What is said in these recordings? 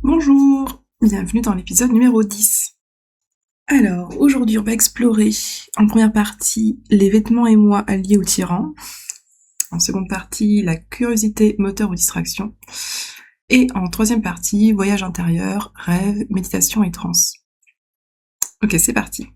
Bonjour, bienvenue dans l'épisode numéro 10. Alors, aujourd'hui, on va explorer en première partie les vêtements et moi alliés au tyran. En seconde partie, la curiosité, moteur ou distraction. Et en troisième partie, voyage intérieur, rêve, méditation et transe. Ok, c'est parti.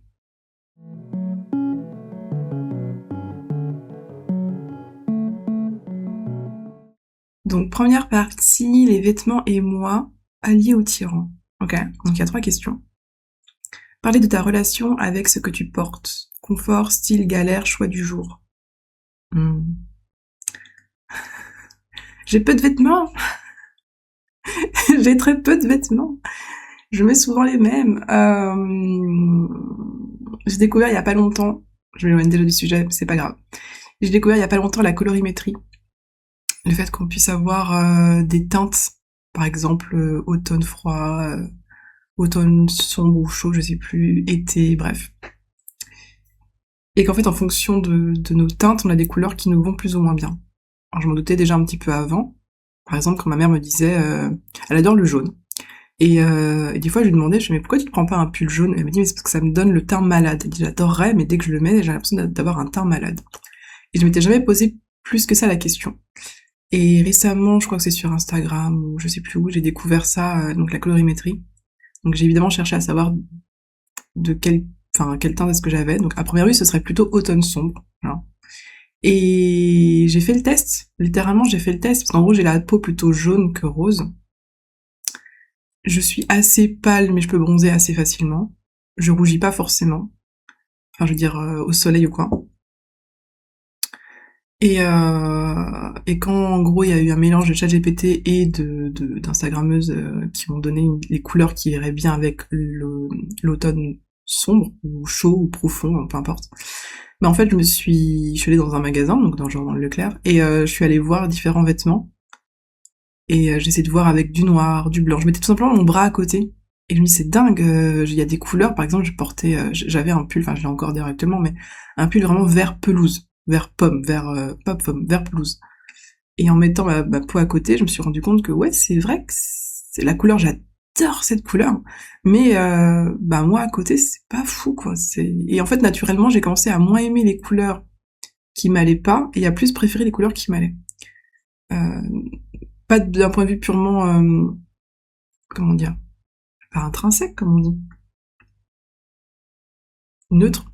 Donc, première partie, les vêtements et moi alliés au tyran. Ok, donc il y a 3 questions. Parler de ta relation avec ce que tu portes. Confort, style, galère, choix du jour. J'ai peu de vêtements. J'ai très peu de vêtements. Je mets souvent les mêmes. J'ai découvert il y a pas longtemps, je m'éloigne déjà du sujet, c'est pas grave. J'ai découvert il y a pas longtemps la colorimétrie. Le fait qu'on puisse avoir des teintes, par exemple automne froid, automne sombre ou chaud, je sais plus, été, bref. Et qu'en fait, en fonction de nos teintes, on a des couleurs qui nous vont plus ou moins bien. Alors je m'en doutais déjà un petit peu avant. Par exemple, quand ma mère me disait, elle adore le jaune. Et des fois, je lui demandais, mais pourquoi tu ne prends pas un pull jaune? Elle me dit, mais c'est parce que ça me donne le teint malade. Elle dit, j'adorerais, mais dès que je le mets, j'ai l'impression d'avoir un teint malade. Et je m'étais jamais posé plus que ça la question. Et récemment, je crois que c'est sur Instagram, ou je sais plus où, j'ai découvert ça, donc la colorimétrie. Donc j'ai évidemment cherché à savoir de quel teint est-ce que j'avais. Donc à première vue, ce serait plutôt automne sombre. Voilà. Et j'ai fait le test, littéralement j'ai fait le test, parce qu'en gros j'ai la peau plutôt jaune que rose. Je suis assez pâle, mais je peux bronzer assez facilement. Je rougis pas forcément. Enfin, je veux dire, au soleil ou quoi. Et quand, en gros, il y a eu un mélange de ChatGPT et d'Instagrammeuses qui m'ont donné les couleurs qui iraient bien avec l'automne sombre, ou chaud, ou profond, peu importe. Mais en fait, je suis allée dans un magasin, donc dans le Leclerc, et je suis allée voir différents vêtements. Et j'essaie de voir avec du noir, du blanc. Je mettais tout simplement mon bras à côté. Et je me dis, c'est dingue, il y a des couleurs, par exemple, j'avais un pull, enfin je l'ai encore directement, mais un pull vraiment vert pelouse, vert pomme, pas pomme, vert pelouse. Et en mettant ma peau à côté, je me suis rendu compte que ouais, c'est vrai que c'est la couleur, j'adore cette couleur, mais moi à côté, c'est pas fou, quoi. Et en fait, naturellement, j'ai commencé à moins aimer les couleurs qui m'allaient pas, et à plus préférer les couleurs qui m'allaient. Euh, Pas d'un point de vue purement, comment dire, pas intrinsèque, comme on dit, neutre,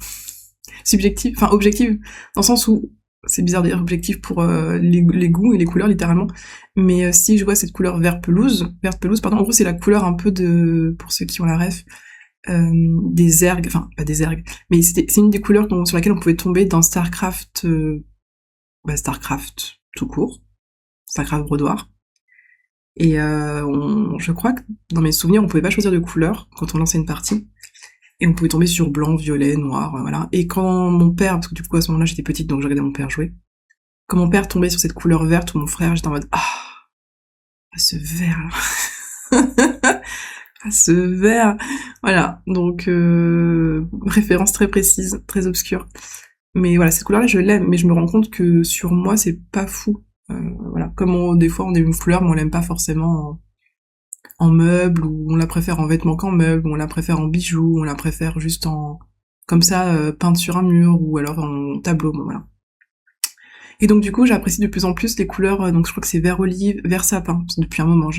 subjectif, enfin objectif, dans le sens où c'est bizarre de dire objectif pour les goûts et les couleurs littéralement, mais si je vois cette couleur verte pelouse, pardon, en gros c'est la couleur un peu pour ceux qui ont la ref, des ergues, enfin pas des ergues, mais c'est une des couleurs sur laquelle on pouvait tomber dans Starcraft, Starcraft tout court, Starcraft Brodoir. Et je crois que dans mes souvenirs, on pouvait pas choisir de couleur quand on lançait une partie. Et on pouvait tomber sur blanc, violet, noir, voilà. Et quand mon père, parce que du coup à ce moment-là j'étais petite donc je regardais mon père jouer, quand mon père tombait sur cette couleur verte ou mon frère, j'étais en mode ce vert là. Ce vert. Voilà. Donc référence très précise, très obscure. Mais voilà, cette couleur-là je l'aime, mais je me rends compte que sur moi c'est pas fou. Voilà. Comme des fois on aime une couleur mais on l'aime pas forcément en meuble, ou on la préfère en vêtements qu'en meuble, ou on la préfère en bijoux, ou on la préfère juste en comme ça peinte sur un mur, ou alors en tableau, bon voilà. Et donc du coup j'apprécie de plus en plus les couleurs, donc je crois que c'est vert olive, vert sapin, depuis un moment,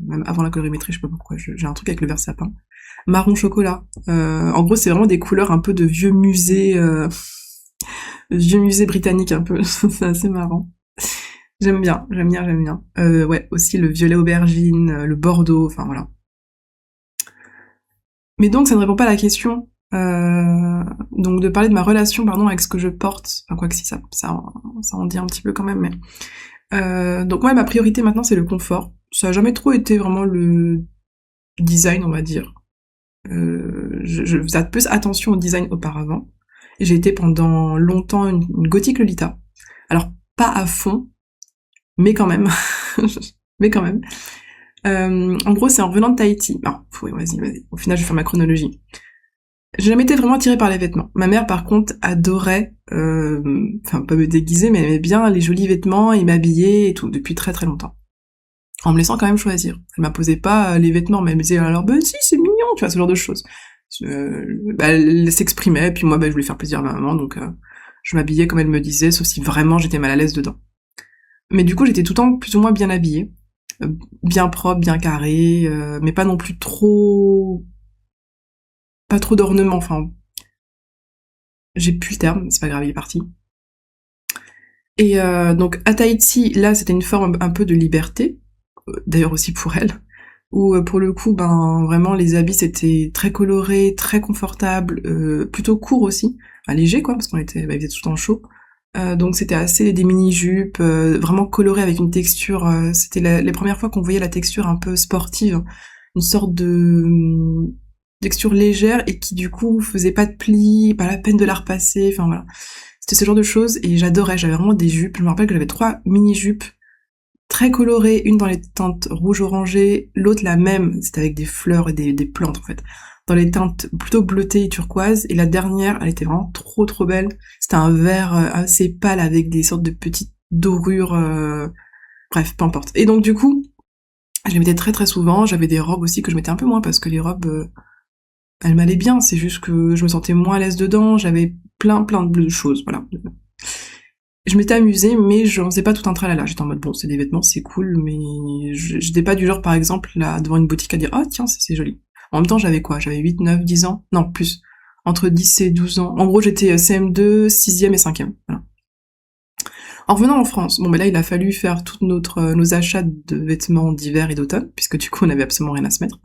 même avant la colorimétrie, je sais pas pourquoi, j'ai un truc avec le vert sapin. Marron chocolat. En gros c'est vraiment des couleurs un peu de vieux musée britannique un peu, c'est assez marrant. J'aime bien, j'aime bien, j'aime bien. Ouais, aussi le violet aubergine, le bordeaux, enfin voilà. Mais donc ça ne répond pas à la question. Donc de parler de ma relation, pardon, avec ce que je porte. Enfin quoi que si ça en dit un petit peu quand même. Mais donc ouais, ma priorité maintenant c'est le confort. Ça a jamais trop été vraiment le design, on va dire. Je faisais plus attention au design auparavant. J'ai été pendant longtemps une gothique Lolita. Alors pas à fond, mais quand même. Mais quand même. En gros, c'est en revenant de Tahiti. Ah, oui, vas-y. Au final, je vais faire ma chronologie. J'ai jamais été vraiment attirée par les vêtements. Ma mère, par contre, adorait, pas me déguiser, mais aimait bien les jolis vêtements et m'habiller et tout, depuis très très longtemps. en me laissant quand même choisir. Elle m'imposait pas les vêtements, mais elle me disait alors ben si c'est mignon, tu vois, ce genre de choses. Elle s'exprimait, puis moi je voulais faire plaisir à ma maman, donc je m'habillais comme elle me disait, sauf si vraiment j'étais mal à l'aise dedans. Mais du coup j'étais tout le temps plus ou moins bien habillée, bien propre, bien carré, mais pas non plus trop, pas trop d'ornements. Enfin, j'ai plus le terme, c'est pas grave, il est parti. Et donc à Tahiti, là c'était une forme un peu de liberté, d'ailleurs aussi pour elle, où pour le coup, ben vraiment les habits c'était très coloré, très confortable, plutôt court aussi, enfin, léger quoi, parce qu'on était, il faisait tout le temps chaud. Donc c'était assez des mini-jupes, vraiment colorées avec une texture, c'était les premières fois qu'on voyait la texture un peu sportive, une sorte de texture légère et qui du coup faisait pas de plis, pas la peine de la repasser, enfin voilà. C'était ce genre de choses et j'adorais, j'avais vraiment des jupes, je me rappelle que j'avais 3 mini-jupes très colorées, une dans les teintes rouge-orangé, l'autre la même, c'était avec des fleurs et des plantes en fait, dans les teintes plutôt bleutées et turquoises, et la dernière, elle était vraiment trop belle, c'était un vert assez pâle avec des sortes de petites dorures, bref, peu importe. Et donc du coup, je les mettais très souvent, j'avais des robes aussi que je mettais un peu moins, parce que les robes, elles m'allaient bien, c'est juste que je me sentais moins à l'aise dedans, j'avais plein de choses, voilà. Je m'étais amusée, mais je faisais pas tout un tralala. J'étais en mode, bon, c'est des vêtements, c'est cool, mais j'étais pas du genre, par exemple, là, devant une boutique à dire, oh, tiens, c'est joli. En même temps, j'avais quoi? J'avais 8, 9, 10 ans? Non, plus. Entre 10 et 12 ans. En gros, j'étais CM2, 6e et 5e. Voilà. En revenant en France, bon, ben là, il a fallu faire tous nos achats de vêtements d'hiver et d'automne, puisque du coup, on avait absolument rien à se mettre.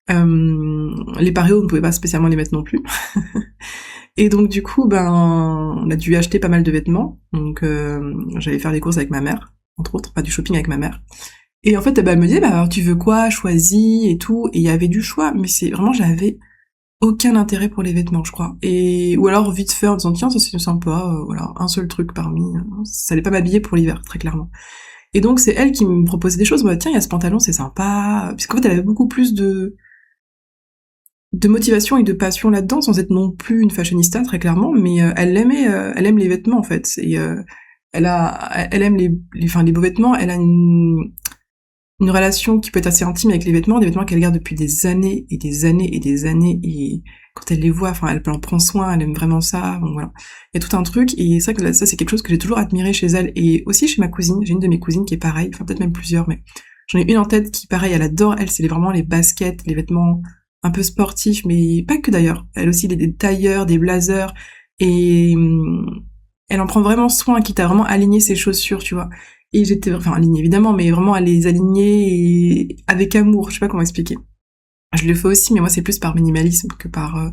Les paréos, on ne pouvait pas spécialement les mettre non plus. Et donc du coup, ben, on a dû acheter pas mal de vêtements. Donc j'allais faire des courses avec ma mère, entre autres, pas du shopping avec ma mère. Et en fait, elle me disait, bah alors tu veux quoi, choisis et tout. Et il y avait du choix, mais c'est vraiment, j'avais aucun intérêt pour les vêtements, je crois. Et ou alors vite fait en disant tiens, ça c'est sympa, voilà, un seul truc parmi. Ça allait pas m'habiller pour l'hiver, très clairement. Et donc c'est elle qui me proposait des choses. Moi, tiens, il y a ce pantalon, c'est sympa. Puisqu'en fait, elle avait beaucoup plus de motivation et de passion là-dedans, sans être non plus une fashionista très clairement, mais elle aime les vêtements en fait, et elle aime les beaux vêtements. Elle a une relation qui peut être assez intime avec les vêtements, des vêtements qu'elle garde depuis des années et des années et des années, et quand elle les voit, enfin elle en prend soin, elle aime vraiment ça, bon voilà. Il y a tout un truc, et c'est vrai que ça c'est quelque chose que j'ai toujours admiré chez elle, et aussi chez ma cousine. J'ai une de mes cousines qui est pareille, enfin peut-être même plusieurs, mais j'en ai une en tête qui pareil, elle adore, elle c'est vraiment les baskets, les vêtements un peu sportifs, mais pas que d'ailleurs. Elle aussi des tailleurs, des blazers, et elle en prend vraiment soin, quitte à vraiment aligner ses chaussures, tu vois. Et j'étais, enfin aligner évidemment, mais vraiment à les aligner avec amour, je sais pas comment expliquer. Je le fais aussi, mais moi c'est plus par minimalisme que par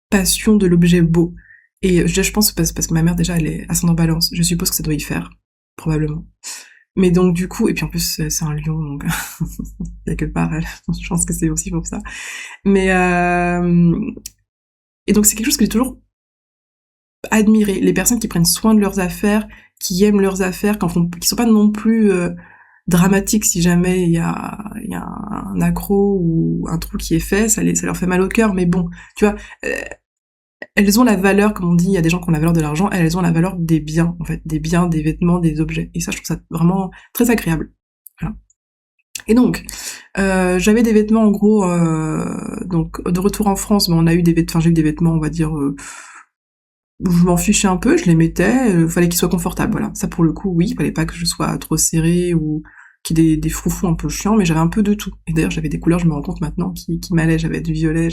passion de l'objet beau. Et je pense parce que ma mère déjà elle est ascendant balance, je suppose que ça doit y faire, probablement. Mais donc du coup, et puis en plus c'est un lion, donc quelque part, je pense que c'est aussi pour ça. Mais et donc c'est quelque chose que j'ai toujours admiré, les personnes qui prennent soin de leurs affaires, qui aiment leurs affaires, qui sont pas non plus dramatiques si jamais il y a un accro ou un trou qui est fait, ça leur fait mal au cœur, mais bon, tu vois, elles ont la valeur, comme on dit, il y a des gens qui ont la valeur de l'argent, elles ont la valeur des biens, en fait, des biens, des vêtements, des objets, et ça je trouve ça vraiment très agréable. Voilà. Et donc, j'avais des vêtements en gros, donc de retour en France, mais on a eu des vêtements, j'ai eu des vêtements, on va dire, où je m'en fichais un peu, je les mettais, fallait qu'ils soient confortables, voilà. Ça pour le coup, oui, fallait pas que je sois trop serrée ou qu'il y ait des froufrous un peu chiants, mais j'avais un peu de tout. Et d'ailleurs, j'avais des couleurs, je me rends compte maintenant, qui m'allaient. J'avais du violet,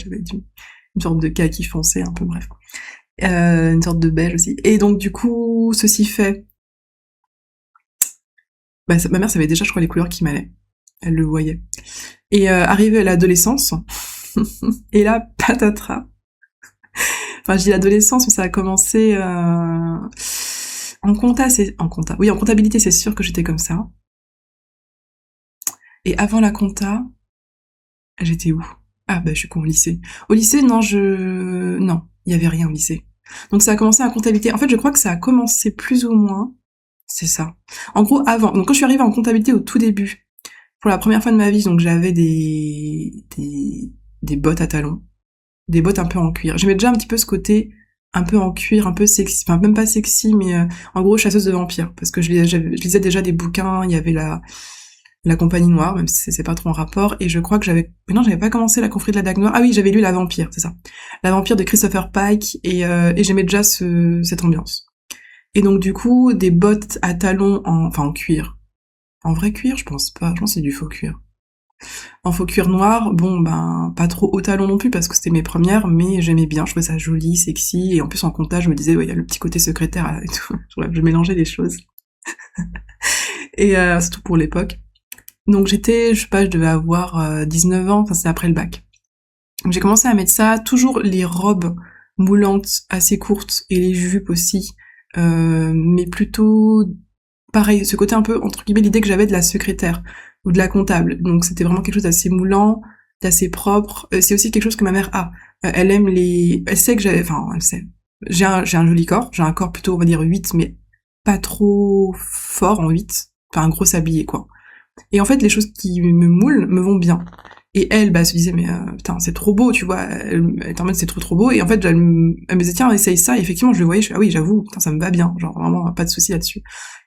une sorte de kaki foncé, un peu, bref. Une sorte de beige aussi. Et donc, du coup, ceci fait, bah, ma mère savait déjà, je crois, les couleurs qui m'allaient. Elle le voyait. Et arrivé à l'adolescence, et là, patatras. Enfin, je dis l'adolescence, mais ça a commencé oui, en comptabilité, c'est sûr que j'étais comme ça. Et avant la compta, j'étais où? Ah bah je suis con au lycée. Au lycée, non, non, il y avait rien au lycée. Donc ça a commencé en comptabilité. En fait, je crois que ça a commencé plus ou moins, c'est ça. En gros, avant. Donc quand je suis arrivée en comptabilité au tout début, pour la première fois de ma vie, donc j'avais des bottes à talons, des bottes un peu en cuir. J'aimais déjà un petit peu ce côté un peu en cuir, un peu sexy, enfin même pas sexy, mais en gros chasseuse de vampires, parce que je lisais déjà des bouquins, il y avait La Compagnie Noire, même si c'est pas trop en rapport, et je crois que mais non, j'avais pas commencé La Confrérie de la Dague Noire. Ah oui, j'avais lu La Vampire, c'est ça. La Vampire de Christopher Pike, et j'aimais déjà cette ambiance. Et donc du coup, des bottes à talons en cuir. En vrai cuir, je pense pas, je pense que c'est du faux cuir. En faux cuir noir, bon ben, pas trop haut talon non plus parce que c'était mes premières, mais j'aimais bien, je trouvais ça joli, sexy, et en plus en comptage, je me disais, ouais, il y a le petit côté secrétaire et tout. Je mélangeais les choses. Et surtout pour l'époque. Donc je sais pas, je devais avoir 19 ans, enfin c'est après le bac. Donc j'ai commencé à mettre ça, toujours les robes moulantes assez courtes et les jupes aussi, mais plutôt pareil, ce côté un peu entre guillemets l'idée que j'avais de la secrétaire ou de la comptable. Donc c'était vraiment quelque chose d'assez moulant, d'assez propre. C'est aussi quelque chose que ma mère a. Elle sait que elle sait. J'ai un joli corps, j'ai un corps plutôt on va dire 8 mais pas trop fort en 8, enfin un gros sablier quoi. Et en fait, les choses qui me moulent me vont bien. Et elle, bah, se disait, mais putain, c'est trop beau, tu vois. Elle était en mode, c'est trop beau. Et en fait, elle me disait, tiens, essaye ça. Et effectivement, je le voyais, je fais, ah oui, j'avoue, putain, ça me va bien. Genre, vraiment, pas de souci là-dessus.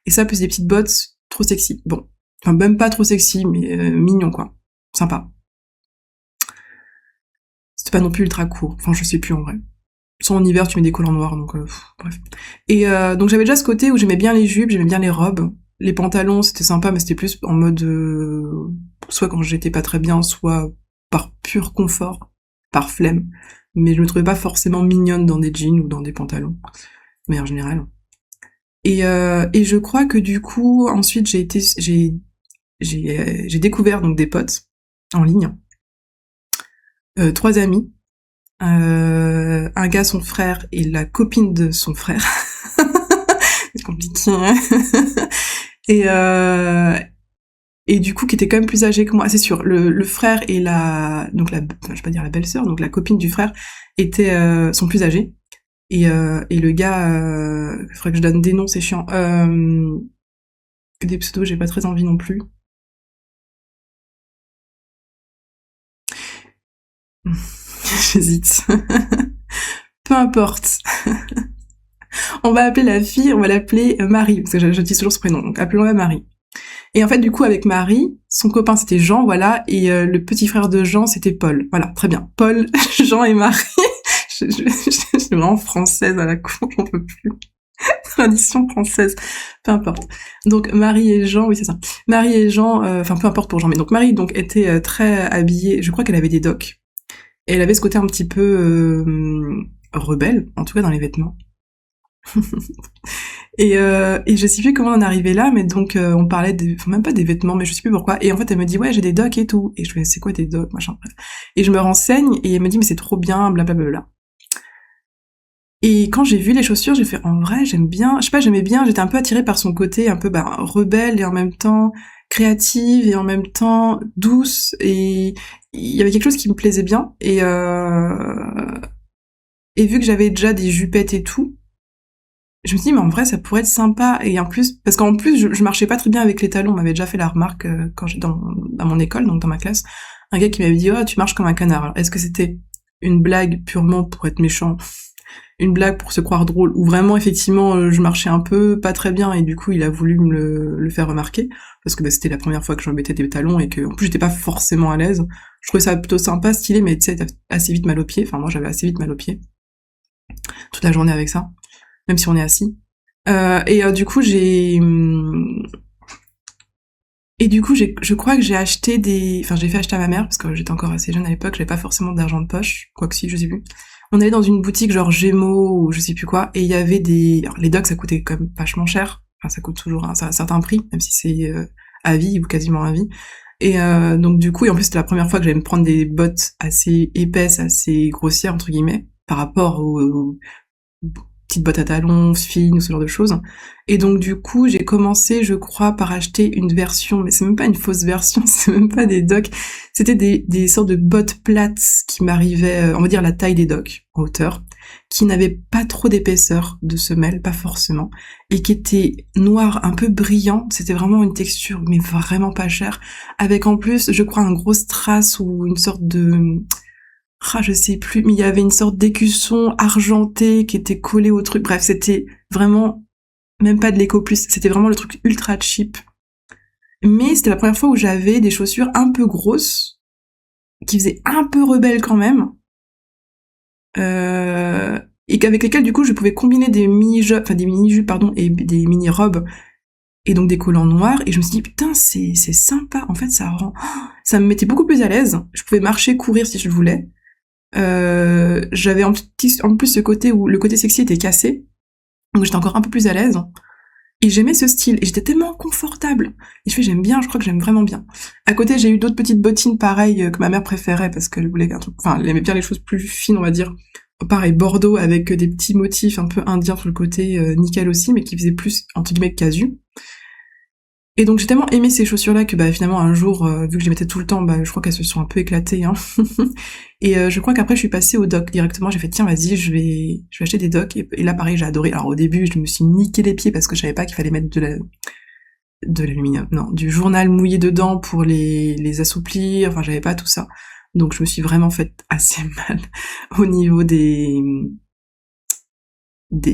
Et ça, plus des petites bottes, trop sexy. Bon. Enfin, même pas trop sexy, mais mignon, quoi. Sympa. C'était pas non plus ultra court. Enfin, je sais plus, en vrai. Sans en hiver, tu mets des collants noirs, donc, bref. Et donc, j'avais déjà ce côté où j'aimais bien les jupes, j'aimais bien les robes. Les pantalons, c'était sympa, mais c'était plus en mode soit quand j'étais pas très bien, soit par pur confort, par flemme. Mais je me trouvais pas forcément mignonne dans des jeans ou dans des pantalons, mais en général. Et je crois que du coup, ensuite, j'ai découvert donc des potes en ligne, 3 amis, un gars, son frère et la copine de son frère. C'est compliqué. Hein. Et et du coup qui était quand même plus âgé que moi, c'est sûr. Le frère et je vais pas dire la belle-sœur, donc la copine du frère sont plus âgés. Et le gars, il faudrait que je donne des noms, c'est chiant. Des pseudos, j'ai pas très envie non plus. J'hésite. Peu importe. On va appeler la fille, on va l'appeler Marie, parce que je dis toujours ce prénom, donc appelons-la Marie. Et en fait, du coup, avec Marie, son copain c'était Jean, voilà, et le petit frère de Jean c'était Paul. Voilà, très bien. Paul, Jean et Marie. Je suis vraiment française à la con, j'en peux plus. Tradition française, peu importe. Donc Marie et Jean, oui c'est ça. Marie et Jean, enfin peu importe pour Jean, mais donc Marie donc était très habillée. Je crois qu'elle avait des docks. Et elle avait ce côté un petit peu rebelle, en tout cas dans les vêtements. Et je sais plus comment on est arrivé là, mais donc on parlait même pas des vêtements, mais je sais plus pourquoi. Et en fait elle me dit ouais j'ai des docks et tout. Et je fais c'est quoi des docks machin bref. Et je me renseigne et elle me dit mais c'est trop bien blablabla. Et quand j'ai vu les chaussures, j'ai fait en vrai j'aime bien. Je sais pas j'aimais bien. J'étais un peu attirée par son côté un peu rebelle et en même temps créative et en même temps douce. Et il y avait quelque chose qui me plaisait bien. Et vu que j'avais déjà des jupettes et tout, je me suis dit, mais en vrai, ça pourrait être sympa. Et en plus, parce qu'en plus, je marchais pas très bien avec les talons. On m'avait déjà fait la remarque quand j'étais dans mon école, donc dans ma classe. Un gars qui m'avait dit, oh, tu marches comme un canard. Alors, est-ce que c'était une blague purement pour être méchant, une blague pour se croire drôle, ou vraiment, effectivement, je marchais un peu pas très bien et du coup, il a voulu me le faire remarquer, parce que c'était la première fois que je mettais des talons et que, en plus, j'étais pas forcément à l'aise. Je trouvais ça plutôt sympa, stylé, mais tu sais, t'as assez vite mal aux pieds. Enfin, moi, j'avais assez vite mal aux pieds. Toute la journée avec ça. Même si on est assis. Du coup, je crois que j'ai acheté j'ai fait acheter à ma mère, parce que j'étais encore assez jeune à l'époque, j'avais pas forcément d'argent de poche, quoi que si, je sais plus. On allait dans une boutique genre Gémeaux, ou je sais plus quoi, et il y avait alors, les docks, ça coûtait quand même vachement cher. Enfin, ça coûte toujours un certain prix, même si c'est à vie, ou quasiment à vie. Et donc du coup, et en plus c'était la première fois que j'allais me prendre des bottes assez épaisses, assez grossières, entre guillemets, par rapport aux petites bottes à talons fines ou ce genre de choses. Et donc du coup, j'ai commencé, je crois, par acheter une version, mais c'est même pas une fausse version, c'est même pas des docks, c'était des sortes de bottes plates qui m'arrivaient, on va dire la taille des docks, en hauteur, qui n'avaient pas trop d'épaisseur de semelle, pas forcément, et qui étaient noires, un peu brillantes, c'était vraiment une texture, mais vraiment pas chère, avec en plus, je crois, un gros strass ou une sorte de je sais plus, mais il y avait une sorte d'écusson argenté qui était collé au truc. Bref, c'était vraiment même pas de l'éco plus, c'était vraiment le truc ultra cheap. Mais c'était la première fois où j'avais des chaussures un peu grosses, qui faisaient un peu rebelles quand même, et avec lesquelles du coup je pouvais combiner des mini-jupes, pardon, et des mini-robes, et donc des collants noirs, et je me suis dit putain c'est sympa, en fait ça me mettait beaucoup plus à l'aise, je pouvais marcher, courir si je le voulais, j'avais en plus ce côté où le côté sexy était cassé, donc j'étais encore un peu plus à l'aise, et j'aimais ce style, et j'étais tellement confortable. Et je crois que j'aime vraiment bien. À côté, j'ai eu d'autres petites bottines pareilles que ma mère préférait parce qu'elle voulait un truc, enfin, elle aimait bien les choses plus fines, on va dire. Pareil, bordeaux avec des petits motifs un peu indiens sur le côté, nickel aussi, mais qui faisaient plus, entre guillemets, casu. Et donc j'ai tellement aimé ces chaussures-là que bah finalement un jour, vu que je les mettais tout le temps, bah je crois qu'elles se sont un peu éclatées. Hein. Et je crois qu'après je suis passée aux docks directement. J'ai fait tiens vas-y je vais acheter des docks. Et là pareil j'ai adoré. Alors au début je me suis niqué les pieds parce que je savais pas qu'il fallait mettre de l'aluminium, non, du journal mouillé dedans pour les assouplir. Enfin j'avais pas tout ça. Donc je me suis vraiment fait assez mal au niveau des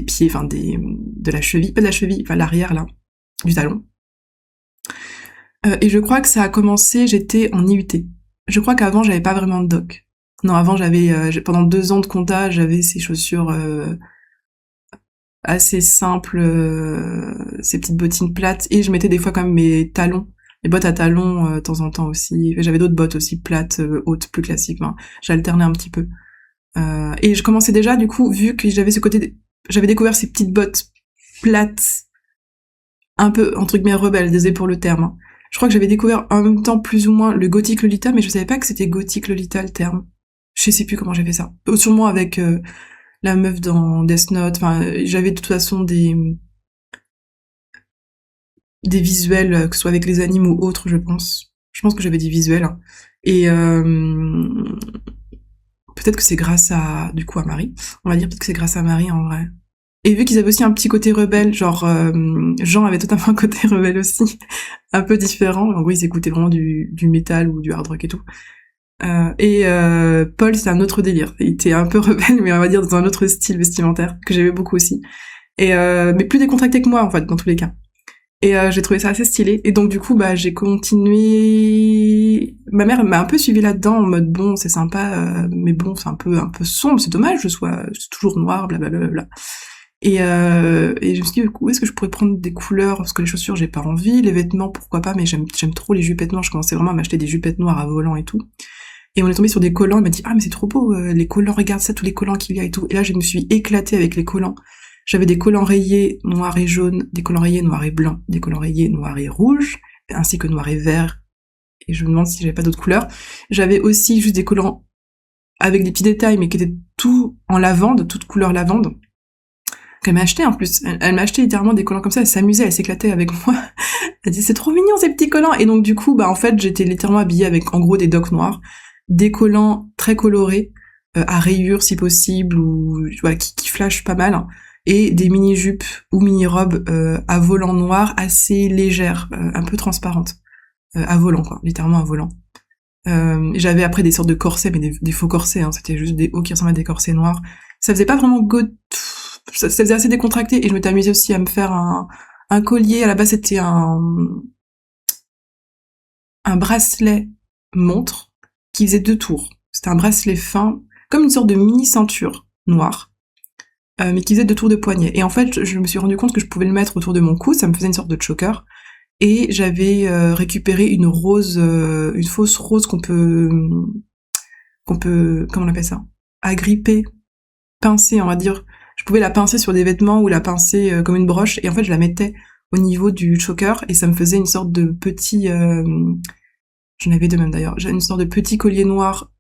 pieds, enfin de la cheville, pas de la cheville, enfin l'arrière là, du talon. Et je crois que ça a commencé, j'étais en IUT. Je crois qu'avant, j'avais pas vraiment de doc. Non, avant, pendant 2 ans de compta, j'avais ces chaussures assez simples, ces petites bottines plates, et je mettais des fois quand même mes talons, les bottes à talons de temps en temps aussi. J'avais d'autres bottes aussi plates, hautes, plus classiques. Hein. J'alternais un petit peu. Et je commençais déjà, du coup, vu que j'avais j'avais découvert ces petites bottes plates, un peu, entre guillemets, rebelles, désolé pour le terme. Hein. Je crois que j'avais découvert en même temps plus ou moins le gothique Lolita, mais je savais pas que c'était gothique Lolita le terme. Je sais plus comment j'ai fait ça. Sûrement avec la meuf dans Death Note. Enfin, j'avais de toute façon des visuels, que ce soit avec les animes ou autres, je pense. Je pense que j'avais des visuels. Hein. Et peut-être que c'est grâce à, du coup, à Marie. On va dire peut-être que c'est grâce à Marie en vrai. Et vu qu'ils avaient aussi un petit côté rebelle, genre Jean avait totalement un côté rebelle aussi, un peu différent. En gros, ils écoutaient vraiment du métal ou du hard rock et tout. Paul, c'est un autre délire. Il était un peu rebelle, mais on va dire dans un autre style vestimentaire que j'aimais beaucoup aussi. Mais plus décontracté que moi en fait, dans tous les cas. Et j'ai trouvé ça assez stylé. Et donc du coup, bah j'ai continué. Ma mère m'a un peu suivi là-dedans en mode bon, c'est sympa, mais bon, c'est un peu sombre. C'est dommage, c'est toujours noir, blablabla. Et je me suis dit, où est-ce que je pourrais prendre des couleurs, parce que les chaussures, j'ai pas envie, les vêtements, pourquoi pas, mais j'aime trop les jupettes noires, je commençais vraiment à m'acheter des jupettes noires à volant et tout. Et on est tombé sur des collants, elle m'a dit, ah mais c'est trop beau, les collants, regarde ça, tous les collants qu'il y a et tout. Et là, je me suis éclatée avec les collants. J'avais des collants rayés noirs et jaunes, des collants rayés noirs et blancs, des collants rayés noirs et rouges, ainsi que noirs et verts. Et je me demande si j'avais pas d'autres couleurs. J'avais aussi juste des collants avec des petits détails, mais qui étaient tout en lavande, toute couleur lavande. Qu'elle m'a acheté en plus. Elle m'a acheté littéralement des collants comme ça, elle s'amusait, elle s'éclatait avec moi. Elle dit c'est trop mignon ces petits collants. Et donc du coup, bah en fait, j'étais littéralement habillée avec en gros des docks noirs, des collants très colorés, à rayures si possible, ou voilà, qui flashent pas mal, hein, et des mini-jupes ou mini-robes à volant noir assez légères, un peu transparentes. À volant quoi, littéralement à volant. J'avais après des sortes de corsets, mais des faux corsets, hein, c'était juste des hauts qui ressemblaient à des corsets noirs. Ça faisait pas vraiment ça faisait assez décontracté, et je m'étais amusée aussi à me faire un collier. À la base, c'était un bracelet montre qui faisait 2 tours. C'était un bracelet fin, comme une sorte de mini ceinture noire, mais qui faisait 2 tours de poignet. Et en fait, je me suis rendu compte que je pouvais le mettre autour de mon cou, ça me faisait une sorte de choker. Et j'avais récupéré une fausse rose qu'on peut, comment on appelle ça, agripper, pincer, on va dire. Je pouvais la pincer sur des vêtements ou la pincer comme une broche, et en fait je la mettais au niveau du choker, et ça me faisait une sorte de petit, j'en avais deux même d'ailleurs, j'ai une sorte de petit collier noir,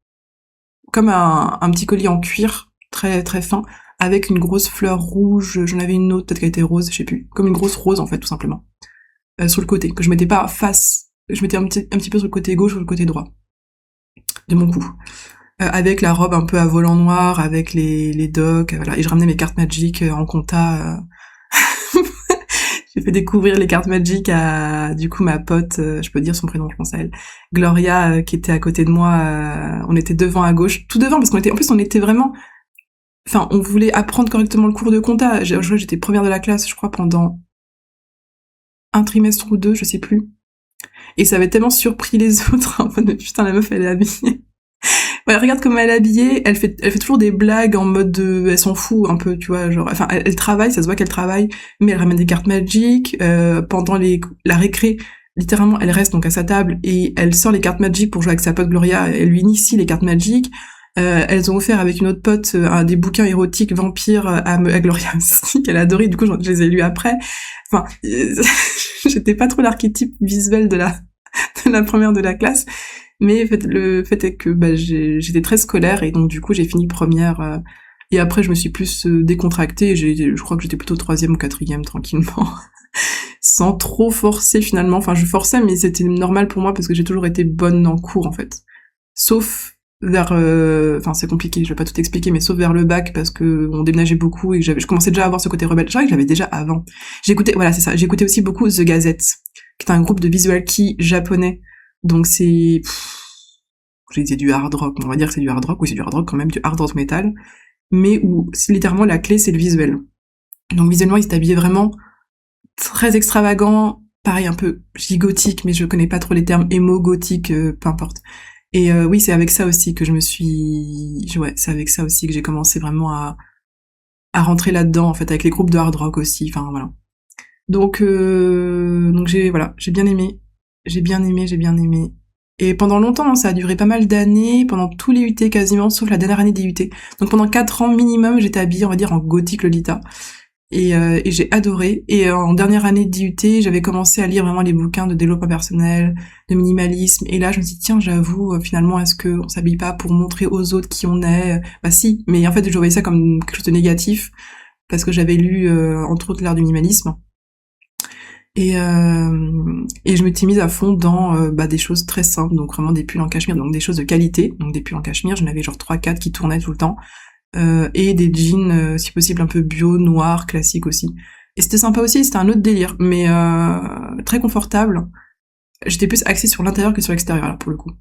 comme un petit collier en cuir, très très fin, avec une grosse fleur rouge. J'en avais une autre, peut-être qu'elle était rose, je sais plus, comme une grosse rose en fait, tout simplement, sur le côté, que je mettais pas face, je mettais un petit peu sur le côté gauche ou sur le côté droit de mon cou. Avec la robe un peu à volant noir, avec les docks, voilà. Et je ramenais mes cartes Magic en compta. J'ai fait découvrir les cartes Magic à, du coup, ma pote, je peux dire son prénom, je pense à elle, Gloria, qui était à côté de moi. On était devant à gauche, tout devant, parce on était vraiment, enfin, on voulait apprendre correctement le cours de compta. J'étais première de la classe, je crois, pendant un trimestre ou 2, je sais plus. Et ça avait tellement surpris les autres, en mode, putain, la meuf, elle est habillée. Ouais, regarde comment elle est habillée, elle fait toujours des blagues en mode elle s'en fout un peu, tu vois, genre, enfin, elle travaille, ça se voit qu'elle travaille, mais elle ramène des cartes Magic, pendant la récré, littéralement, elle reste donc à sa table et elle sort les cartes Magic pour jouer avec sa pote Gloria, elle lui initie les cartes Magic. Elles ont offert avec une autre pote des bouquins érotiques vampires à Gloria aussi, qu'elle a adoré, du coup je les ai lus après. Enfin, j'étais pas trop l'archétype visuel de la première de la classe, mais le fait est que j'étais très scolaire et donc du coup j'ai fini première, et après je me suis plus décontractée, je crois que j'étais plutôt troisième ou quatrième tranquillement, sans trop forcer finalement, enfin je forçais mais c'était normal pour moi parce que j'ai toujours été bonne en cours en fait. Sauf vers, enfin c'est compliqué, je vais pas tout expliquer, mais sauf vers le bac parce que on déménageait beaucoup et je commençais déjà à avoir ce côté rebelle. Je crois que je l'avais déjà avant. Voilà c'est ça, j'écoutais aussi beaucoup The Gazette, qui est un groupe de visual kei japonais. Donc j'ai dit du hard rock, on va dire que c'est du hard rock, oui c'est du hard rock quand même, du hard rock metal, mais où littéralement la clé c'est le visuel. Donc visuellement ils s'étaient habillés vraiment très extravagant, pareil un peu gothique, mais je connais pas trop les termes émo, gothique, peu importe. Et oui, c'est avec ça aussi que c'est avec ça aussi que j'ai commencé vraiment à rentrer là-dedans, en fait, avec les groupes de hard rock aussi, enfin voilà. Donc j'ai bien aimé. J'ai bien aimé. Et pendant longtemps, ça a duré pas mal d'années, pendant tous les UT quasiment, sauf la dernière année des UT. Donc pendant 4 ans minimum, j'étais habillée, on va dire, en gothique Lolita. Et j'ai adoré. Et en dernière année d'IUT, j'avais commencé à lire vraiment les bouquins de développement personnel, de minimalisme. Et là, je me suis dit, tiens, j'avoue, finalement, est-ce que on s'habille pas pour montrer aux autres qui on est? Bah si, mais en fait, je voyais ça comme quelque chose de négatif, parce que j'avais lu, entre autres, l'art du minimalisme. Et je me suis mise à fond dans des choses très simples, donc vraiment des pulls en cachemire, donc des choses de qualité, donc des pulls en cachemire. J'en avais genre 3-4 qui tournaient tout le temps. Et des jeans, si possible, un peu bio, noirs, classiques aussi. Et c'était sympa aussi, c'était un autre délire, mais très confortable. J'étais plus axée sur l'intérieur que sur l'extérieur, là, pour le coup.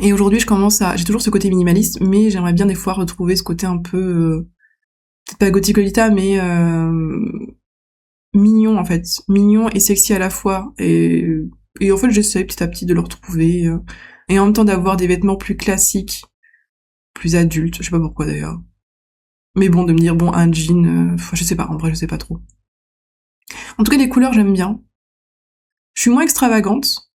Et aujourd'hui, j'ai toujours ce côté minimaliste, mais j'aimerais bien des fois retrouver ce côté un peu, peut-être pas gothique Lolita, mais mignon, en fait. Mignon et sexy à la fois. Et en fait, j'essaie petit à petit de le retrouver. Et en même temps d'avoir des vêtements plus classiques, plus adultes, je sais pas pourquoi d'ailleurs. Mais bon, de me dire, bon, un jean, je sais pas, en vrai, je sais pas trop. En tout cas, les couleurs, j'aime bien. Je suis moins extravagante,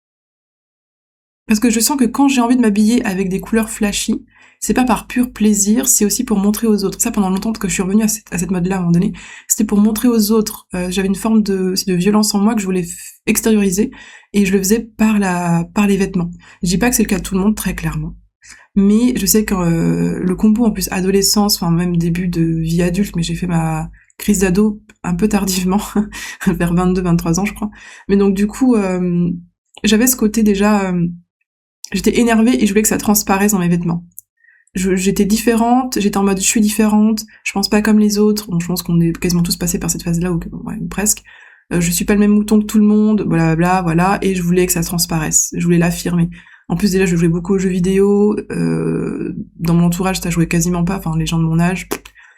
parce que je sens que quand j'ai envie de m'habiller avec des couleurs flashy, c'est pas par pur plaisir, c'est aussi pour montrer aux autres. Ça, pendant longtemps, que je suis revenue à cette mode-là, à un moment donné, c'était pour montrer aux autres. J'avais une forme de violence en moi que je voulais extérioriser, et je le faisais par les vêtements. Je dis pas que c'est le cas de tout le monde, très clairement. Mais je sais que le combo en plus adolescence, enfin même début de vie adulte, mais j'ai fait ma crise d'ado un peu tardivement, vers 22-23 ans je crois. Mais donc du coup, j'avais ce côté déjà, j'étais énervée et je voulais que ça transparaisse dans mes vêtements. J'étais différente, j'étais en mode je suis différente, je pense pas comme les autres, bon, je pense qu'on est quasiment tous passés par cette phase-là, ou ouais, presque. Je suis pas le même mouton que tout le monde, blablabla, voilà, et je voulais que ça transparaisse, je voulais l'affirmer. En plus déjà je jouais beaucoup aux jeux vidéo, dans mon entourage ça jouait quasiment pas, enfin les gens de mon âge,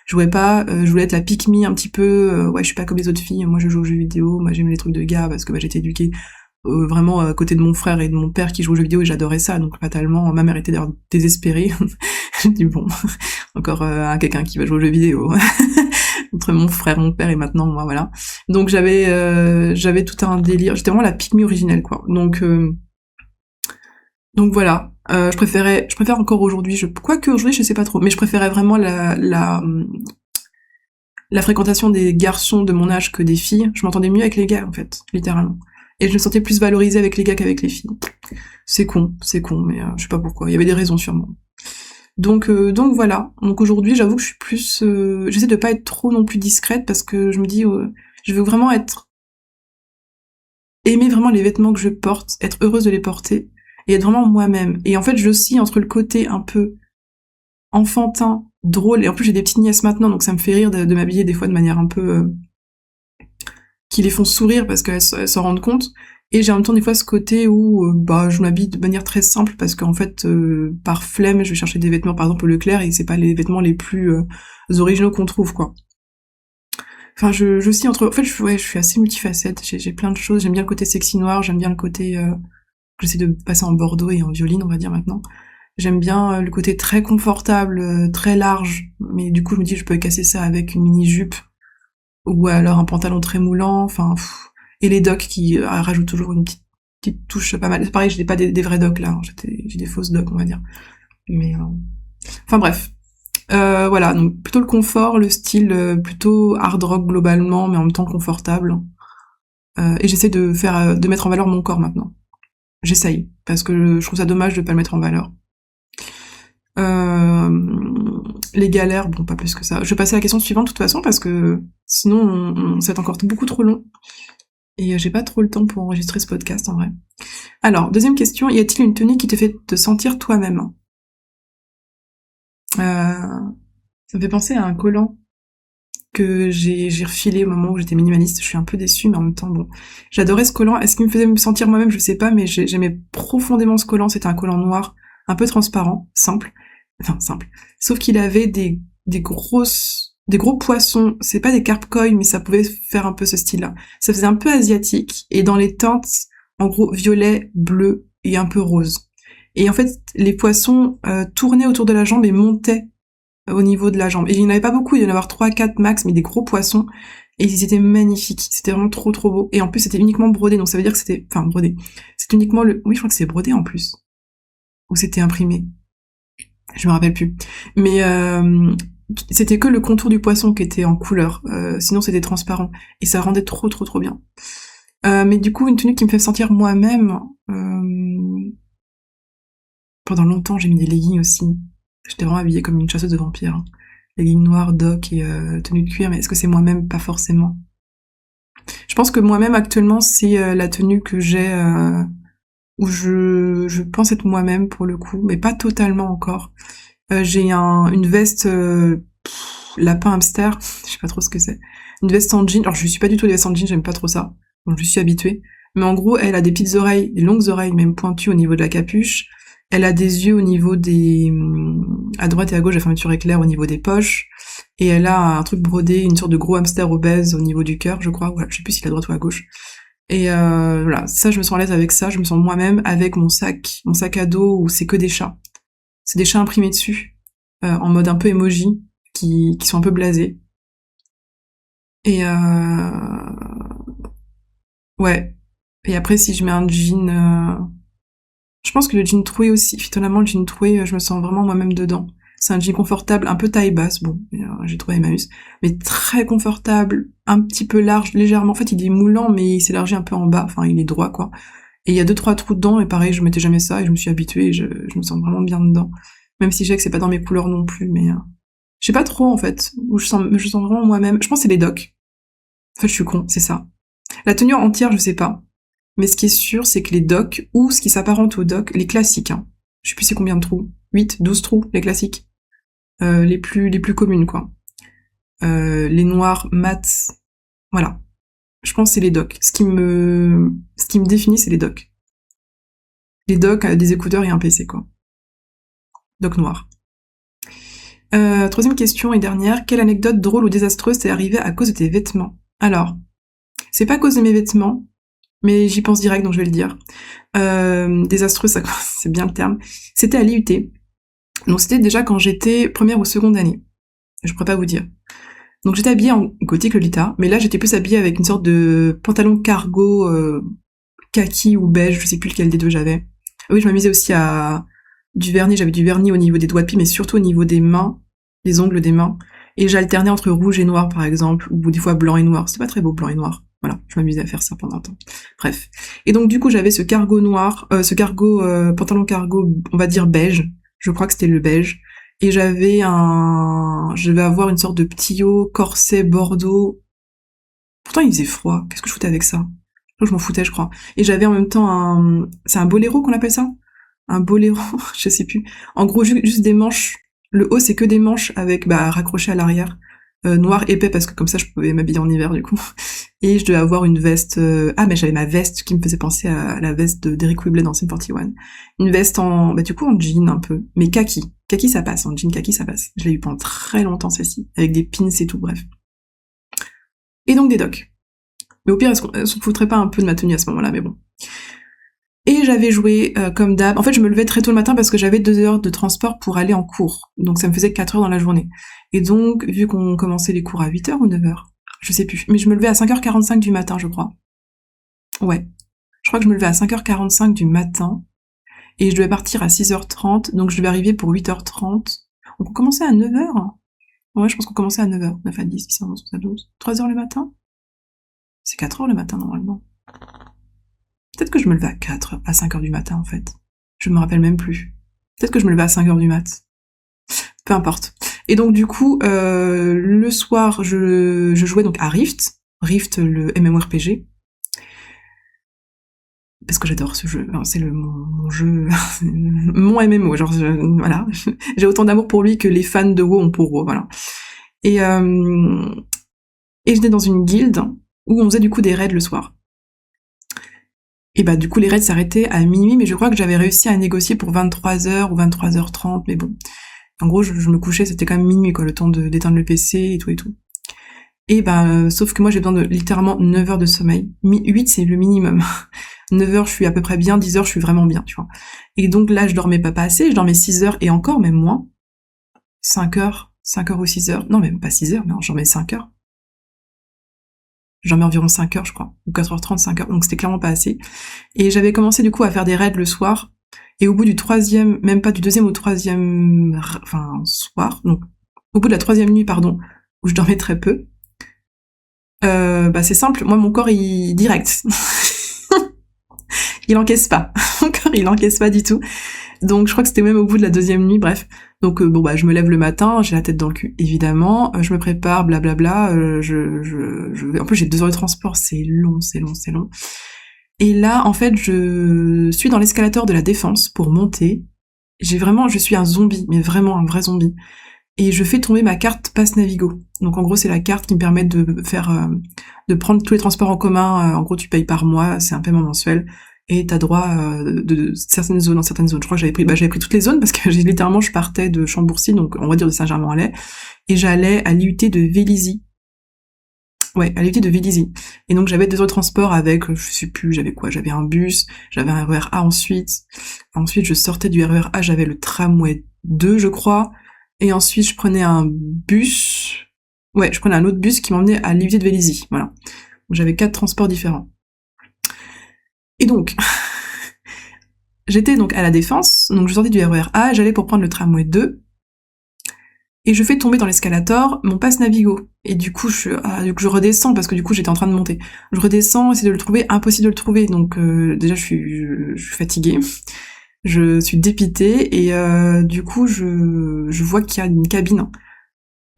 je jouais pas, je voulais être la pick me un petit peu, ouais je suis pas comme les autres filles, moi je joue aux jeux vidéo, moi j'aime les trucs de gars parce que j'étais éduquée vraiment à côté de mon frère et de mon père qui jouent aux jeux vidéo et j'adorais ça, donc fatalement ma mère était d'ailleurs désespérée. J'ai dit bon, encore quelqu'un qui va jouer aux jeux vidéo. Entre mon frère, mon père et maintenant moi, voilà. Donc j'avais tout un délire, j'étais vraiment la pick me originelle quoi. Donc voilà, je préfère encore aujourd'hui, quoique aujourd'hui je sais pas trop, mais je préférais vraiment la fréquentation des garçons de mon âge que des filles. Je m'entendais mieux avec les gars en fait, littéralement. Et je me sentais plus valorisée avec les gars qu'avec les filles. C'est con, mais je sais pas pourquoi, il y avait des raisons sûrement. Donc voilà, donc aujourd'hui j'avoue que je suis plus... j'essaie de pas être trop non plus discrète parce que je me dis, je veux vraiment aimer vraiment les vêtements que je porte, être heureuse de les porter, et être vraiment moi-même. Et en fait, je oscille entre le côté un peu enfantin, drôle, et en plus j'ai des petites nièces maintenant, donc ça me fait rire de m'habiller des fois de manière un peu... qui les font sourire parce qu'elles s'en rendent compte, et j'ai en même temps des fois ce côté où je m'habille de manière très simple parce qu'en fait, par flemme, je vais chercher des vêtements par exemple au Leclerc, et c'est pas les vêtements les plus originaux qu'on trouve, quoi. Enfin, je suis entre... En fait, je suis assez multifacette. J'ai plein de choses. J'aime bien le côté sexy noir. J'aime bien le côté... j'essaie de passer en bordeaux et en violine, on va dire maintenant. J'aime bien le côté très confortable, très large. Mais du coup, je me dis, je peux casser ça avec une mini-jupe. Ou alors un pantalon très moulant. Enfin... Et les docks qui rajoutent toujours une petite touche pas mal. C'est pareil, j'ai pas des vrais docks là. J'ai des fausses docks, on va dire. Mais... Enfin bref. Voilà, donc plutôt le confort, le style plutôt hard rock globalement, mais en même temps confortable. Et j'essaie de mettre en valeur mon corps maintenant. J'essaye, parce que je trouve ça dommage de pas le mettre en valeur. Les galères, bon, pas plus que ça. Je vais passer à la question suivante de toute façon, parce que sinon, ça va être encore beaucoup trop long. Et j'ai pas trop le temps pour enregistrer ce podcast, en vrai. Alors, deuxième question, y a-t-il une tenue qui te fait te sentir toi-même? Ça me fait penser à un collant que j'ai refilé au moment où j'étais minimaliste. Je suis un peu déçue, mais en même temps, bon. J'adorais ce collant. Est-ce qu'il me faisait me sentir moi-même? Je sais pas, mais j'aimais profondément ce collant. C'était un collant noir, un peu transparent, simple. Enfin, simple. Sauf qu'il avait des gros poissons. C'est pas des carp koi, mais ça pouvait faire un peu ce style-là. Ça faisait un peu asiatique, et dans les teintes, en gros, violet, bleu et un peu rose. Et en fait, les poissons tournaient autour de la jambe et montaient au niveau de la jambe. Et il n'y en avait pas beaucoup, il y en avait 3, 4 max, mais des gros poissons. Et ils étaient magnifiques. C'était vraiment trop trop beau. Et en plus, c'était uniquement brodé, donc ça veut dire que c'était... Enfin, brodé. C'est uniquement le... Oui, je crois que c'est brodé en plus. Ou c'était imprimé. Je me rappelle plus. Mais c'était que le contour du poisson qui était en couleur. Sinon, c'était transparent. Et ça rendait trop trop trop bien. Mais du coup, une tenue qui me fait sentir moi-même... Pendant longtemps, j'ai mis des leggings aussi. J'étais vraiment habillée comme une chasseuse de vampires. Hein. Leggings noirs, doc et tenue de cuir, mais est-ce que c'est moi-même? Pas forcément. Je pense que moi-même, actuellement, c'est la tenue que j'ai... où je pense être moi-même, pour le coup, mais pas totalement encore. J'ai une veste lapin hamster, je sais pas trop ce que c'est. Une veste en jean, alors je suis pas du tout des vestes en jean, j'aime pas trop ça, donc je suis habituée. Mais en gros, elle a des petites oreilles, des longues oreilles, même pointues au niveau de la capuche. Elle a des yeux au niveau des... à droite et à gauche, la fermeture éclair au niveau des poches. Et elle a un truc brodé, une sorte de gros hamster obèse au niveau du cœur, je crois. Ouais, je sais plus si c'est à droite ou à gauche. Et voilà, ça, je me sens à l'aise avec ça. Je me sens moi-même avec mon sac à dos où c'est que des chats. C'est des chats imprimés dessus, en mode un peu emoji, qui sont un peu blasés. Et ouais. Et après, si je mets un jean... Je pense que le jean troué aussi, finalement, le jean troué, je me sens vraiment moi-même dedans. C'est un jean confortable, un peu taille basse, bon, j'ai trouvé Emmaüs, mais très confortable, un petit peu large, légèrement. En fait, il est moulant, mais il s'élargit un peu en bas, enfin, il est droit, quoi. Et il y a 2-3 trous dedans, et pareil, je mettais jamais ça, et je me suis habituée, et je me sens vraiment bien dedans. Même si je sais que c'est pas dans mes couleurs non plus, mais je sais pas trop, en fait, où je sens vraiment moi-même. Je pense que c'est les docks. En fait, je suis con, c'est ça. La tenue entière, je sais pas. Mais ce qui est sûr, c'est que les docks, ou ce qui s'apparente aux docks, les classiques, hein. Je sais plus c'est combien de trous. 8, 12 trous, les classiques. Les plus communes, quoi. Les noirs, mats, voilà. Je pense que c'est les docks. Ce qui me définit, c'est les docks. Les docks, des écouteurs et un PC, quoi. Dock noir. Troisième question et dernière. Quelle anecdote drôle ou désastreuse t'est arrivée à cause de tes vêtements? Alors, c'est pas à cause de mes vêtements, mais j'y pense direct, donc je vais le dire. Désastreux, ça, c'est bien le terme. C'était à l'IUT. Donc c'était déjà quand j'étais première ou seconde année. Je pourrais pas vous dire. Donc j'étais habillée en gothique Lolita, mais là j'étais plus habillée avec une sorte de pantalon cargo kaki ou beige, je sais plus lequel des deux j'avais. Oui, je m'amusais aussi à du vernis, j'avais du vernis au niveau des doigts de pied, mais surtout au niveau des mains, les ongles des mains. Et j'alternais entre rouge et noir par exemple, ou des fois blanc et noir. C'était pas très beau blanc et noir. Voilà, je m'amusais à faire ça pendant un temps. Bref. Et donc du coup j'avais ce cargo noir, pantalon cargo, on va dire beige. Je crois que c'était le beige. Et je devais avoir une sorte de petit haut corset bordeaux. Pourtant il faisait froid. Qu'est-ce que je foutais avec ça? Je m'en foutais, je crois. Et j'avais en même temps c'est un boléro qu'on appelle ça? Un boléro, je sais plus. En gros, juste des manches. Le haut, c'est que des manches avec, raccrochées à l'arrière. Noir épais, parce que comme ça, je pouvais m'habiller en hiver, du coup. Et je devais avoir une veste... mais j'avais ma veste qui me faisait penser à la veste d'Eric Whibley dans Sim 41. Une veste du coup, en jean, un peu. Mais kaki. Kaki, ça passe. En jean kaki, ça passe. Je l'ai eu pendant très longtemps, celle-ci. Avec des pins et tout, bref. et donc des docs. Mais au pire, elles se foutraient pas un peu de ma tenue à ce moment-là, mais bon. Et j'avais joué comme d'hab. En fait, je me levais très tôt le matin parce que j'avais 2 heures de transport pour aller en cours. Donc ça me faisait 4 heures dans la journée. Et donc, vu qu'on commençait les cours à 8 heures ou 9 heures, je sais plus. Mais je me levais à 5h45 du matin, je crois. Ouais. Je crois que je me levais à 5h45 du matin. Et je devais partir à 6h30. Donc je devais arriver pour 8h30. Donc on commençait à 9h. Ouais, je pense qu'on commençait à 9h. 9 à 10, 10 à 11, 12. 3 heures le matin? C'est 4 heures le matin, normalement. Peut-être que je me levais à 5 heures du matin, en fait. Je me rappelle même plus. Peut-être que je me levais à 5 heures du mat. Peu importe. Et donc, du coup, le soir, je jouais donc à Rift. Rift, le MMORPG. Parce que j'adore ce jeu. C'est mon jeu, mon MMO. Genre, voilà. J'ai autant d'amour pour lui que les fans de WoW ont pour WoW, voilà. Et j'étais dans une guilde où on faisait du coup des raids le soir. Et bah du coup les raids s'arrêtaient à minuit, mais je crois que j'avais réussi à négocier pour 23h ou 23h30, mais bon. En gros, je me couchais, c'était quand même minuit, quoi, le temps d'éteindre le PC et tout et tout. Et bah, sauf que moi j'ai besoin de littéralement 9 heures de sommeil. 8 c'est le minimum. 9 heures je suis à peu près bien, 10 heures je suis vraiment bien, tu vois. Et donc là je dormais pas assez, je dormais 6 heures et encore, même moins. 5 heures ou 6 heures. Non, même pas 6 heures, mais j'en mets 5 heures. J'en mets environ 5 heures, je crois. Ou 4h30, 5 heures. Donc c'était clairement pas assez. Et j'avais commencé du coup à faire des raids le soir. Et au bout du troisième, même pas du deuxième ou troisième, soir, donc au bout de la troisième nuit, pardon, où je dormais très peu, bah c'est simple, moi mon corps il direct, il encaisse pas, mon corps il encaisse pas du tout. Donc je crois que c'était même au bout de la deuxième nuit, bref. Donc bon bah je me lève le matin, j'ai la tête dans le cul évidemment, je me prépare, blablabla, en plus j'ai 2 heures de transport, c'est long. Et là, en fait, je suis dans l'escalator de la Défense pour monter. Je suis un zombie, mais vraiment un vrai zombie. Et je fais tomber ma carte Pass Navigo. Donc en gros, c'est la carte qui me permet de faire, de prendre tous les transports en commun. En gros, tu payes par mois, c'est un paiement mensuel. Et t'as droit de certaines zones en certaines zones. Je crois que j'avais pris toutes les zones parce que je partais de Chambourcy, donc on va dire de Saint-Germain-en-Laye, et j'allais à l'IUT de Vélizy. Ouais, à l'IUT de Vélizy. Et donc j'avais 2 heures de transport avec, je sais plus, j'avais quoi, j'avais un bus, j'avais un RER A ensuite. Ensuite, je sortais du RER A, j'avais le tramway 2, je crois. Et ensuite, je prenais un bus. Ouais, je prenais un autre bus qui m'emmenait à l'IUT de Vélizy. Voilà. Donc j'avais 4 transports différents. Et donc, j'étais donc à la Défense, donc je sortais du RER A, j'allais pour prendre le tramway 2. Et je fais tomber dans l'escalator mon passe Navigo. Et du coup, je redescends parce que du coup, j'étais en train de monter. Je redescends, essayer de le trouver, impossible de le trouver. Donc déjà, je suis fatiguée, je suis dépitée et du coup, je vois qu'il y a une cabine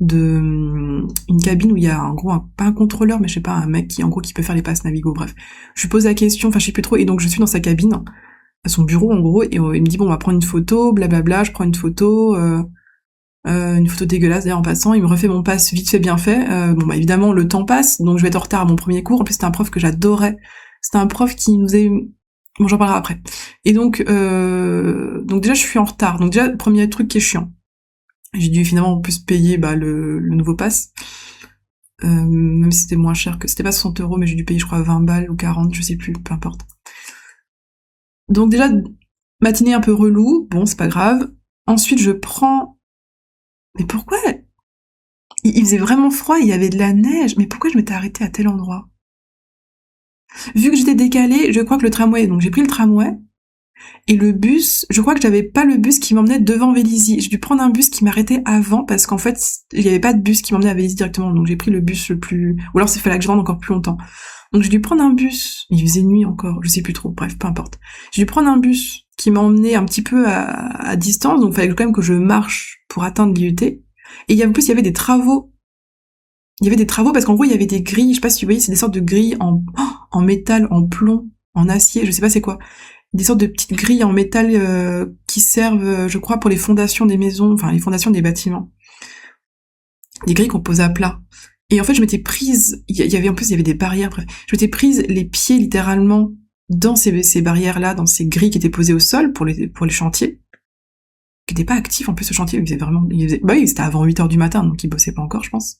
où il y a en gros pas un contrôleur, mais je sais pas, un mec qui peut faire les passes Navigo. Bref, je lui pose la question, je sais plus trop. Et donc, je suis dans sa cabine, à son bureau en gros, et il me dit bon, on va prendre une photo, blablabla. Je prends une photo. Une photo dégueulasse d'ailleurs en passant, il me refait mon pass vite fait bien fait. Bon bah évidemment le temps passe, donc je vais être en retard à mon premier cours. En plus c'était un prof que j'adorais. C'était un prof qui nous est... Bon j'en parlerai après. Et donc déjà je suis en retard. Donc déjà premier truc qui est chiant. J'ai dû finalement en plus payer le nouveau pass. Même si c'était moins cher que... C'était pas 60 €, mais j'ai dû payer je crois 20 balles ou 40, je sais plus, peu importe. Donc déjà, matinée un peu relou, bon c'est pas grave. Ensuite je prends... Mais pourquoi il faisait vraiment froid, il y avait de la neige, mais pourquoi je m'étais arrêtée à tel endroit? Vu que j'étais décalée, je crois que le tramway, donc j'ai pris le tramway, et le bus, je crois que j'avais pas le bus qui m'emmenait devant Vélizy. J'ai dû prendre un bus qui m'arrêtait avant, parce qu'en fait, il y avait pas de bus qui m'emmenait à Vélizy directement, donc j'ai pris le bus le plus... Ou alors il fallait que je rentre encore plus longtemps. Donc j'ai dû prendre un bus, il faisait nuit encore, je sais plus trop, bref, peu importe. J'ai dû prendre un bus qui m'emmenait un petit peu à distance, donc il fallait quand même que je marche pour atteindre l'IUT. Et en plus, il y avait des travaux. Il y avait des travaux parce qu'en gros, il y avait des grilles, je sais pas si vous voyez, c'est des sortes de grilles en métal, en plomb, en acier, je sais pas c'est quoi. Des sortes de petites grilles en métal qui servent, je crois, pour les fondations des maisons, enfin les fondations des bâtiments. Des grilles qu'on pose à plat. Et en fait, je m'étais prise, il y avait des barrières, bref. Je m'étais prise les pieds littéralement dans ces barrières-là, dans ces grilles qui étaient posées au sol pour les chantiers. Qui n'étaient pas actifs, en plus, ce chantier, bah oui, c'était avant 8 heures du matin, donc ils bossaient pas encore, je pense.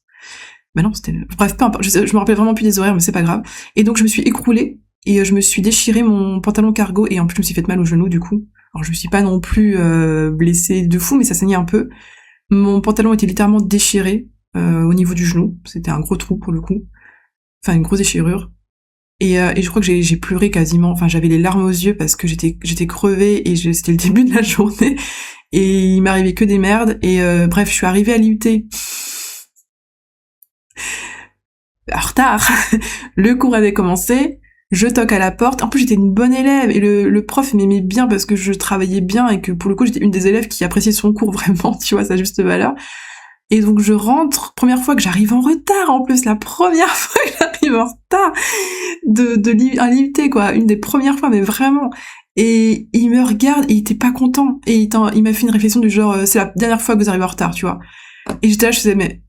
bah non, c'était, bref, peu importe, je me rappelle vraiment plus des horaires, mais c'est pas grave. Et donc je me suis écroulée, et je me suis déchiré mon pantalon cargo, et en plus je me suis fait mal au genou, du coup. Alors je me suis pas non plus blessée de fou, mais ça saignait un peu. Mon pantalon était littéralement déchiré au niveau du genou, c'était un gros trou pour le coup, enfin une grosse déchirure. Et je crois que j'ai pleuré quasiment, enfin j'avais les larmes aux yeux parce que j'étais crevée et c'était le début de la journée et il m'arrivait que des merdes et bref je suis arrivée à l'IUT en retard. Le cours avait commencé, je toque à la porte. En plus j'étais une bonne élève et le prof m'aimait bien parce que je travaillais bien et que pour le coup j'étais une des élèves qui appréciait son cours vraiment, tu vois, sa juste valeur. Et donc je rentre, première fois que j'arrive en retard en plus, la première fois que j'arrive en retard un l'IUT quoi, une des premières fois mais vraiment. Et il me regarde et il était pas content et il m'a fait une réflexion du genre c'est la dernière fois que vous arrivez en retard, tu vois. Et j'étais là, je faisais mais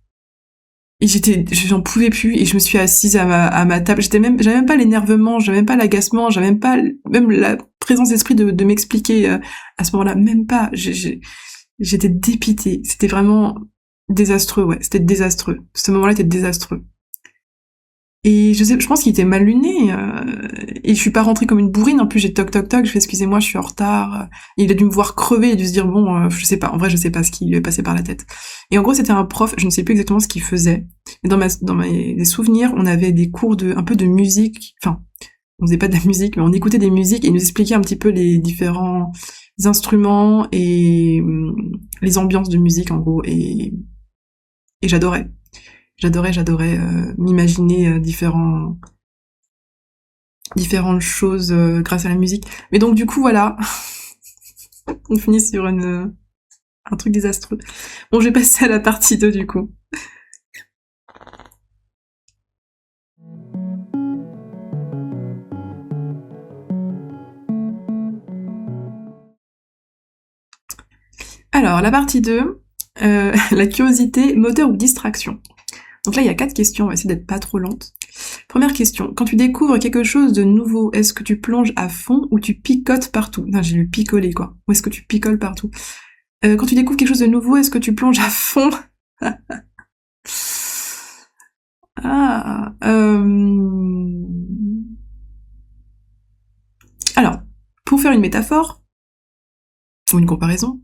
et j'en pouvais plus et je me suis assise à ma table. J'avais même pas l'énervement, j'avais même pas l'agacement, j'avais même pas même la présence d'esprit de m'expliquer à ce moment-là, même pas. J'étais dépitée. C'était vraiment désastreux, ouais. C'était désastreux. Ce moment-là était désastreux. Et je pense qu'il était mal luné. Et je suis pas rentrée comme une bourrine. En plus, j'ai toc toc toc. Je fais excusez-moi, je suis en retard. Et il a dû me voir crever et dû se dire bon, je sais pas. En vrai, je sais pas ce qui lui est passé par la tête. Et en gros, c'était un prof. Je ne sais plus exactement ce qu'il faisait. Mais dans mes souvenirs, on avait des cours un peu de musique. Enfin, on faisait pas de la musique, mais on écoutait des musiques et il nous expliquait un petit peu les différents instruments et les ambiances de musique en gros. Et j'adorais. J'adorais m'imaginer différentes choses grâce à la musique. Mais donc du coup voilà, on finit sur un truc désastreux. Bon, je vais passer à la partie 2 du coup. Alors, la partie 2, la curiosité, moteur ou distraction. Donc là, il y a 4 questions, on va essayer d'être pas trop lente. Première question, quand tu découvres quelque chose de nouveau, est-ce que tu plonges à fond ou tu picotes partout? Non, j'ai lu picoler, quoi. Ou est-ce que tu picoles partout? Quand tu découvres quelque chose de nouveau, est-ce que tu plonges à fond? Ah, alors, pour faire une métaphore, ou une comparaison,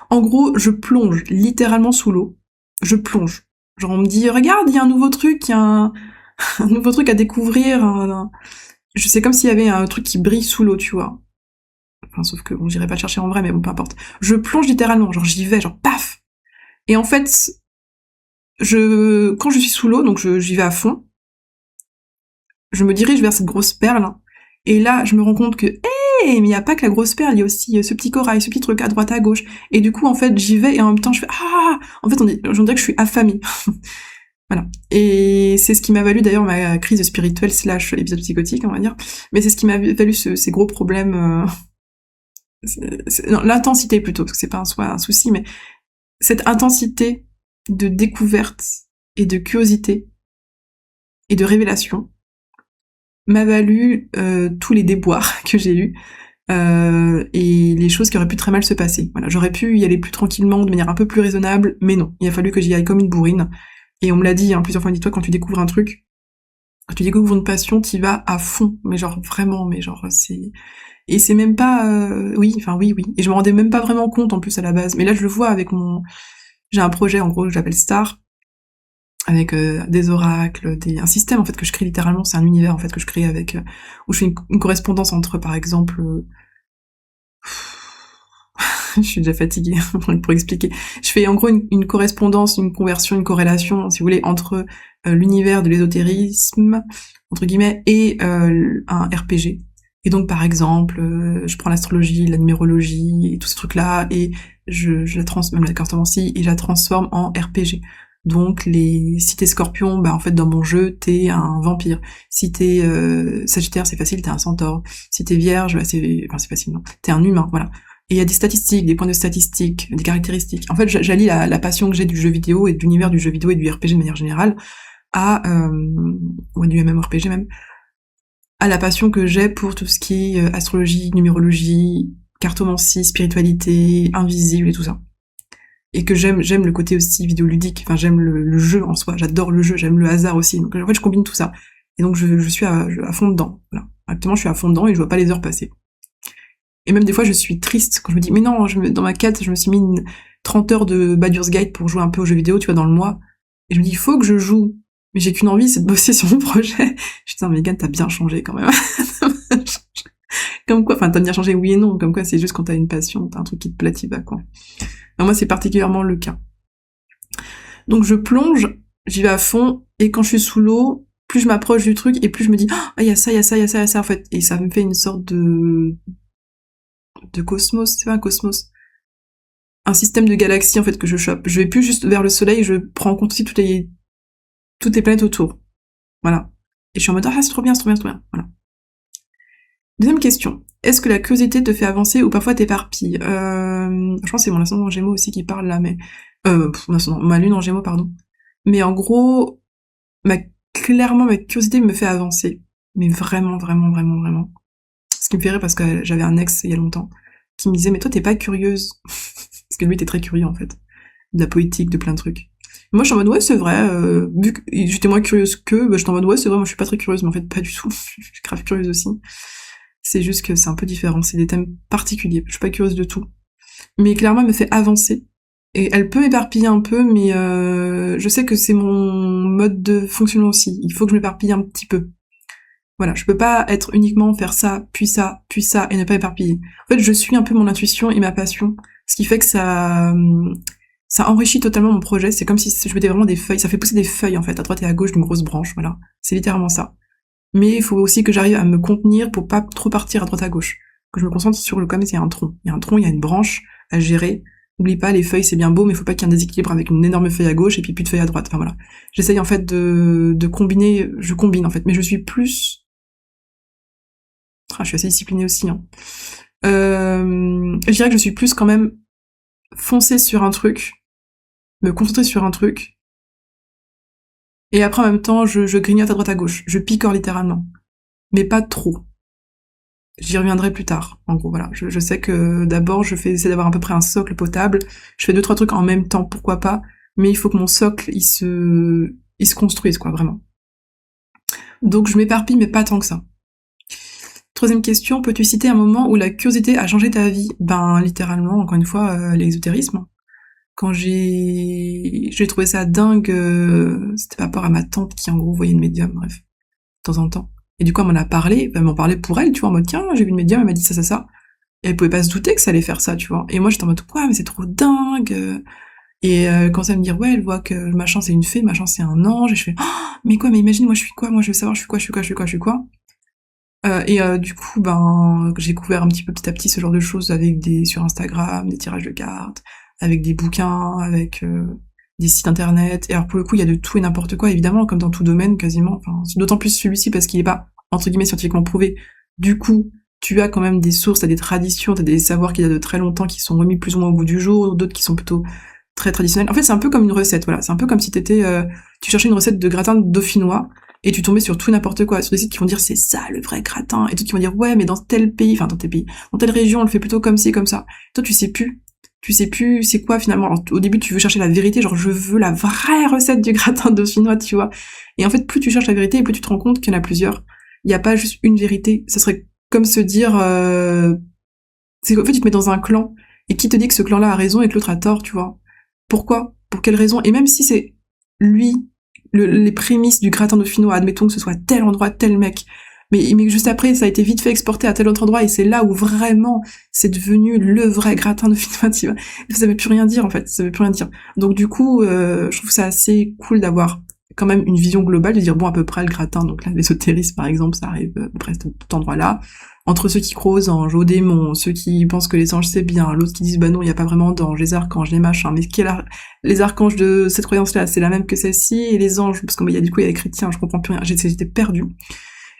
en gros, je plonge littéralement sous l'eau. Je plonge. Genre, on me dit, regarde, il y a un nouveau truc, il y a un nouveau truc à découvrir. Je sais comme s'il y avait un truc qui brille sous l'eau, tu vois. Enfin, sauf que, bon, j'irai pas le chercher en vrai, mais bon, peu importe. Je plonge littéralement, genre, j'y vais, genre, paf! Et en fait, quand je suis sous l'eau, donc j'y vais à fond, je me dirige vers cette grosse perle, hein, et là, je me rends compte que, mais il n'y a pas que la grosse perle, il y a aussi ce petit corail, ce petit truc à droite, à gauche. Et du coup, en fait, j'y vais et en même temps, je fais, en fait, j'en dirais que je suis affamée. Voilà. Et c'est ce qui m'a valu d'ailleurs ma crise spirituelle / épisode psychotique, on va dire. Mais c'est ce qui m'a valu ces gros problèmes, non, l'intensité plutôt, parce que c'est pas un souci, mais cette intensité de découverte et de curiosité et de révélation m'a valu tous les déboires que j'ai eus et les choses qui auraient pu très mal se passer. Voilà, j'aurais pu y aller plus tranquillement, de manière un peu plus raisonnable, mais non, il a fallu que j'y aille comme une bourrine. Et on me l'a dit hein, plusieurs fois, dis-toi, quand tu découvres un truc, quand tu découvres une passion, t'y vas à fond, mais genre vraiment, mais genre c'est... Et c'est même pas... oui. Et je me rendais même pas vraiment compte en plus à la base. Mais là je le vois avec j'ai un projet en gros que j'appelle Star, avec des oracles, un système en fait que je crée littéralement, c'est un univers en fait que je crée avec... où je fais une correspondance entre par exemple... je suis déjà fatiguée pour expliquer. Je fais en gros une correspondance, une conversion, une corrélation, si vous voulez, entre l'univers de l'ésotérisme, entre guillemets, et un RPG. Et donc, par exemple, je prends l'astrologie, la numérologie, et tous ces trucs-là, et je la transforme, même la cartomancie, et je la transforme en RPG. Donc, si t'es Scorpion, bah en fait dans mon jeu t'es un vampire. Si t'es Sagittaire, c'est facile, t'es un centaure. Si t'es Vierge, bah c'est facile, non. T'es un humain, voilà. Et il y a des statistiques, des points de statistiques, des caractéristiques. En fait, j'allie la passion que j'ai du jeu vidéo et de l'univers du jeu vidéo et du RPG de manière générale ou du MMORPG même, à la passion que j'ai pour tout ce qui est astrologie, numérologie, cartomancie, spiritualité, invisible et tout ça. et que j'aime le côté aussi vidéoludique, enfin j'aime le jeu en soi, j'adore le jeu, j'aime le hasard aussi, donc en fait je combine tout ça, et donc je suis à fond dedans, voilà. Actuellement je suis à fond dedans et je vois pas les heures passer. Et même des fois je suis triste quand je me dis mais non, dans ma quête je me suis mis 30 heures de Baldur's Gate pour jouer un peu aux jeux vidéo, tu vois, dans le mois, et je me dis il faut que je joue, mais j'ai qu'une envie, c'est de bosser sur mon projet. Putain, Megan, t'as bien changé quand même. Comme quoi, enfin t'as bien changé oui et non, comme quoi c'est juste quand t'as une passion, t'as un truc qui te plaît, t'y vas quoi. Alors moi c'est particulièrement le cas. Donc je plonge, j'y vais à fond, et quand je suis sous l'eau, plus je m'approche du truc, et plus je me dis ah il y a ça, il y a ça, il y a ça, il y a ça en fait, et ça me fait une sorte de cosmos, c'est pas un cosmos, un système de galaxies en fait que je chope. Je vais plus juste vers le soleil, je prends en compte aussi toutes les planètes autour. Voilà. Et je suis en mode ah c'est trop bien, c'est trop bien, c'est trop bien. Voilà. Deuxième question. Est-ce que la curiosité te fait avancer ou parfois t'éparpille? Je pense que c'est mon ascendant en Gémeaux aussi qui parle là, mais ma lune en Gémeaux, pardon. Mais en gros, clairement ma curiosité me fait avancer, mais vraiment, vraiment, vraiment, vraiment. Ce qui me fait rire parce que j'avais un ex il y a longtemps qui me disait mais toi t'es pas curieuse, parce que lui était très curieux en fait, de la poétique, de plein de trucs. Moi, je suis en mode, ouais, c'est vrai, vu que j'étais moins curieuse qu'eux, bah, j'étais en mode, ouais, c'est vrai, moi, je suis pas très curieuse, mais en fait, pas du tout. Je suis grave curieuse aussi. C'est juste que c'est un peu différent, c'est des thèmes particuliers. Je suis pas curieuse de tout. Mais clairement, elle me fait avancer. Et elle peut éparpiller un peu, mais je sais que c'est mon mode de fonctionnement aussi. Il faut que je m'éparpille un petit peu. Voilà, je peux pas être uniquement faire ça, puis ça, puis ça, et ne pas éparpiller. En fait, je suis un peu mon intuition et ma passion, ce qui fait que ça enrichit totalement mon projet. C'est comme si je mettais vraiment des feuilles, ça fait pousser des feuilles en fait, à droite et à gauche d'une grosse branche, voilà. C'est littéralement ça. Mais il faut aussi que j'arrive à me contenir pour pas trop partir à droite à gauche. Que je me concentre sur le comme il y a un tronc. Il y a un tronc, il y a une branche à gérer. N'oublie pas, les feuilles c'est bien beau, mais il faut pas qu'il y ait un déséquilibre avec une énorme feuille à gauche et puis plus de feuilles à droite. Enfin voilà. J'essaye en fait de combiner, je combine en fait, mais je suis plus... je suis assez disciplinée aussi, hein. Je dirais que je suis plus quand même foncer sur un truc, me concentrer sur un truc, et après en même temps je grignote à droite à gauche, je picore littéralement, mais pas trop. J'y reviendrai plus tard. En gros, voilà. Je sais que d'abord je fais essayer d'avoir à peu près un socle potable. Je fais 2-3 trucs en même temps, pourquoi pas. Mais il faut que mon socle il se construise quoi, vraiment. Donc je m'éparpille, mais pas tant que ça. Troisième question, peux-tu citer un moment où la curiosité a changé ta vie? Ben littéralement, encore une fois, l'exotérisme. Quand j'ai trouvé ça dingue, c'était par rapport à ma tante qui en gros voyait une médium, bref, de temps en temps. Et du coup, elle m'en a parlé, elle m'en parlait pour elle, tu vois, en mode tiens, j'ai vu une médium, elle m'a dit ça, ça, ça. Et elle pouvait pas se douter que ça allait faire ça, tu vois. Et moi, j'étais en mode quoi, mais c'est trop dingue. Et quand ça me dire ouais, elle voit que machin c'est une fée, machin c'est un ange, et je fais oh, mais quoi, mais imagine, moi je suis quoi, moi je veux savoir, je suis quoi, je suis quoi, je suis quoi, je suis quoi. Du coup, ben, j'ai découvert un petit peu petit à petit ce genre de choses avec sur Instagram, des tirages de cartes, avec des bouquins, avec des sites internet. Et alors pour le coup, il y a de tout et n'importe quoi, évidemment, comme dans tout domaine quasiment. Enfin, d'autant plus celui-ci parce qu'il est pas entre guillemets scientifiquement prouvé. Du coup, tu as quand même des sources, t'as des traditions, t'as des savoirs qui datent de très longtemps, qui sont remis plus ou moins au goût du jour, d'autres qui sont plutôt très traditionnels. En fait, c'est un peu comme une recette, voilà. C'est un peu comme si tu cherchais une recette de gratin dauphinois et tu tombais sur tout n'importe quoi, sur des sites qui vont dire c'est ça le vrai gratin, et d'autres qui vont dire ouais mais dans tel pays, enfin dans tel pays, dans telle région on le fait plutôt comme ci, comme ça. Toi tu sais plus c'est quoi finalement. Alors, au début tu veux chercher la vérité, genre je veux la vraie recette du gratin dauphinois, tu vois. Et en fait plus tu cherches la vérité et plus tu te rends compte qu'il y en a plusieurs. Il n'y a pas juste une vérité, ça serait comme se dire... c'est qu'en fait tu te mets dans un clan, et qui te dit que ce clan-là a raison et que l'autre a tort, tu vois. Pourquoi? Pour quelle raison? Et même si c'est lui les prémices du gratin dauphinois, admettons que ce soit tel endroit, tel mec, mais juste après, ça a été vite fait exporté à tel autre endroit, et c'est là où vraiment c'est devenu le vrai gratin dauphinois, tu vois. Ça veut plus rien dire, en fait, ça veut plus rien dire. Donc du coup, je trouve ça assez cool d'avoir quand même une vision globale, de dire, bon, à peu près, le gratin, donc là, l'ésotérisme, par exemple, ça arrive à peu près à cet endroit-là, entre ceux qui croient aux anges, aux démons, ceux qui pensent que les anges c'est bien, l'autre qui disent bah non, il y a pas vraiment d'anges, les archanges, les machins, mais les archanges de cette croyance-là, c'est la même que celle-ci, et les anges, parce que il y a du coup il y a les chrétiens, je comprends plus rien, j'étais perdue.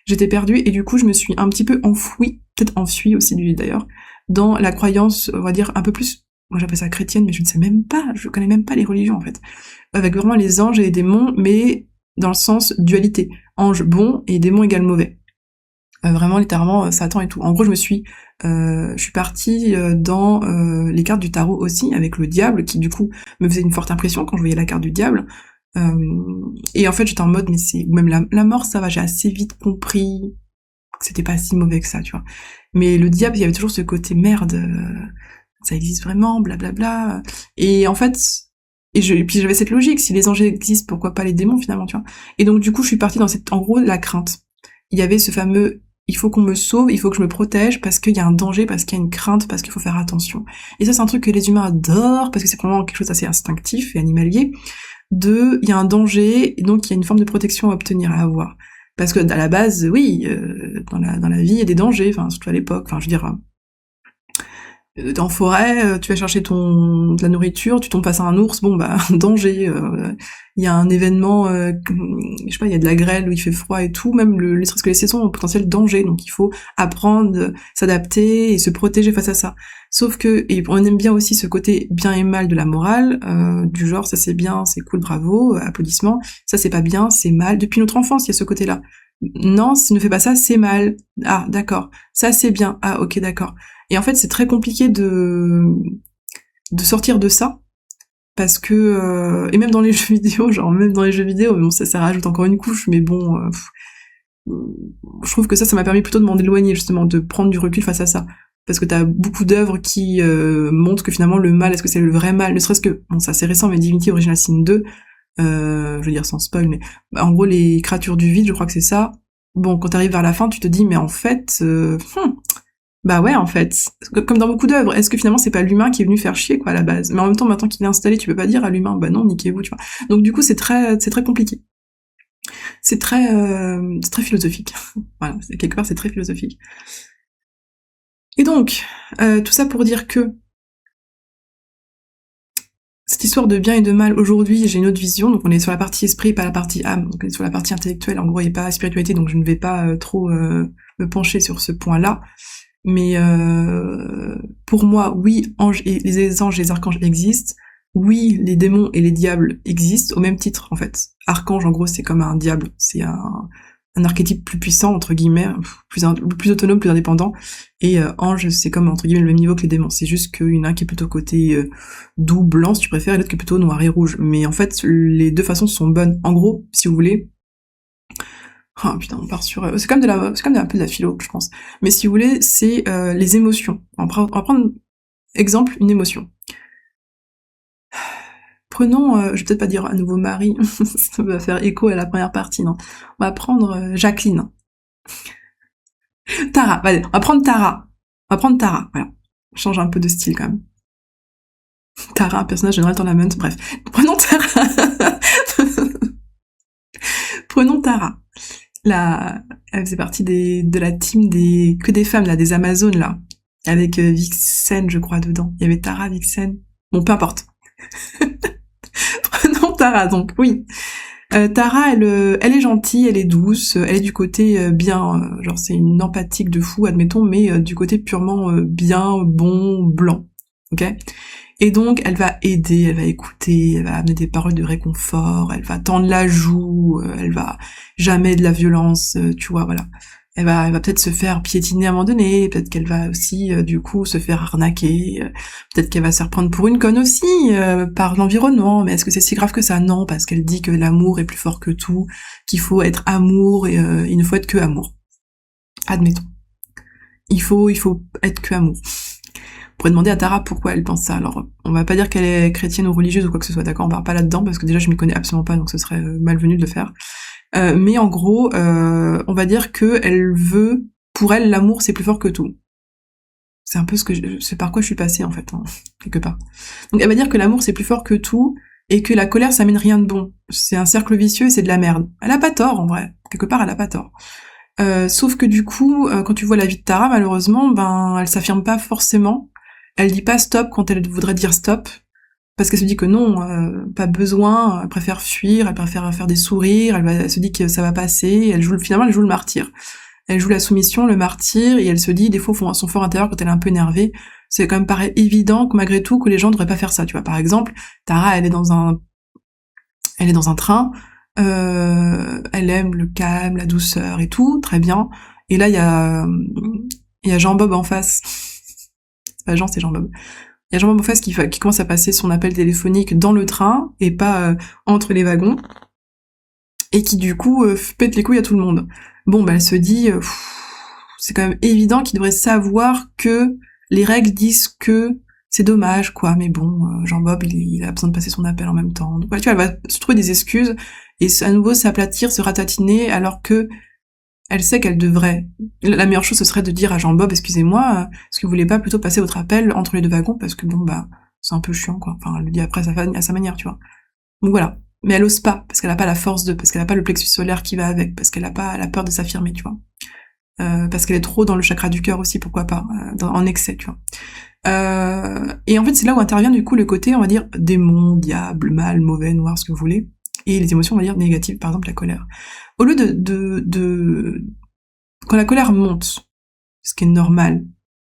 Et du coup je me suis un petit peu enfouie, peut-être enfuie aussi lui d'ailleurs, dans la croyance, on va dire un peu plus, moi j'appelle ça chrétienne, mais je ne sais même pas, je connais même pas les religions en fait, avec vraiment les anges et les démons, mais dans le sens dualité, ange bon et démon égale mauvais. Vraiment, littéralement, Satan et tout. En gros, je suis partie dans les cartes du tarot aussi, avec le diable, qui du coup me faisait une forte impression quand je voyais la carte du diable. Et en fait, j'étais en mode, mais c'est, ou même la mort, ça va, j'ai assez vite compris que c'était pas si mauvais que ça, tu vois. Mais le diable, il y avait toujours ce côté merde, ça existe vraiment, blablabla. Et en fait, et puis j'avais cette logique, si les anges existent, pourquoi pas les démons finalement, tu vois. Et donc du coup, je suis partie dans cette, en gros, la crainte. Il y avait ce fameux, il faut qu'on me sauve, il faut que je me protège parce qu'il y a un danger, parce qu'il y a une crainte, parce qu'il faut faire attention. Et ça, c'est un truc que les humains adorent parce que c'est vraiment quelque chose d'assez instinctif et animalier. Il y a un danger, et donc il y a une forme de protection à obtenir, à avoir. Parce que à la base, oui, dans la vie, il y a des dangers, enfin surtout à l'époque. Enfin, je veux dire, en forêt, tu vas chercher de la nourriture, tu tombes face à un ours, bon bah danger. Il y a un événement, je sais pas, il y a de la grêle où il fait froid et tout, même les serait-ce que les saisons ont potentiel danger, donc il faut apprendre, s'adapter et se protéger face à ça. Sauf que, et on aime bien aussi ce côté bien et mal de la morale, du genre ça c'est bien, c'est cool, bravo, applaudissements, ça c'est pas bien, c'est mal. Depuis notre enfance, il y a ce côté-là. Non, si tu ne fais pas ça, c'est mal. Ah, d'accord. Ça c'est bien. Ah, ok, d'accord. Et en fait, c'est très compliqué de sortir de ça, parce que et même dans les jeux vidéo, genre même dans les jeux vidéo, bon ça rajoute encore une couche, mais bon, je trouve que ça m'a permis plutôt de m'en éloigner justement, de prendre du recul face à ça, parce que t'as beaucoup d'œuvres qui montrent que finalement le mal, est-ce que c'est le vrai mal, ne serait-ce que bon ça c'est récent, mais Divinity Original Sin 2, je veux dire sans spoil, mais bah, en gros les créatures du vide, je crois que c'est ça. Bon, quand t'arrives vers la fin, tu te dis mais en fait, bah ouais, en fait, comme dans beaucoup d'œuvres, est-ce que finalement c'est pas l'humain qui est venu faire chier quoi à la base? Mais en même temps, maintenant qu'il est installé, tu peux pas dire à l'humain, bah non, niquez-vous, tu vois. Donc du coup, c'est très compliqué. C'est très philosophique. Voilà, quelque part, c'est très philosophique. Et donc, tout ça pour dire que cette histoire de bien et de mal, aujourd'hui, j'ai une autre vision, donc on est sur la partie esprit, pas la partie âme, donc on est sur la partie intellectuelle, en gros, il n'y a pas spiritualité, donc je ne vais pas trop me pencher sur ce point-là. Mais pour moi, oui, les anges et les archanges existent. Oui, les démons et les diables existent au même titre, en fait. Archange, en gros, c'est comme un diable. C'est un archétype plus puissant, entre guillemets, plus autonome, plus indépendant. Et ange, c'est comme, entre guillemets, le même niveau que les démons. C'est juste qu'il y en a un qui est plutôt côté doux, blanc, si tu préfères, et l'autre qui est plutôt noir et rouge. Mais en fait, les deux façons sont bonnes. En gros, si vous voulez, oh putain, on part sur... c'est comme un peu de la philo, je pense. Mais si vous voulez, c'est les émotions. On va prendre exemple, une émotion. Prenons, je vais peut-être pas dire à nouveau Marie, ça va faire écho à la première partie, non. On va prendre Jacqueline. Tara, allez, on va prendre Tara. Voilà. On change un peu de style quand même. Tara, un personnage de Noël Tournament, bref. Prenons Tara. Prenons Tara. Elle faisait partie de la team que des femmes, là, des Amazones, là. Avec Vixen, je crois, dedans. Il y avait Tara, Vixen. Bon, peu importe. Prenons Tara, donc, oui. Tara, elle est gentille, elle est douce, elle est du côté bien, genre c'est une empathique de fou, admettons, mais du côté purement bien, bon, blanc. Ok ? Et donc, elle va aider, elle va écouter, elle va amener des paroles de réconfort, elle va tendre la joue, elle va jamais de la violence, tu vois, voilà. Elle va peut-être se faire piétiner à un moment donné, peut-être qu'elle va aussi, du coup, se faire arnaquer, peut-être qu'elle va se reprendre pour une conne aussi, par l'environnement, mais est-ce que c'est si grave que ça? Non, parce qu'elle dit que l'amour est plus fort que tout, qu'il faut être amour, et il ne faut être que amour. Admettons. Il faut être que amour. On pourrait demander à Tara pourquoi elle pense ça. Alors, on va pas dire qu'elle est chrétienne ou religieuse ou quoi que ce soit, d'accord? On part pas là-dedans, parce que déjà, je m'y connais absolument pas, donc ce serait malvenu de le faire. Mais en gros, on va dire que elle veut, pour elle, l'amour, c'est plus fort que tout. C'est un peu c'est par quoi je suis passée, en fait, hein, quelque part. Donc, elle va dire que l'amour, c'est plus fort que tout, et que la colère, ça mène rien de bon. C'est un cercle vicieux et c'est de la merde. Elle a pas tort, en vrai. Quelque part, elle a pas tort. Sauf que du coup, quand tu vois la vie de Tara, malheureusement, ben, elle s'affirme pas forcément. Elle dit pas stop quand elle voudrait dire stop, parce qu'elle se dit que non, pas besoin, elle préfère fuir, elle préfère faire des sourires, elle se dit que ça va passer, finalement elle joue le martyr. Elle joue la soumission, le martyr, et elle se dit, des fois, son fort intérieur, quand elle est un peu énervée, c'est quand même paraît évident que malgré tout, que les gens devraient pas faire ça, tu vois. Par exemple, Tara, elle est dans un train, elle aime le calme, la douceur et tout, très bien. Et là, il y a Jean-Bob en face. C'est pas Jean, c'est Jean-Bob. Il y a Jean-Bob en face qui commence à passer son appel téléphonique dans le train et pas entre les wagons. Et qui, du coup, pète les couilles à tout le monde. Bon, bah, elle se dit, c'est quand même évident qu'il devrait savoir que les règles disent que c'est dommage, quoi. Mais bon, Jean-Bob, il a besoin de passer son appel en même temps. Donc, voilà, tu vois, elle va se trouver des excuses et à nouveau s'aplatir, se ratatiner, alors que elle sait qu'elle devrait. La meilleure chose, ce serait de dire à Jean-Bob, excusez-moi, est-ce que vous voulez pas plutôt passer votre appel entre les deux wagons, parce que bon, bah, c'est un peu chiant, quoi. Enfin, elle le dit après à sa manière, tu vois. Donc voilà. Mais elle ose pas, parce qu'elle a pas la force parce qu'elle a pas le plexus solaire qui va avec, parce qu'elle a peur de s'affirmer, tu vois. Parce qu'elle est trop dans le chakra du cœur aussi, pourquoi pas, en excès, tu vois. Et en fait, c'est là où intervient du coup le côté, on va dire, démon, diable, mal, mauvais, noir, ce que vous voulez, et les émotions, on va dire, négatives, par exemple la colère. Au lieu quand la colère monte, ce qui est normal,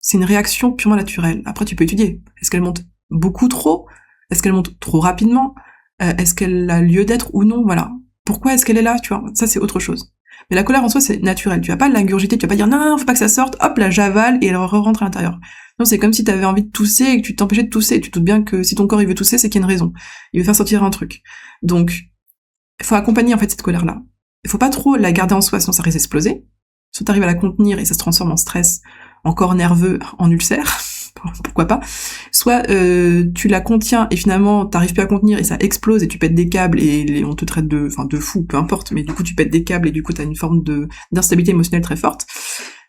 c'est une réaction purement naturelle. Après, tu peux étudier. Est-ce qu'elle monte beaucoup trop? Est-ce qu'elle monte trop rapidement? Est-ce qu'elle a lieu d'être ou non? Voilà. Pourquoi est-ce qu'elle est là? Tu vois, ça c'est autre chose. Mais la colère en soi c'est naturel. Tu vas pas l'ingurgiter, tu vas pas dire non, faut pas que ça sorte. Hop, la j'avale et elle re-rentre à l'intérieur. Non, c'est comme si t'avais envie de tousser et que tu t'empêchais de tousser. Tu te doutes bien que si ton corps il veut tousser, c'est qu'il y a une raison. Il veut faire sortir un truc. Donc, il faut accompagner en fait cette colère là. Il faut pas trop la garder en soi, sinon ça risque d'exploser. Soit t'arrives à la contenir et ça se transforme en stress, en corps nerveux, en ulcère. Pourquoi pas, soit tu la contiens et finalement t'arrives plus à contenir et ça explose et tu pètes des câbles et on te traite de fou, peu importe, mais du coup tu pètes des câbles et du coup t'as une forme d'instabilité émotionnelle très forte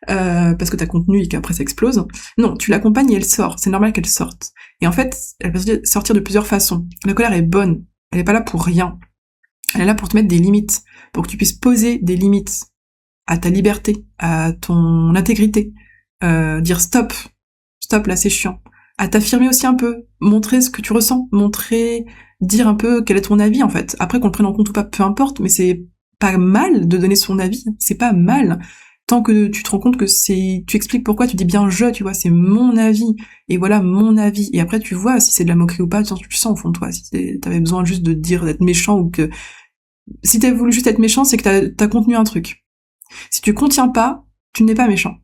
parce que t'as contenu et qu'après ça explose. Non, tu l'accompagnes et elle sort, c'est normal qu'elle sorte. Et en fait, elle peut sortir de plusieurs façons. La colère est bonne, elle est pas là pour rien. Elle est là pour te mettre des limites, pour que tu puisses poser des limites à ta liberté, à ton intégrité, dire stop, là c'est chiant. À t'affirmer aussi un peu, montrer ce que tu ressens, dire un peu quel est ton avis en fait. Après qu'on le prenne en compte ou pas, peu importe, mais c'est pas mal de donner son avis, c'est pas mal. Tant que tu te rends compte que tu expliques pourquoi, tu dis bien tu vois, c'est mon avis, et voilà mon avis. Et après tu vois si c'est de la moquerie ou pas, tu sens au fond de toi, si t'avais besoin juste de dire, d'être méchant ou que... Si t'avais voulu juste être méchant, c'est que t'as contenu un truc. Si tu contiens pas, tu n'es pas méchant.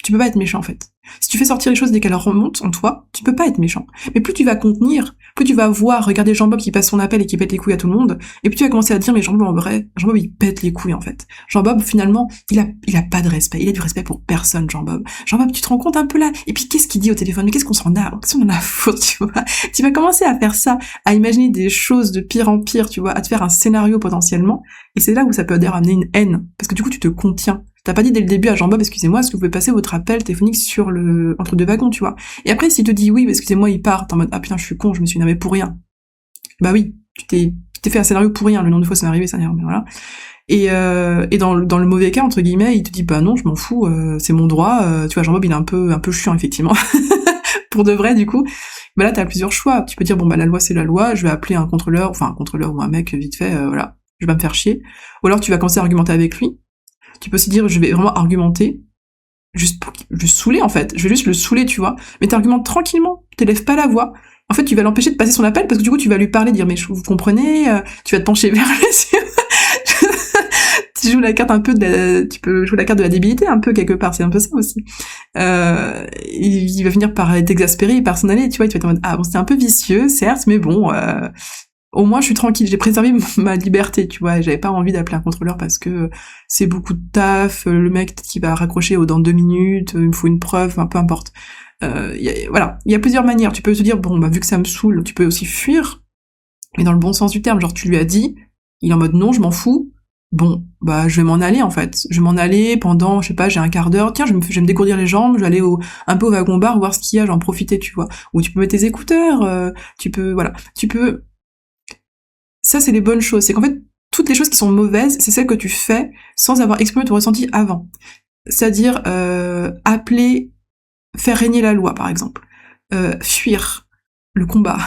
Tu peux pas être méchant en fait. Si tu fais sortir les choses dès qu'elles remontent en toi, tu peux pas être méchant. Mais plus tu vas contenir, plus tu vas regarder Jean-Bob qui passe son appel et qui pète les couilles à tout le monde, et plus tu vas commencer à dire mais Jean-Bob en vrai, Jean-Bob il pète les couilles en fait. Jean-Bob finalement, il a pas de respect, il a du respect pour personne Jean-Bob. Jean-Bob tu te rends compte un peu là, et puis qu'est-ce qu'il dit au téléphone, mais qu'est-ce qu'on en a à foutre, tu vois. Tu vas commencer à faire ça, à imaginer des choses de pire en pire, tu vois, à te faire un scénario potentiellement, et c'est là où ça peut d'ailleurs amener une haine, parce que du coup tu te contiens. T'as pas dit dès le début à Jean-Bob, excusez-moi, est-ce que vous pouvez passer votre appel téléphonique entre deux wagons, tu vois. Et après, s'il te dit oui, excusez-moi, il part, t'es en mode, ah putain, je suis con, je me suis énervé pour rien. Bah oui, tu t'es fait un scénario pour rien, le nombre de fois ça m'est arrivé, ça mais voilà. Et dans le mauvais cas, entre guillemets, il te dit, bah non, je m'en fous, c'est mon droit, tu vois, Jean-Bob, il est un peu chiant, effectivement. Pour de vrai, du coup. Bah là, t'as plusieurs choix. Tu peux dire, bon, bah la loi, c'est la loi, je vais appeler un contrôleur ou un mec, vite fait, voilà, je vais pas me faire chier. Ou alors, tu vas commencer à argumenter avec lui. Tu peux aussi dire, je vais vraiment argumenter, juste pour le saouler, en fait. Je vais juste le saouler, tu vois. Mais t'argumentes tranquillement, t'élèves pas la voix. En fait, tu vas l'empêcher de passer son appel, parce que du coup, tu vas lui parler, dire, mais vous comprenez, tu vas te pencher vers lui. Tu joues la carte un peu tu peux jouer la carte de la débilité, un peu, quelque part. C'est un peu ça aussi. Il va finir par être exaspéré et par s'en aller, tu vois. Tu vas être en mode, ah bon, c'était un peu vicieux, certes, mais bon, au moins je suis tranquille, j'ai préservé ma liberté, tu vois, j'avais pas envie d'appeler un contrôleur parce que c'est beaucoup de taf, le mec qui va raccrocher dans 2 minutes, il me faut une preuve, peu importe. Voilà, il y a plusieurs manières, tu peux te dire, bon, bah vu que ça me saoule, tu peux aussi fuir, mais dans le bon sens du terme, genre tu lui as dit, il est en mode non, je m'en fous, bon, bah je vais m'en aller en fait, je vais m'en aller pendant, je sais pas, j'ai un quart d'heure, tiens, je vais me dégourdir les jambes, je vais aller un peu au wagon-bar, voir ce qu'il y a, j'en profiter, tu vois. Ou tu peux mettre tes écouteurs, tu peux... Ça, c'est les bonnes choses. C'est qu'en fait, toutes les choses qui sont mauvaises, c'est celles que tu fais sans avoir exprimé ton ressenti avant. C'est-à-dire appeler, faire régner la loi, par exemple. Fuir le combat.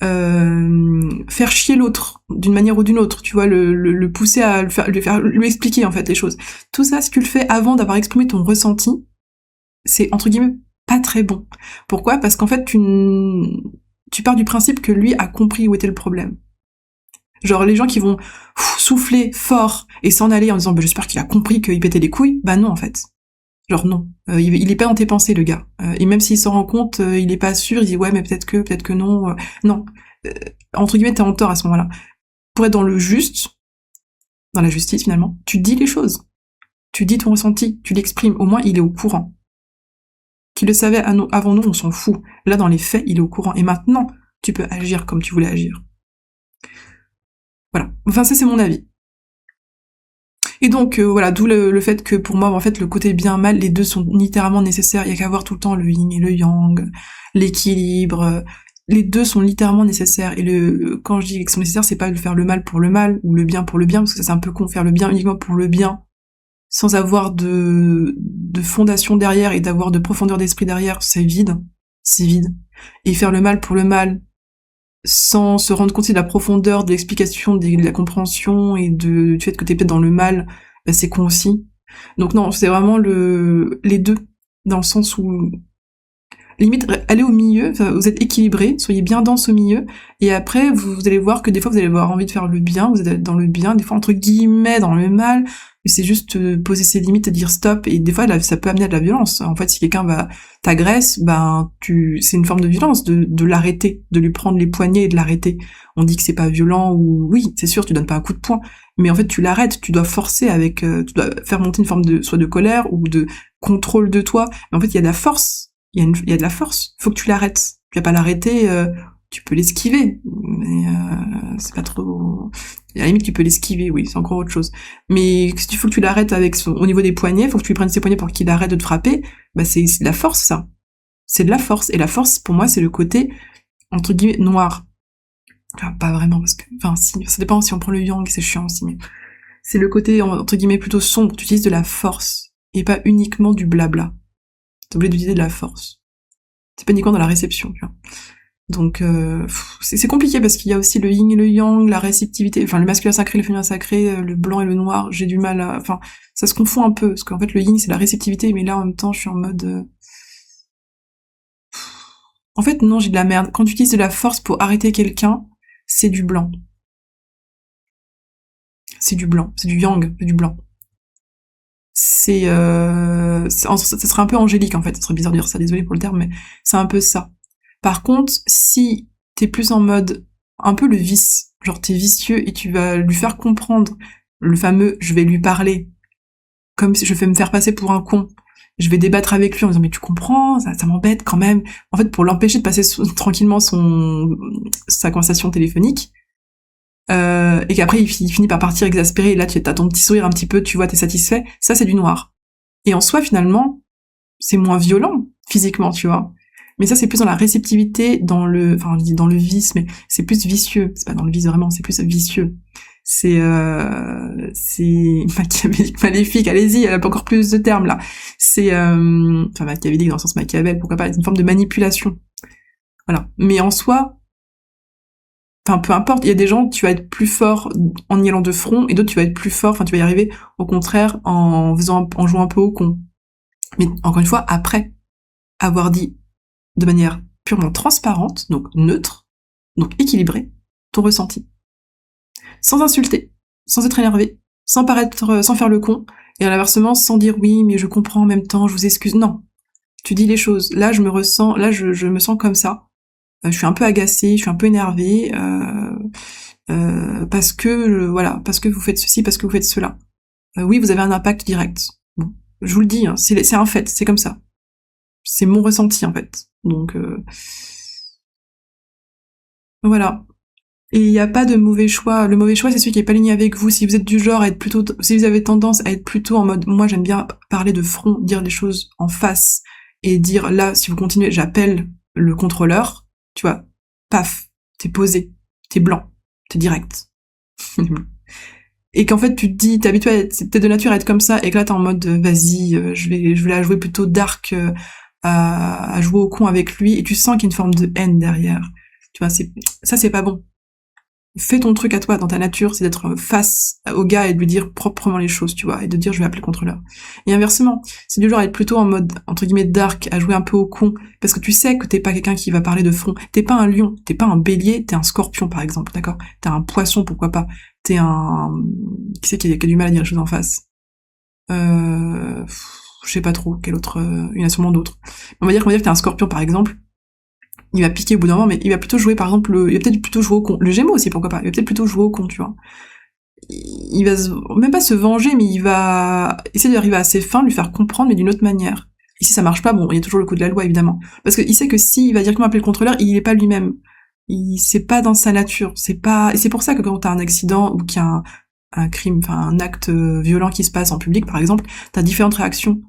Faire chier l'autre d'une manière ou d'une autre. Tu vois, le pousser à lui expliquer en fait les choses. Tout ça, si tu le fais avant d'avoir exprimé ton ressenti, c'est entre guillemets pas très bon. Pourquoi ? Parce qu'en fait, tu pars du principe que lui a compris où était le problème. Genre les gens qui vont souffler fort et s'en aller en disant bah, j'espère qu'il a compris qu'il pétait les couilles, bah non en fait. Genre non, il est pas dans tes pensées le gars. Et même s'il s'en rend compte, il est pas sûr, il dit ouais mais peut-être que non. Non, entre guillemets t'es en tort à ce moment-là. Pour être dans le juste, dans la justice finalement, tu dis les choses, tu dis ton ressenti, tu l'exprimes. Au moins il est au courant. Qu'il le savait avant nous, on s'en fout. Là dans les faits, il est au courant. Et maintenant, tu peux agir comme tu voulais agir. Voilà. Enfin ça c'est mon avis. Et donc voilà, d'où le fait que pour moi, en fait, le côté bien-mal, les deux sont littéralement nécessaires. Il y a qu'à voir tout le temps le yin et le yang, l'équilibre. Les deux sont littéralement nécessaires. Et quand je dis qu'ils sont nécessaires, c'est pas de faire le mal pour le mal ou le bien pour le bien, parce que ça c'est un peu con, faire le bien uniquement pour le bien, sans avoir de fondation derrière et d'avoir de profondeur d'esprit derrière, c'est vide. C'est vide. Et faire le mal pour le mal, sans se rendre compte de la profondeur de l'explication, de la compréhension et du fait que t'es peut-être dans le mal, bah c'est con aussi. Donc non, c'est vraiment les deux, dans le sens où limite allez au milieu, vous êtes équilibré, soyez bien dense au milieu, et après vous allez voir que des fois vous allez avoir envie de faire le bien, vous êtes dans le bien, des fois entre guillemets dans le mal, mais c'est juste poser ses limites et dire stop, et des fois là, ça peut amener à de la violence. En fait, si quelqu'un t'agresse, ben c'est une forme de violence, de l'arrêter, de lui prendre les poignets et de l'arrêter. On dit que c'est pas violent, ou oui, c'est sûr, tu donnes pas un coup de poing, mais en fait tu l'arrêtes, tu dois forcer avec, tu dois faire monter une forme soit de colère ou de contrôle de toi, mais en fait il y a de la force. Il y a de la force. Faut que tu l'arrêtes. Tu vas pas l'arrêter, tu peux l'esquiver, mais c'est pas trop. À la limite, tu peux l'esquiver, oui, c'est encore autre chose. Mais il faut que tu l'arrêtes au niveau des poignets, faut que tu lui prennes ses poignets pour qu'il arrête de te frapper. Bah c'est de la force, ça. C'est de la force. Et la force, pour moi, c'est le côté entre guillemets noir. Enfin, pas vraiment, parce que, enfin, si, ça dépend si on prend le yang, c'est chiant aussi, mais c'est le côté entre guillemets plutôt sombre. Tu utilises de la force et pas uniquement du blabla. T'es obligé d'utiliser de la force. C'est pas uniquement dans la réception, tu vois. Donc c'est compliqué parce qu'il y a aussi le yin et le yang, la réceptivité, enfin le masculin sacré, le féminin sacré, le blanc et le noir. J'ai du mal à, enfin ça se confond un peu parce qu'en fait le yin c'est la réceptivité, mais là en même temps je suis en mode, en fait non, j'ai de la merde. Quand tu utilises de la force pour arrêter quelqu'un, c'est du blanc. C'est du blanc, c'est du yang, c'est du blanc. Ça serait un peu angélique en fait, ce serait bizarre de dire ça, désolé pour le terme, mais c'est un peu ça. Par contre, si t'es plus en mode un peu le vice, genre t'es vicieux et tu vas lui faire comprendre le fameux je vais lui parler, comme si je vais me faire passer pour un con, je vais débattre avec lui en disant mais tu comprends, ça m'embête quand même, en fait pour l'empêcher de passer tranquillement sa conversation téléphonique, et qu'après il finit par partir exaspéré, et là tu as ton petit sourire un petit peu, tu vois, t'es satisfait, ça c'est du noir. Et en soi finalement, c'est moins violent physiquement, tu vois. Mais ça c'est plus dans la réceptivité, enfin on dit dans le vice, mais c'est plus vicieux, c'est pas dans le vice vraiment, c'est plus vicieux. C'est machiavélique, maléfique, allez-y, elle a pas encore plus de termes là. C'est enfin machiavélique dans le sens Machiavel, pourquoi pas, c'est une forme de manipulation. Voilà. Mais en soi, enfin peu importe, il y a des gens, tu vas être plus fort en y allant de front, et d'autres tu vas être plus fort, enfin tu vas y arriver au contraire en jouant un peu au con. Mais encore une fois, après avoir dit de manière purement transparente, donc neutre, donc équilibrée, ton ressenti. Sans insulter, sans être énervé, sans sans faire le con, et à l'inversement, sans dire oui, mais je comprends en même temps, je vous excuse. Non. Tu dis les choses. Là, je me sens comme ça. Je suis un peu agacée, je suis un peu énervée, parce que, voilà, parce que vous faites ceci, parce que vous faites cela. Oui, vous avez un impact direct. Bon, je vous le dis, hein, c'est un fait, c'est comme ça. C'est mon ressenti, en fait. Donc, voilà. Et il n'y a pas de mauvais choix. Le mauvais choix, c'est celui qui est pas aligné avec vous. Si vous êtes du genre à être plutôt, si vous avez tendance à être plutôt en mode, moi j'aime bien parler de front, dire les choses en face, et dire là, si vous continuez, j'appelle le contrôleur, tu vois, paf, t'es posé, t'es blanc, t'es direct. Et qu'en fait tu te dis, t'es habitué t'es de nature à être comme ça, et que là t'es en mode, vas-y, je vais la jouer plutôt dark, à jouer au con avec lui, et tu sens qu'il y a une forme de haine derrière. Tu vois, ça c'est pas bon. Fais ton truc à toi, dans ta nature, c'est d'être face au gars et de lui dire proprement les choses, tu vois, et de dire je vais appeler le contrôleur. Et inversement, c'est du genre à être plutôt en mode, entre guillemets, dark, à jouer un peu au con, parce que tu sais que t'es pas quelqu'un qui va parler de front, t'es pas un lion, t'es pas un bélier, t'es un scorpion par exemple, d'accord? T'es un poisson, pourquoi pas? T'es un... Qui c'est qui a du mal à dire les choses en face? je sais pas trop, quel autre, il y en a sûrement d'autres. On va dire que t'es un scorpion, par exemple, il va piquer au bout d'un moment, mais il va plutôt jouer, par exemple, il va peut-être plutôt jouer au con. Le Gémeaux aussi, pourquoi pas, il va peut-être plutôt jouer au con, tu vois. Il va même pas se venger, mais il va essayer d'arriver à ses fins, lui faire comprendre, mais d'une autre manière. Et si ça marche pas, bon, il y a toujours le coup de la loi, évidemment. Parce qu'il sait que s'il va directement appeler le contrôleur, il est pas lui-même. C'est pas dans sa nature. Et c'est pour ça que quand t'as un accident ou qu'il y a un crime, enfin un acte violent qui se passe en public, par exemple, t'as différentes réactions,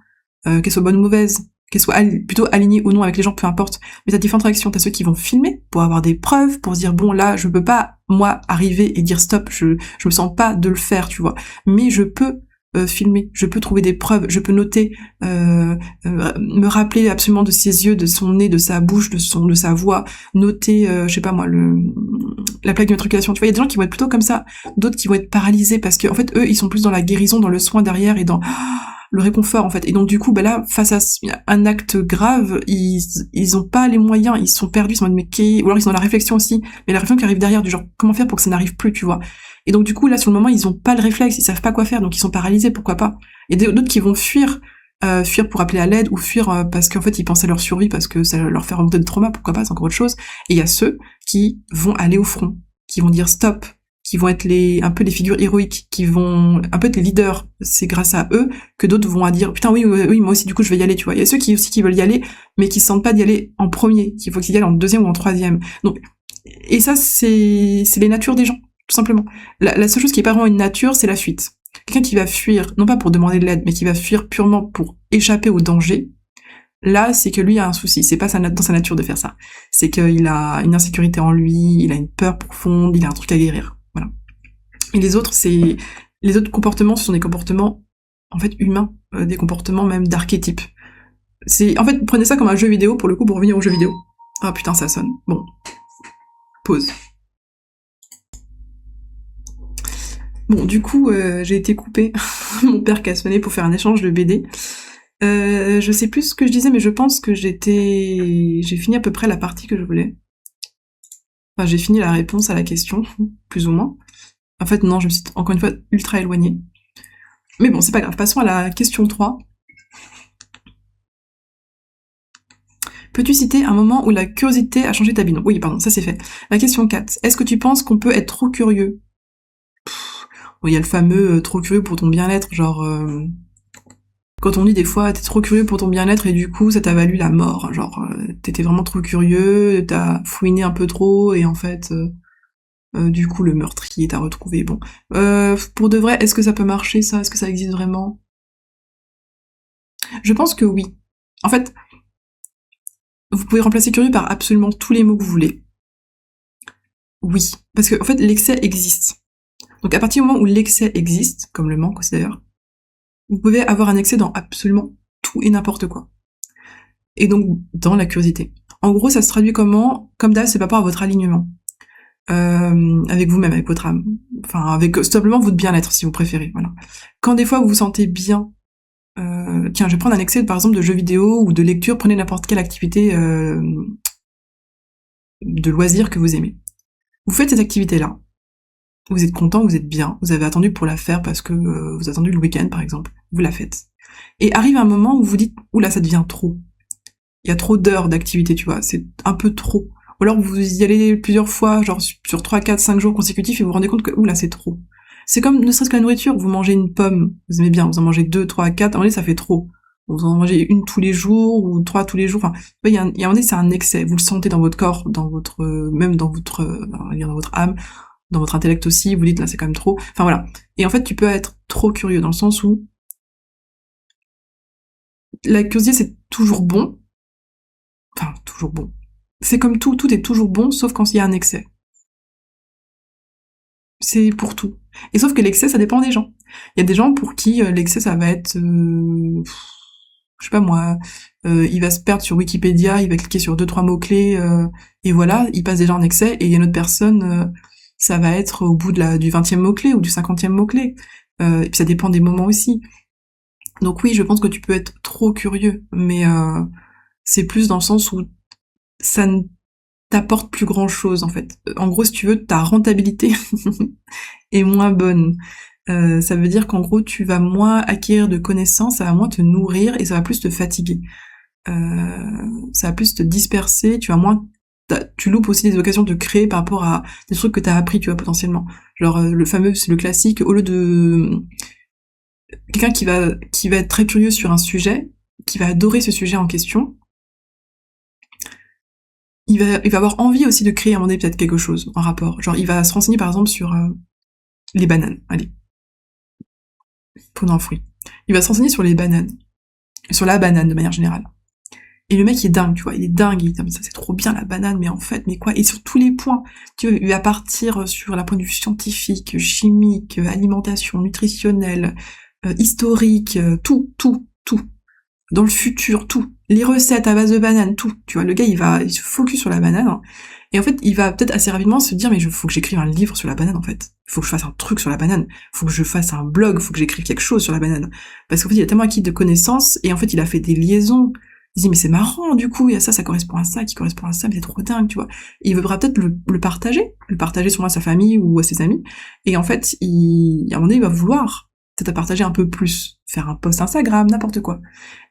qu'elles soient bonnes ou mauvaises, qu'elles soient plutôt alignées ou non avec les gens, peu importe. Mais t'as différentes réactions. T'as ceux qui vont filmer pour avoir des preuves, pour se dire bon là, je peux pas moi arriver et dire stop, je me sens pas de le faire, tu vois. Mais je peux filmer, je peux trouver des preuves, je peux noter, me rappeler absolument de ses yeux, de son nez, de sa bouche, de sa voix, noter, je sais pas moi, la plaque d'immatriculation. Tu vois, il y a des gens qui vont être plutôt comme ça, d'autres qui vont être paralysés parce que en fait eux ils sont plus dans la guérison, dans le soin derrière et dans le réconfort en fait. Et donc du coup, bah là, face à un acte grave, ils ont pas les moyens, ils sont perdus, ils sont en mode mais ou alors ils sont dans la réflexion aussi, mais la réflexion qui arrive derrière du genre comment faire pour que ça n'arrive plus, tu vois. Et donc du coup là sur le moment ils ont pas le réflexe, ils savent pas quoi faire, donc ils sont paralysés, pourquoi pas. Et d'autres qui vont fuir pour appeler à l'aide ou fuir parce qu'en fait ils pensent à leur survie parce que ça leur fait remonter de trauma, pourquoi pas, c'est encore autre chose. Et il y a ceux qui vont aller au front, qui vont dire stop, qui vont être un peu les figures héroïques, qui vont un peu être les leaders. C'est grâce à eux que d'autres vont à dire putain oui moi aussi du coup je vais y aller, tu vois. Il y a ceux qui veulent y aller mais qui se sentent pas d'y aller en premier, qu'il faut qu'ils y aillent en deuxième ou en troisième. Donc et ça c'est les natures des gens tout simplement. La seule chose qui est pas vraiment une nature, c'est la fuite. Quelqu'un qui va fuir non pas pour demander de l'aide mais qui va fuir purement pour échapper au danger. Là, c'est que lui a un souci. C'est pas dans sa nature de faire ça. C'est qu'il a une insécurité en lui, il a une peur profonde, il a un truc à guérir. Voilà. Et les autres comportements, ce sont des comportements en fait humains, des comportements même d'archétype. En fait, prenez ça comme un jeu vidéo pour le coup, pour revenir au jeu vidéo. Ah putain, ça sonne. Bon, pause. Bon, du coup, j'ai été coupée. Mon père qui a sonné pour faire un échange de BD. Je sais plus ce que je disais, mais je pense que j'ai fini à peu près la partie que je voulais. Enfin, j'ai fini la réponse à la question, plus ou moins. En fait, non, je me suis encore une fois ultra éloignée. Mais bon, c'est pas grave. Passons à la question 3. Peux-tu citer un moment où la curiosité a changé ta vie? Non, oui, pardon, ça c'est fait. La question 4. Est-ce que tu penses qu'on peut être trop curieux? Il y a le fameux trop curieux pour ton bien-être, genre... quand on dit des fois t'es trop curieux pour ton bien-être et du coup ça t'a valu la mort, genre t'étais vraiment trop curieux, t'as fouiné un peu trop et en fait du coup le meurtrier t'a retrouvé. Bon, pour de vrai, est-ce que ça peut marcher ça? Est-ce que ça existe vraiment? Je pense que oui. En fait, vous pouvez remplacer curieux par absolument tous les mots que vous voulez. Oui, parce que en fait l'excès existe. Donc à partir du moment où l'excès existe, comme le manque aussi d'ailleurs, vous pouvez avoir un excès dans absolument tout et n'importe quoi. Et donc dans la curiosité. En gros, ça se traduit comment? Comme d'hab, c'est par rapport à votre alignement. Avec vous-même, avec votre âme. Enfin, avec simplement votre bien-être, si vous préférez, voilà. Quand des fois vous vous sentez bien, tiens, je vais prendre un excès, par exemple, de jeux vidéo ou de lecture, prenez n'importe quelle activité de loisir que vous aimez. Vous faites cette activité-là, vous êtes content, vous êtes bien, vous avez attendu pour la faire parce que vous avez attendu le week-end, par exemple, vous la faites. Et arrive un moment où vous dites, oula, ça devient trop. Il y a trop d'heures d'activité, tu vois, c'est un peu trop. Ou alors vous y allez plusieurs fois, genre sur 3, 4, 5 jours consécutifs et vous vous rendez compte que, oula, c'est trop. C'est comme, ne serait-ce que la nourriture, vous mangez une pomme, vous aimez bien, vous en mangez 2, 3, 4, à un moment donné, ça fait trop. Vous en mangez une tous les jours, ou 3 tous les jours, enfin, il y a un moment donné, c'est un excès, vous le sentez dans votre corps, dans votre, même dans votre, dans votre âme, dans votre intellect aussi, vous dites, là, c'est quand même trop. Enfin, voilà. Et en fait, tu peux être trop curieux, dans le sens où, la curiosité, c'est toujours bon. Enfin, toujours bon. C'est comme tout est toujours bon, sauf quand il y a un excès. C'est pour tout. Et sauf que l'excès, ça dépend des gens. Il y a des gens pour qui l'excès, ça va être... je sais pas moi, il va se perdre sur Wikipédia, il va cliquer sur 2-3 mots-clés, et voilà, il passe déjà en excès, et il y a une autre personne, ça va être au bout du 20e mot-clé ou du 50e mot-clé. Et puis ça dépend des moments aussi. Donc oui, je pense que tu peux être trop curieux, mais c'est plus dans le sens où ça ne t'apporte plus grand chose en fait. En gros, si tu veux, ta rentabilité est moins bonne. Ça veut dire qu'en gros, tu vas moins acquérir de connaissances, ça va moins te nourrir et ça va plus te fatiguer. Ça va plus te disperser, tu loupes aussi des occasions de créer par rapport à des trucs que t'as appris, tu vois, potentiellement. Genre, c'est le classique, au lieu de quelqu'un qui va être très curieux sur un sujet, qui va adorer ce sujet en question, il va avoir envie aussi de créer à un moment donné peut-être quelque chose en rapport. Genre, il va se renseigner par exemple sur les bananes. Allez, prenons un fruit. Il va se renseigner sur les bananes, sur la banane de manière générale. Et le mec, il est dingue, tu vois, il est dingue, il dit, ça c'est trop bien la banane, mais en fait, mais quoi? Et sur tous les points, tu vois, il va partir sur la point de vue scientifique, chimique, alimentation, nutritionnelle, historique, tout. Dans le futur, tout. Les recettes à base de banane, tout. Tu vois, le gars, il se focus sur la banane, hein. Et en fait, il va peut-être assez rapidement se dire, mais faut que j'écrive un livre sur la banane, en fait. Faut que je fasse un truc sur la banane. Faut que je fasse un blog, faut que j'écrive quelque chose sur la banane. Parce qu'en fait, il a tellement acquis de connaissances, et en fait, il a fait des liaisons. Il dit, mais c'est marrant, du coup, il y a ça correspond à ça, qui correspond à ça, mais c'est trop dingue, tu vois. Et il voudra peut-être le partager sûrement à sa famille ou à ses amis. Et en fait, à un moment donné, il va vouloir peut-être à partager un peu plus, faire un post Instagram, n'importe quoi.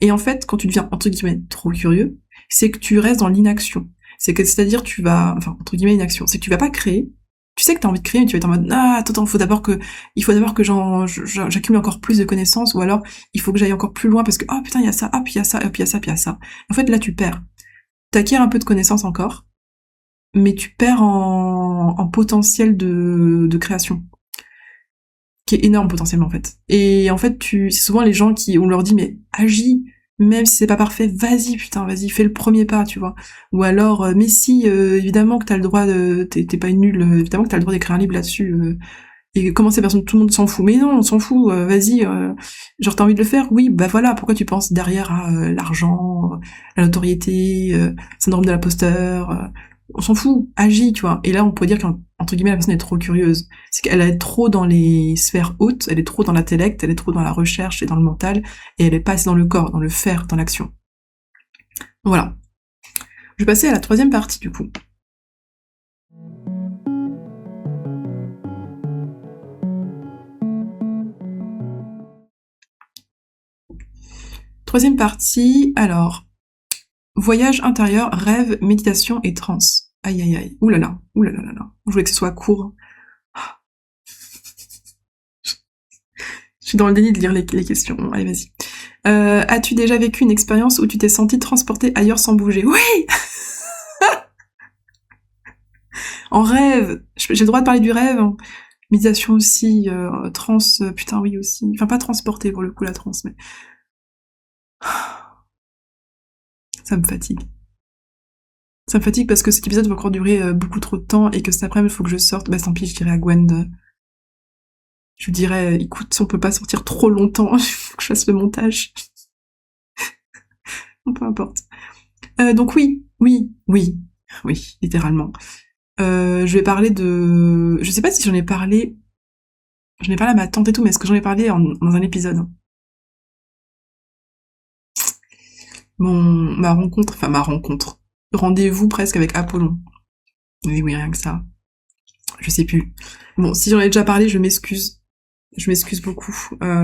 Et en fait, quand tu deviens, entre guillemets, trop curieux, c'est que tu restes dans l'inaction. C'est-à-dire, entre guillemets, inaction. C'est que tu vas pas créer. Tu sais que t'as envie de créer, mais tu vas être en mode, attends, il faut d'abord que j'accumule encore plus de connaissances, ou alors, il faut que j'aille encore plus loin parce que, oh putain, il y a ça, puis il y a ça, puis il y a ça, puis il y a ça. En fait, là, tu perds. T'acquiers un peu de connaissances encore, mais tu perds en potentiel de création. Qui est énorme potentiellement en fait. Et en fait, c'est souvent les gens on leur dit mais agis, même si c'est pas parfait, vas-y, fais le premier pas, tu vois. Ou alors, mais si, évidemment que t'as le droit t'es pas une nulle, évidemment que t'as le droit d'écrire un livre là-dessus. Et comment ces personnes, tout le monde s'en fout. Mais non, on s'en fout, vas-y, genre t'as envie de le faire, oui, bah voilà, pourquoi tu penses derrière à l'argent, la notoriété, syndrome de l'imposteur, on s'en fout, agis, tu vois. Et là, on peut dire qu'entre guillemets, la personne est trop curieuse. C'est qu'elle est trop dans les sphères hautes, elle est trop dans l'intellect, elle est trop dans la recherche et dans le mental, et elle est pas assez dans le corps, dans le faire, dans l'action. Voilà. Je vais passer à la troisième partie, du coup. Troisième partie, alors, voyage intérieur, rêve, méditation et transe. Aïe aïe aïe, oulala. Je voulais que ce soit court. Je suis dans le déni de lire les questions. Allez, vas-y. As-tu déjà vécu une expérience où tu t'es senti transporté ailleurs sans bouger? Oui. En rêve. J'ai le droit de parler du rêve. Méditation aussi, trans, putain oui aussi. Enfin, pas transporté pour le coup, la trans, mais... Ça me fatigue. Ça me fatigue parce que cet épisode va encore durer beaucoup trop de temps et que cet après-midi, il faut que je sorte. Bah tant pis, je dirais à Gwen je lui dirais, écoute, on peut pas sortir trop longtemps, il faut que je fasse le montage. Peu importe. Donc oui, littéralement. Je vais parler de... Je sais pas si j'en ai parlé à ma tante et tout, mais est-ce que j'en ai parlé dans un épisode? Ma rencontre. Rendez-vous presque avec Apollon. Oui, rien que ça. Je sais plus. Bon, si j'en ai déjà parlé, je m'excuse. Je m'excuse beaucoup,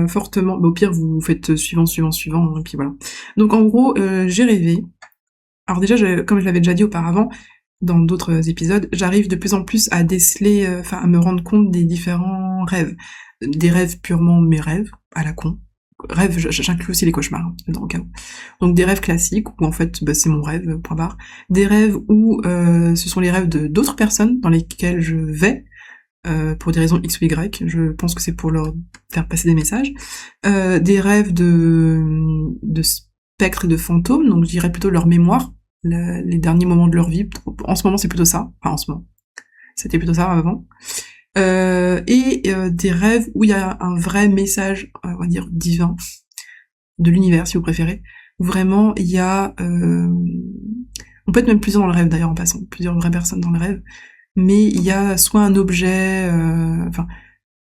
fortement. Bah, au pire, vous faites suivant, et puis voilà. Donc en gros, j'ai rêvé. Alors déjà, comme je l'avais déjà dit auparavant, dans d'autres épisodes, j'arrive de plus en plus à déceler, à me rendre compte des différents rêves. Des rêves purement mes rêves, à la con. Rêves, j'inclus aussi les cauchemars, dans le cas. Donc des rêves classiques, où en fait, c'est mon rêve, point barre. Des rêves où ce sont les rêves de d'autres personnes dans lesquelles je vais, pour des raisons X ou Y, je pense que c'est pour leur faire passer des messages. Des rêves de spectres et de fantômes, donc je dirais plutôt leur mémoire, les derniers moments de leur vie. En ce moment, c'est plutôt ça. Enfin, en ce moment. C'était plutôt ça avant. Des rêves où il y a un vrai message, on va dire, divin, de l'univers, si vous préférez. Où vraiment, il y a... on peut être même plusieurs dans le rêve, d'ailleurs, en passant. Plusieurs vraies personnes dans le rêve. Mais il y a soit un objet...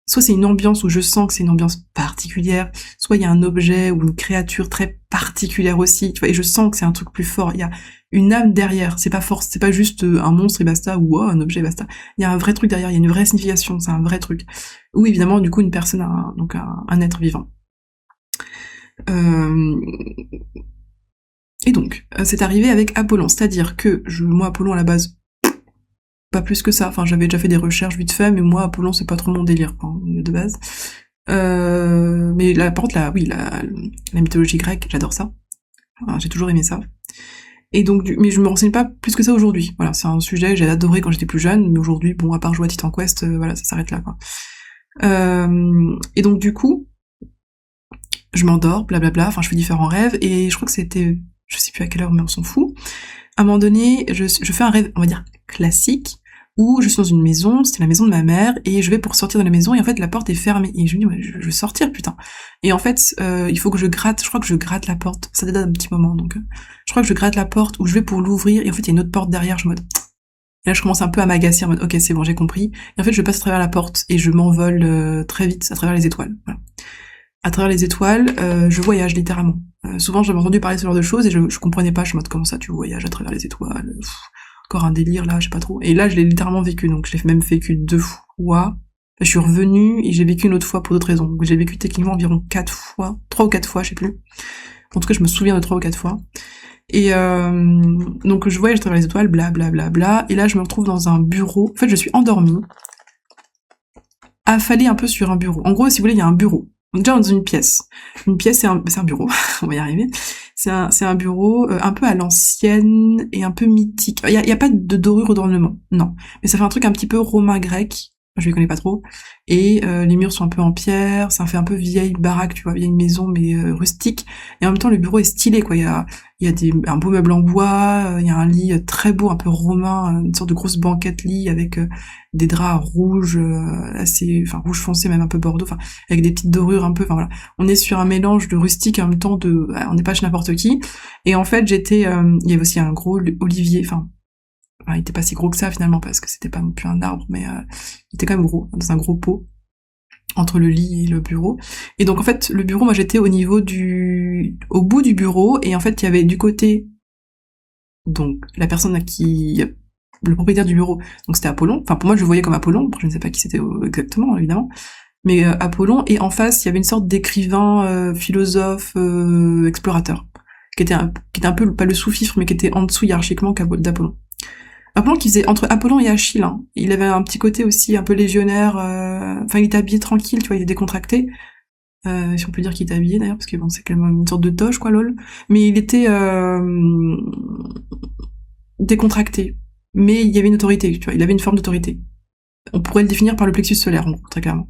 soit c'est une ambiance où je sens que c'est une ambiance particulière, soit il y a un objet ou une créature très particulière aussi, tu vois, et je sens que c'est un truc plus fort. Il y a une âme derrière. C'est pas juste un monstre et basta ou un objet et basta. Il y a un vrai truc derrière. Il y a une vraie signification. C'est un vrai truc. Ou évidemment, du coup, une personne, donc un être vivant. Euh, Et donc, c'est arrivé avec Apollon, c'est-à-dire que moi, Apollon à la base, pas plus que ça. Enfin, j'avais déjà fait des recherches vite fait, mais moi, Apollon, c'est pas trop mon délire, hein, de base. Mais par contre, la mythologie grecque, j'adore ça. Enfin, j'ai toujours aimé ça. Et donc, mais je me renseigne pas plus que ça aujourd'hui. Voilà, c'est un sujet que j'ai adoré quand j'étais plus jeune, mais aujourd'hui, bon, à part jouer à Titan Quest, voilà, ça s'arrête là, quoi. Et donc, du coup, je m'endors, blablabla, enfin, je fais différents rêves, et je crois que c'était, je sais plus à quelle heure, mais on s'en fout. À un moment donné, je fais un rêve, on va dire, classique, où je suis dans une maison, c'était la maison de ma mère, et je vais pour sortir de la maison, et en fait, la porte est fermée. Et je me dis, ouais, je veux sortir, putain. Et en fait, il faut que je crois que je gratte la porte. Ça date d'un petit moment, donc, je crois que je gratte la porte, où je vais pour l'ouvrir, et en fait, il y a une autre porte derrière, je me mode, et là, je commence un peu à m'agacer, en mode, ok, c'est bon, j'ai compris. Et en fait, je passe à travers la porte, et je m'envole très vite à travers les étoiles. Voilà. À travers les étoiles, je voyage littéralement. Souvent, j'avais entendu parler de ce genre de choses et je comprenais pas. Je suis en mode comment ça, tu voyages à travers les étoiles. Encore un délire là, je sais pas trop. Et là, je l'ai littéralement vécu, donc je l'ai même vécu 2 fois. Je suis revenue et j'ai vécu une autre fois pour d'autres raisons. Donc j'ai vécu techniquement environ 4 fois, 3 ou 4 fois, je sais plus. En tout cas, je me souviens de 3 ou 4 fois. Et donc je voyage à travers les étoiles, bla bla bla bla. Et là, je me retrouve dans un bureau. En fait, je suis endormie, affalée un peu sur un bureau. En gros, si vous voulez, il y a un bureau. Déjà dans une pièce. Une pièce, c'est un bureau. On va y arriver. C'est un bureau un peu à l'ancienne et un peu mythique. Il y a pas de dorure d'ornement, non. Mais ça fait un truc un petit peu romain-grec. Je les connais pas trop. Et les murs sont un peu en pierre. Ça fait un peu vieille baraque, tu vois, vieille maison, mais rustique. Et en même temps, le bureau est stylé, quoi. Il y a un beau meuble en bois. Il y a un lit très beau, un peu romain, une sorte de grosse banquette lit avec des draps rouges, rouge foncé, même un peu bordeaux. Enfin, avec des petites dorures un peu. Enfin voilà, on est sur un mélange de rustique et en même temps on n'est pas chez n'importe qui. Et en fait, il y avait aussi un gros olivier. Enfin, il était pas si gros que ça finalement parce que c'était pas non plus un arbre, mais il était quand même gros, dans un gros pot entre le lit et le bureau. Et donc en fait, le bureau, moi j'étais au bout du bureau et en fait il y avait du côté donc la personne le propriétaire du bureau, donc c'était Apollon. Enfin pour moi je le voyais comme Apollon, je ne sais pas qui c'était exactement évidemment. Mais Apollon, et en face, il y avait une sorte d'écrivain, philosophe, explorateur, qui était un peu, pas le sous-fifre, mais qui était en dessous hiérarchiquement d'Apollon. Apollon qui faisait entre Apollon et Achille, hein. Il avait un petit côté aussi un peu légionnaire, enfin il était habillé tranquille, tu vois, il est décontracté, si on peut dire qu'il était habillé d'ailleurs, parce que bon, c'est quand même une sorte de toge, quoi, lol. Mais il était décontracté, mais il y avait une autorité, tu vois, il avait une forme d'autorité. On pourrait le définir par le plexus solaire, très clairement.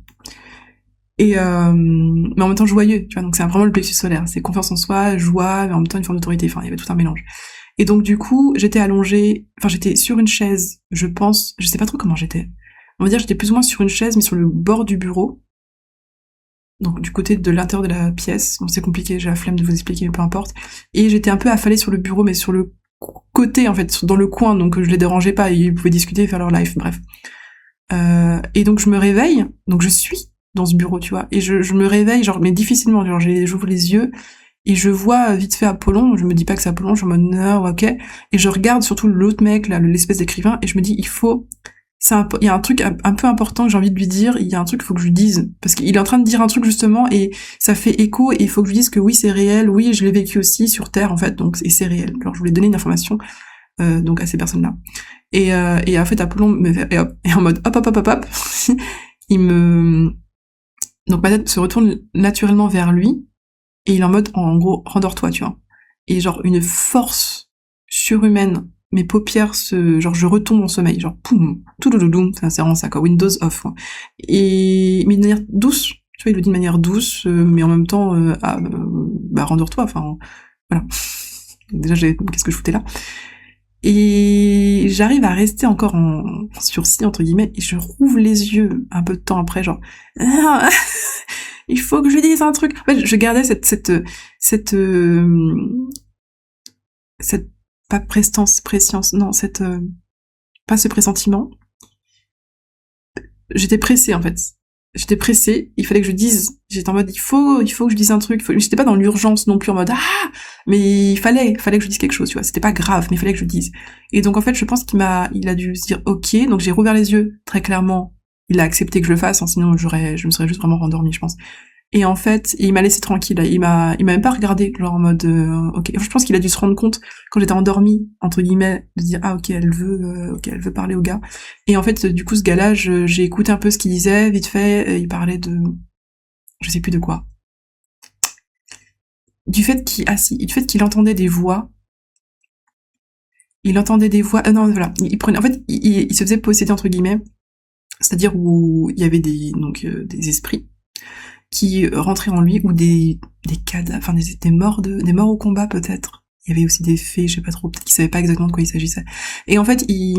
Et mais en même temps joyeux, tu vois, donc c'est vraiment le plexus solaire, c'est confiance en soi, joie, mais en même temps une forme d'autorité, enfin il y avait tout un mélange. Et donc du coup, j'étais sur une chaise, je pense, je sais pas trop comment j'étais. On va dire j'étais plus ou moins sur une chaise, mais sur le bord du bureau, donc du côté de l'intérieur de la pièce. Bon, c'est compliqué, j'ai la flemme de vous expliquer, mais peu importe. Et j'étais un peu affalée sur le bureau, mais sur le côté en fait, dans le coin, donc je les dérangeais pas, ils pouvaient discuter, faire leur life, bref. Et donc je me réveille, donc je suis dans ce bureau, tu vois, et je me réveille, genre, mais difficilement, genre, j'ouvre les yeux, et je vois vite fait Apollon, je me dis pas que c'est Apollon, je me dis non, ok, et je regarde surtout l'autre mec, là, l'espèce d'écrivain, et je me dis, il y a un truc un peu important que j'ai envie de lui dire, il y a un truc qu'il faut que je lui dise, parce qu'il est en train de dire un truc justement, et ça fait écho, et il faut que je lui dise que oui, c'est réel, oui, je l'ai vécu aussi sur Terre, en fait, donc, et c'est réel. Alors je voulais donner une information, donc à ces personnes-là. Et en fait, Apollon et en mode hop, hop, hop, hop, hop, donc ma tête se retourne naturellement vers lui, et il est en mode, en gros, rendors-toi, tu vois. Et genre, une force surhumaine, mes paupières genre, je retombe en sommeil, genre, poum, tout doudoudou, c'est vraiment ça, quoi, Windows off, quoi. Mais de manière douce, tu vois, il le dit de manière douce, mais en même temps, rendors-toi, enfin, voilà. Déjà, qu'est-ce que je foutais là? Et j'arrive à rester encore en sursis, entre guillemets, et je rouvre les yeux un peu de temps après, genre, il faut que je lui dise un truc. En fait, je gardais cette, pas préscience, non, pas ce pressentiment. J'étais pressée, en fait. j'étais pressée, il fallait que je dise, j'étais en mode il faut que je dise un truc, j'étais pas dans l'urgence non plus en mode mais il fallait que je dise quelque chose, tu vois, c'était pas grave, mais il fallait que je dise. Et donc en fait, je pense il a dû se dire ok, donc j'ai rouvert les yeux très clairement, il a accepté que je le fasse, hein, sinon je me serais juste vraiment rendormie, je pense. Et en fait, il m'a laissé tranquille. Il m'a même pas regardé, genre en mode, ok. Je pense qu'il a dû se rendre compte quand j'étais endormie, entre guillemets, de dire ok, elle veut parler au gars. Et en fait, du coup, ce gars-là, j'ai écouté un peu ce qu'il disait, vite fait. Il parlait de, je sais plus de quoi. Du fait qu'il entendait des voix. Il entendait des voix. Non, voilà. Il prenait. En fait, il se faisait posséder entre guillemets, c'est-à-dire où il y avait des esprits qui rentraient en lui, ou des cadavres, enfin des morts au combat peut-être. Il y avait aussi des fées, je sais pas trop, peut-être qu'ils savaient pas exactement de quoi il s'agissait. Et en fait, il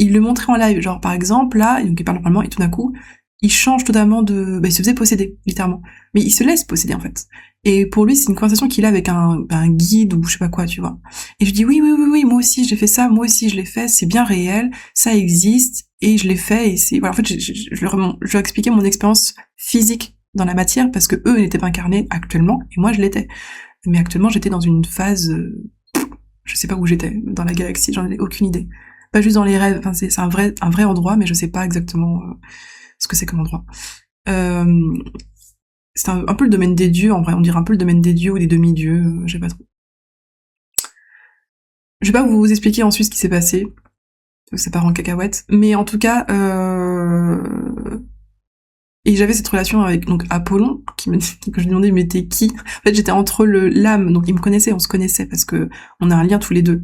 le montrait en live, genre par exemple là, donc il parle normalement et tout d'un coup, il change totalement de, il se faisait posséder littéralement, mais il se laisse posséder en fait. Et pour lui, c'est une conversation qu'il a avec un guide ou je sais pas quoi, tu vois. Et je dis oui, moi aussi j'ai fait ça, moi aussi je l'ai fait, c'est bien réel, ça existe et je l'ai fait et c'est voilà. En fait, je leur expliquais mon expérience physique dans la matière parce que eux n'étaient pas incarnés actuellement et moi je l'étais. Mais actuellement j'étais dans une phase, je sais pas où j'étais dans la galaxie, j'en ai aucune idée. Pas juste dans les rêves, enfin c'est un vrai endroit, mais je sais pas exactement ce que c'est comme endroit. C'est un peu le domaine des dieux, en vrai, on dirait un peu le domaine des dieux ou des demi-dieux, je sais pas trop. Je vais pas vous expliquer ensuite ce qui s'est passé, ça part en cacahuète, mais en tout cas, et j'avais cette relation avec donc Apollon, que je lui demandais mais t'es qui. En fait, j'étais entre l'âme, donc il me connaissait, on se connaissait parce que on a un lien tous les deux.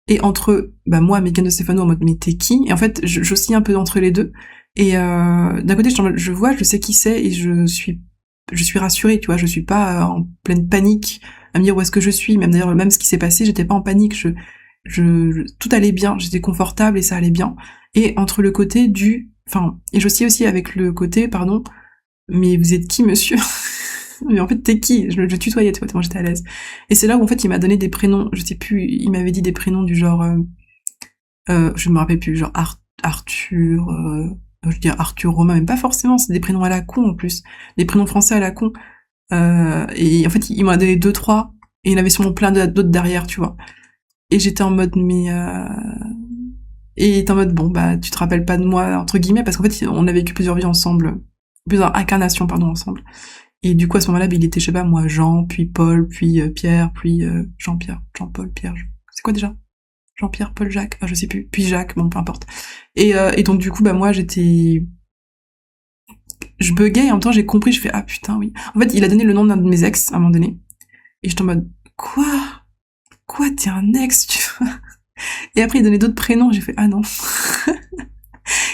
Et entre moi, Megan de Stefano, en mode mais t'es qui. Et en fait, j'oscille un peu entre les deux. Et d'un côté, je vois, je sais qui c'est, et je suis rassurée, tu vois, je suis pas en pleine panique à me dire où est-ce que je suis. Même d'ailleurs, même ce qui s'est passé, j'étais pas en panique. Tout allait bien, j'étais confortable et ça allait bien. Et entre le côté et j'oscille aussi avec le côté, pardon, mais vous êtes qui, monsieur? Mais en fait, t'es qui? Je tutoyais, tu vois, tellement j'étais à l'aise. Et c'est là où, en fait, il m'a donné des prénoms, je sais plus, il m'avait dit des prénoms du genre, je me rappelle plus, genre Arthur, je veux dire Arthur Romain, même pas forcément, c'est des prénoms à la con, en plus. Des prénoms français à la con. Et en fait, il m'en a donné 2, 3, et il avait sûrement plein d'autres derrière, tu vois. Et j'étais en mode, et il était en mode, bon, tu te rappelles pas de moi, entre guillemets, parce qu'en fait, on a vécu plusieurs vies ensemble, plusieurs incarnations, pardon, ensemble. Et du coup, à ce moment-là, il était, je sais pas, moi, Jean, puis Paul, puis Pierre, puis Jean-Pierre, Jean-Paul, Pierre, c'est quoi déjà? Jean-Pierre, Paul, Jacques, je sais plus, puis Jacques, bon, peu importe. Et donc, du coup, moi, je buguais, et en même temps, j'ai compris, je fais, ah putain, oui. En fait, il a donné le nom d'un de mes ex, à un moment donné, et j'étais en mode, quoi, t'es un ex, tu vois? Et après, il donnait d'autres prénoms, j'ai fait, ah non.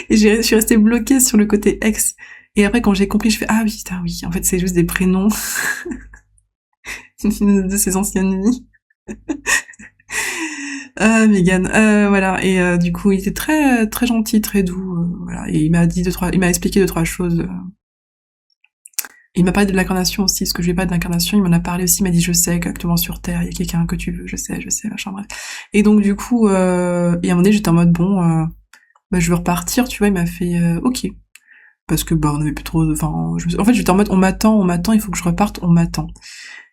Et je suis restée bloquée sur le côté ex. Et après, quand j'ai compris, je fais, ah oui, putain, oui, en fait, c'est juste des prénoms de ses anciennes vies. Megan, voilà. Et du coup, il était très très gentil, très doux, voilà. Et il m'a expliqué 2, 3 choses. Il m'a parlé de l'incarnation aussi, parce que je lui ai pas de l'incarnation, il m'en a parlé aussi, il m'a dit je sais qu'actuellement sur Terre, il y a quelqu'un que tu veux, je sais, machin, bref. Et donc du coup, et à un moment donné, j'étais en mode bon, je veux repartir, tu vois, il m'a fait ok. Parce que on avait plus trop, en fait j'étais en mode on m'attend, il faut que je reparte, on m'attend.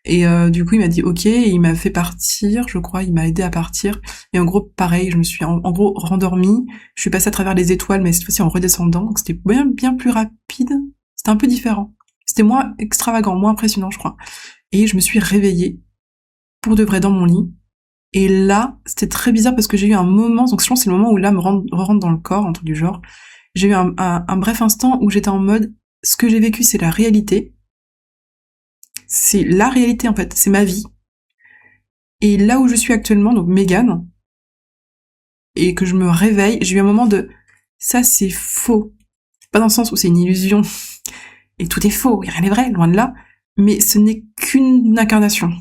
Et du coup il m'a dit ok, et il m'a fait partir, je crois, il m'a aidé à partir. Et en gros pareil, je me suis en gros rendormie, je suis passée à travers les étoiles, mais cette fois-ci en redescendant, donc c'était bien plus rapide, c'était un peu différent. C'était moins extravagant, moins impressionnant, je crois. Et je me suis réveillée, pour de vrai, dans mon lit. Et là, c'était très bizarre parce que j'ai eu un moment, donc je pense que c'est le moment où l'âme rentre dans le corps, un truc du genre. J'ai eu un bref instant où j'étais en mode, ce que j'ai vécu, c'est la réalité. C'est la réalité, en fait. C'est ma vie. Et là où je suis actuellement, donc Megan, et que je me réveille, j'ai eu un moment de, ça c'est faux. Pas dans le sens où c'est une illusion, et tout est faux, et rien n'est vrai, loin de là. Mais ce n'est qu'une incarnation.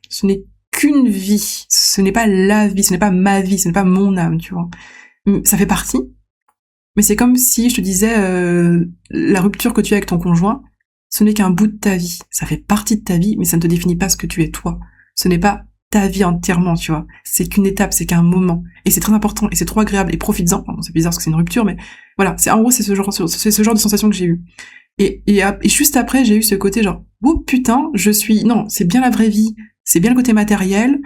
Ce n'est qu'une vie. Ce n'est pas la vie, ce n'est pas ma vie, ce n'est pas mon âme, tu vois. Ça fait partie. Mais c'est comme si je te disais, la rupture que tu as avec ton conjoint, ce n'est qu'un bout de ta vie. Ça fait partie de ta vie, mais ça ne te définit pas ce que tu es toi. Ce n'est pas ta vie entièrement, tu vois. C'est qu'une étape, c'est qu'un moment. Et c'est très important, et c'est trop agréable, et profites-en. Pardon, c'est bizarre parce que c'est une rupture, mais voilà. En gros, c'est ce genre de sensation que j'ai eu. Et juste après, j'ai eu ce côté genre, oh putain, non, c'est bien la vraie vie, c'est bien le côté matériel,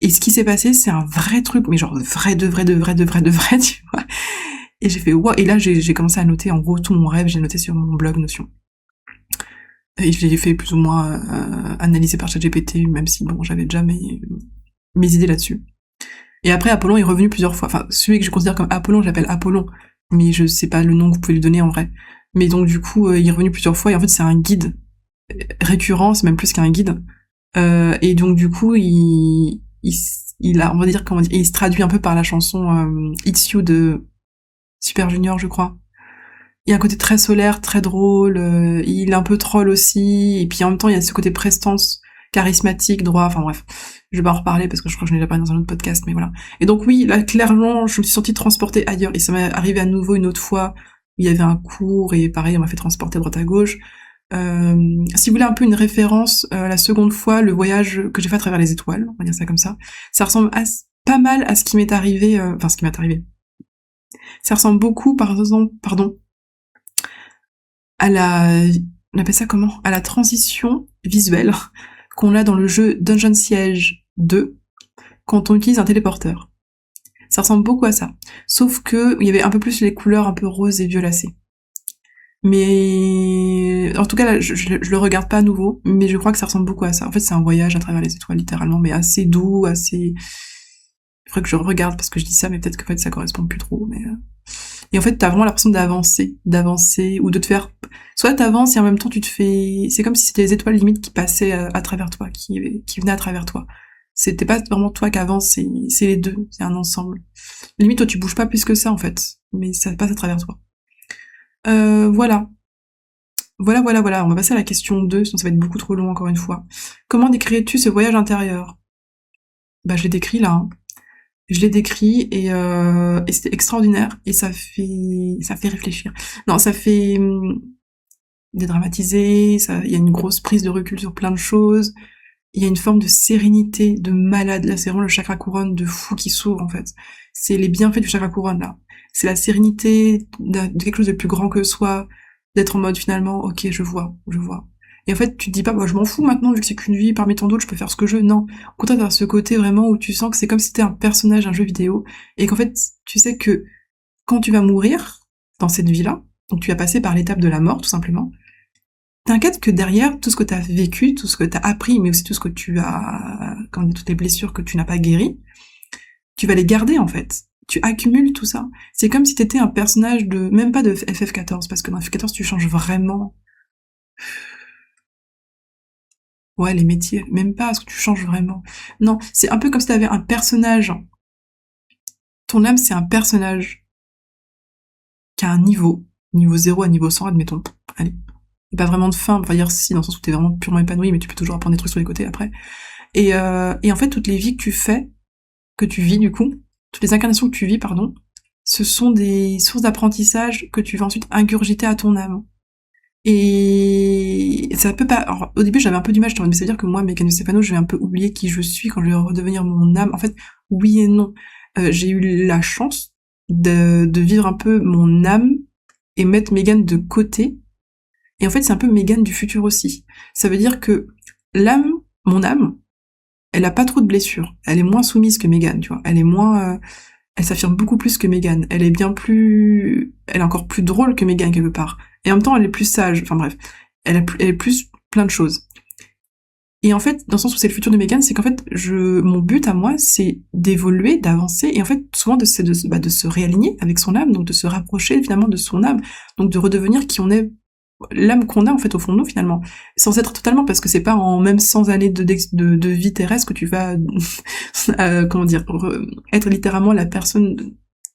et ce qui s'est passé, c'est un vrai truc, mais genre vrai, de vrai, tu vois. Et j'ai fait, wow, et là, j'ai commencé à noter, en gros, tout mon rêve, j'ai noté sur mon blog Notion. Et je l'ai fait plus ou moins analysé par ChatGPT, même si, bon, j'avais déjà mes idées là-dessus. Et après, Apollon est revenu plusieurs fois. Enfin, celui que je considère comme Apollon, je l'appelle Apollon, mais je sais pas le nom que vous pouvez lui donner en vrai. Mais donc, du coup, il est revenu plusieurs fois, et en fait, c'est un guide récurrent, c'est même plus qu'un guide. Et donc, du coup, il a, on va dire, il se traduit un peu par la chanson It's You de Super Junior, je crois. Il y a un côté très solaire, très drôle, il est un peu troll aussi, et puis en même temps il y a ce côté prestance, charismatique, droit, enfin bref. Je vais pas en reparler parce que je crois que je n'ai déjà parlé dans un autre podcast, mais voilà. Et donc oui, là clairement, je me suis sentie transportée ailleurs, et ça m'est arrivé à nouveau une autre fois, il y avait un cours, et pareil, on m'a fait transporter à droite à gauche. Si vous voulez un peu une référence, la seconde fois, le voyage que j'ai fait à travers les étoiles, on va dire ça comme ça ressemble pas mal à ce qui m'est arrivé, ce qui m'est arrivé. Ça ressemble beaucoup, pardon, on appelle ça comment? À la transition visuelle qu'on a dans le jeu Dungeon Siege 2 quand on utilise un téléporteur. Ça ressemble beaucoup à ça. Sauf que il y avait un peu plus les couleurs un peu roses et violacées. Mais en tout cas, là, je le regarde pas à nouveau, mais je crois que ça ressemble beaucoup à ça. En fait, c'est un voyage à travers les étoiles, littéralement, mais assez doux, assez... Il faudrait que je regarde parce que je dis ça, mais peut-être que en fait, ça correspond plus trop, mais... Et en fait, t'as vraiment l'impression d'avancer, ou de te faire... Soit t'avances et en même temps tu te fais... C'est comme si c'était les étoiles limites qui passaient à travers toi, qui venaient à travers toi. C'était pas vraiment toi qui avance, c'est les deux, c'est un ensemble. Limite, toi tu bouges pas plus que ça en fait, mais ça passe à travers toi. Voilà. Voilà. On va passer à la question 2, sinon ça va être beaucoup trop long encore une fois. Comment décrirais-tu ce voyage intérieur? Bah je l'ai décrit là, hein. Je l'ai décrit et c'était extraordinaire et ça fait réfléchir. Non, ça fait dédramatiser, il y a une grosse prise de recul sur plein de choses. Il y a une forme de sérénité, de malade. Là, c'est vraiment le chakra couronne de fou qui s'ouvre, en fait. C'est les bienfaits du chakra couronne, là. C'est la sérénité de quelque chose de plus grand que soi, d'être en mode, finalement, ok, je vois. Et en fait, tu te dis pas, bah, je m'en fous maintenant, vu que c'est qu'une vie parmi tant d'autres, je peux faire ce que je veux. Non. Au contraire, t'as ce côté vraiment où tu sens que c'est comme si t'étais un personnage d'un jeu vidéo, et qu'en fait, tu sais que quand tu vas mourir, dans cette vie-là, donc tu vas passer par l'étape de la mort, tout simplement, t'inquiète que derrière, tout ce que t'as vécu, tout ce que t'as appris, mais aussi tout ce que tu as, toutes les blessures que tu n'as pas guéries, tu vas les garder, en fait. Tu accumules tout ça. C'est comme si t'étais un personnage même pas de FF14, parce que dans FF14, tu changes vraiment. Ouais, les métiers, même pas, parce que tu changes vraiment. Non, c'est un peu comme si t'avais un personnage. Ton âme, c'est un personnage qui a un niveau 0 à niveau 100, admettons. Allez. Pas vraiment de fin, on va dire si, dans le sens où t'es vraiment purement épanoui, mais tu peux toujours apprendre des trucs sur les côtés après. Et en fait, toutes les vies que tu vis du coup, toutes les incarnations que tu vis, pardon, ce sont des sources d'apprentissage que tu vas ensuite ingurgiter à ton âme. Et ça peut pas... Alors, au début, j'avais un peu du mal, mais ça veut dire que moi, Mégane Stéphano, je vais un peu oublier qui je suis quand je vais redevenir mon âme. En fait, oui et non. J'ai eu la chance de vivre un peu mon âme et mettre Mégane de côté. Et en fait, c'est un peu Mégane du futur aussi. Ça veut dire que mon âme, elle a pas trop de blessures. Elle est moins soumise que Mégane, tu vois. Elle est moins... elle s'affirme beaucoup plus que Mégane. Elle est encore plus drôle que Mégane, quelque part. Et en même temps, elle est plus sage. Enfin bref. Elle est plus plein de choses. Et en fait, dans le sens où c'est le futur de Mégane, c'est qu'en fait, mon but à moi, c'est d'évoluer, d'avancer, et en fait, souvent de se réaligner avec son âme, donc de se rapprocher finalement de son âme, donc de redevenir qui on est, l'âme qu'on a en fait au fond de nous finalement, sans être totalement, parce que c'est pas en même 100 années de vie terrestre que tu vas être littéralement la personne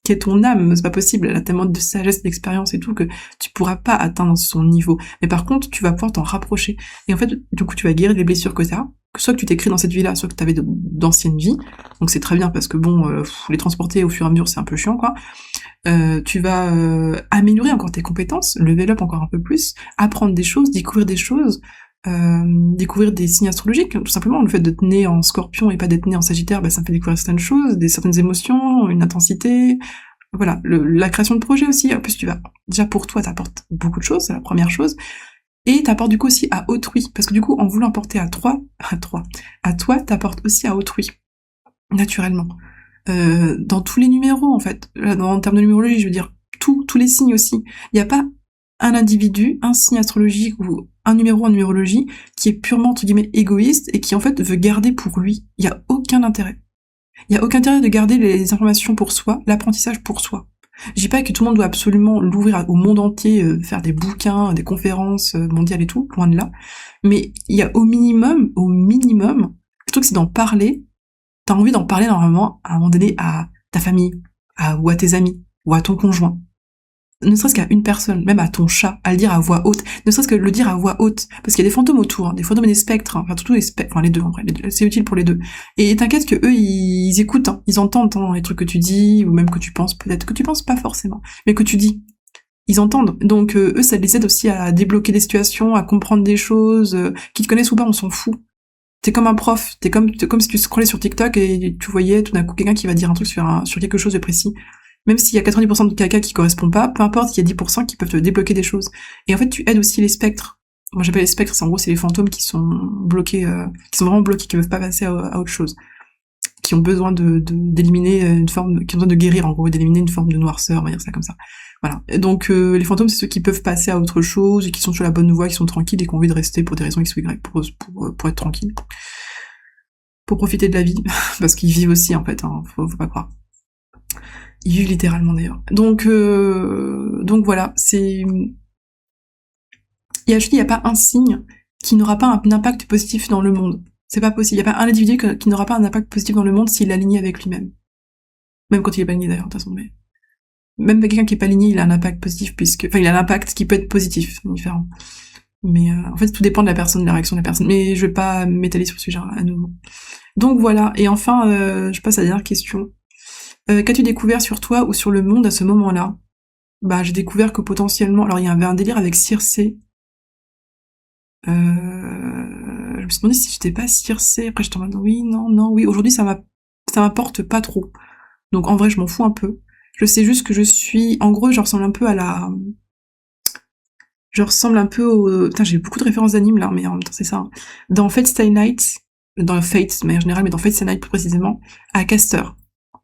qui est ton âme. C'est pas possible, elle a tellement de sagesse, d'expérience et tout que tu pourras pas atteindre son niveau, mais par contre tu vas pouvoir t'en rapprocher, et en fait du coup tu vas guérir les blessures que t'as, que soit que tu t'es créé dans cette vie-là, soit que t'avais d'anciennes vies, donc c'est très bien parce que bon, les transporter au fur et à mesure c'est un peu chiant quoi. Tu vas améliorer encore tes compétences, level up encore un peu plus, apprendre des choses, découvrir des choses, découvrir des signes astrologiques, tout simplement. Le fait d'être né en Scorpion et pas d'être né en Sagittaire, ça me fait découvrir certaines choses, certaines émotions, une intensité. Voilà, la création de projet aussi. En plus, déjà pour toi, t'apportes beaucoup de choses, c'est la première chose. Et t'apportes du coup aussi à autrui, parce que du coup, en voulant apporter à toi, t'apportes aussi à autrui, naturellement. Dans tous les numéros, en fait, en termes de numérologie, je veux dire, tous les signes aussi. Il n'y a pas un individu, un signe astrologique ou un numéro en numérologie qui est purement, entre guillemets, égoïste et qui, en fait, veut garder pour lui. Il n'y a aucun intérêt. Il n'y a aucun intérêt de garder les informations pour soi, l'apprentissage pour soi. Je dis pas que tout le monde doit absolument l'ouvrir au monde entier, faire des bouquins, des conférences mondiales et tout, loin de là. Mais il y a au minimum, le truc c'est d'en parler. T'as envie d'en parler normalement à un moment donné à ta famille, ou à tes amis, ou à ton conjoint. Ne serait-ce qu'à une personne, même à ton chat, à le dire à voix haute, ne serait-ce que le dire à voix haute, parce qu'il y a des fantômes autour, des fantômes et des spectres, enfin surtout les spectres, enfin les deux en vrai, c'est utile pour les deux. Et t'inquiète que eux ils écoutent, ils entendent les trucs que tu dis, ou même que tu penses, peut-être que tu penses pas forcément, mais que tu dis. Ils entendent. Donc eux ça les aide aussi à débloquer des situations, à comprendre des choses, qu'ils te connaissent ou pas, on s'en fout. T'es comme un prof, t'es comme si tu scrollais sur TikTok et tu voyais tout d'un coup quelqu'un qui va dire un truc sur quelque chose de précis. Même s'il y a 90% de caca qui correspond pas, peu importe, il y a 10% qui peuvent te débloquer des choses. Et en fait, tu aides aussi les spectres. Moi, j'appelle les spectres, en gros, c'est les fantômes qui sont bloqués, qui sont vraiment bloqués, qui peuvent pas passer à autre chose. Qui ont besoin d'éliminer une forme, qui ont besoin de guérir, en gros, d'éliminer une forme de noirceur, on va dire ça comme ça. Voilà. Et donc, les fantômes, c'est ceux qui peuvent passer à autre chose, et qui sont sur la bonne voie, qui sont tranquilles et qui ont envie de rester pour des raisons X ou Y, pour être tranquilles. Pour profiter de la vie. Parce qu'ils vivent aussi, en fait, faut pas croire. Ils vivent littéralement d'ailleurs. Donc voilà, il y a pas un signe qui n'aura pas un impact positif dans le monde. C'est pas possible. Il y a pas un individu qui n'aura pas un impact positif dans le monde s'il est aligné avec lui-même. Même quand il est pas aligné d'ailleurs, de toute façon. Mais même quelqu'un qui est pas aligné, il a un impact positif il a un impact qui peut être positif, différent. Mais en fait, tout dépend de la personne, de la réaction de la personne. Mais je vais pas m'étaler sur ce sujet à nouveau. Donc voilà. Et enfin, je passe à la dernière question. Qu'as-tu découvert sur toi ou sur le monde à ce moment-là? Bah, j'ai découvert que potentiellement, alors il y avait un délire avec Circé. Je me suis demandé si j'étais pas Circé. Après, j'étais en mode oui, non, oui. Aujourd'hui, ça m'apporte pas trop. Donc en vrai, je m'en fous un peu. Je sais juste que je suis, en gros, je ressemble un peu putain, j'ai beaucoup de références d'animes là, mais en même temps, c'est ça. Hein. Dans Fate Stay Night, dans Fate, mais en général, mais dans Fate Stay Night plus précisément, à Caster.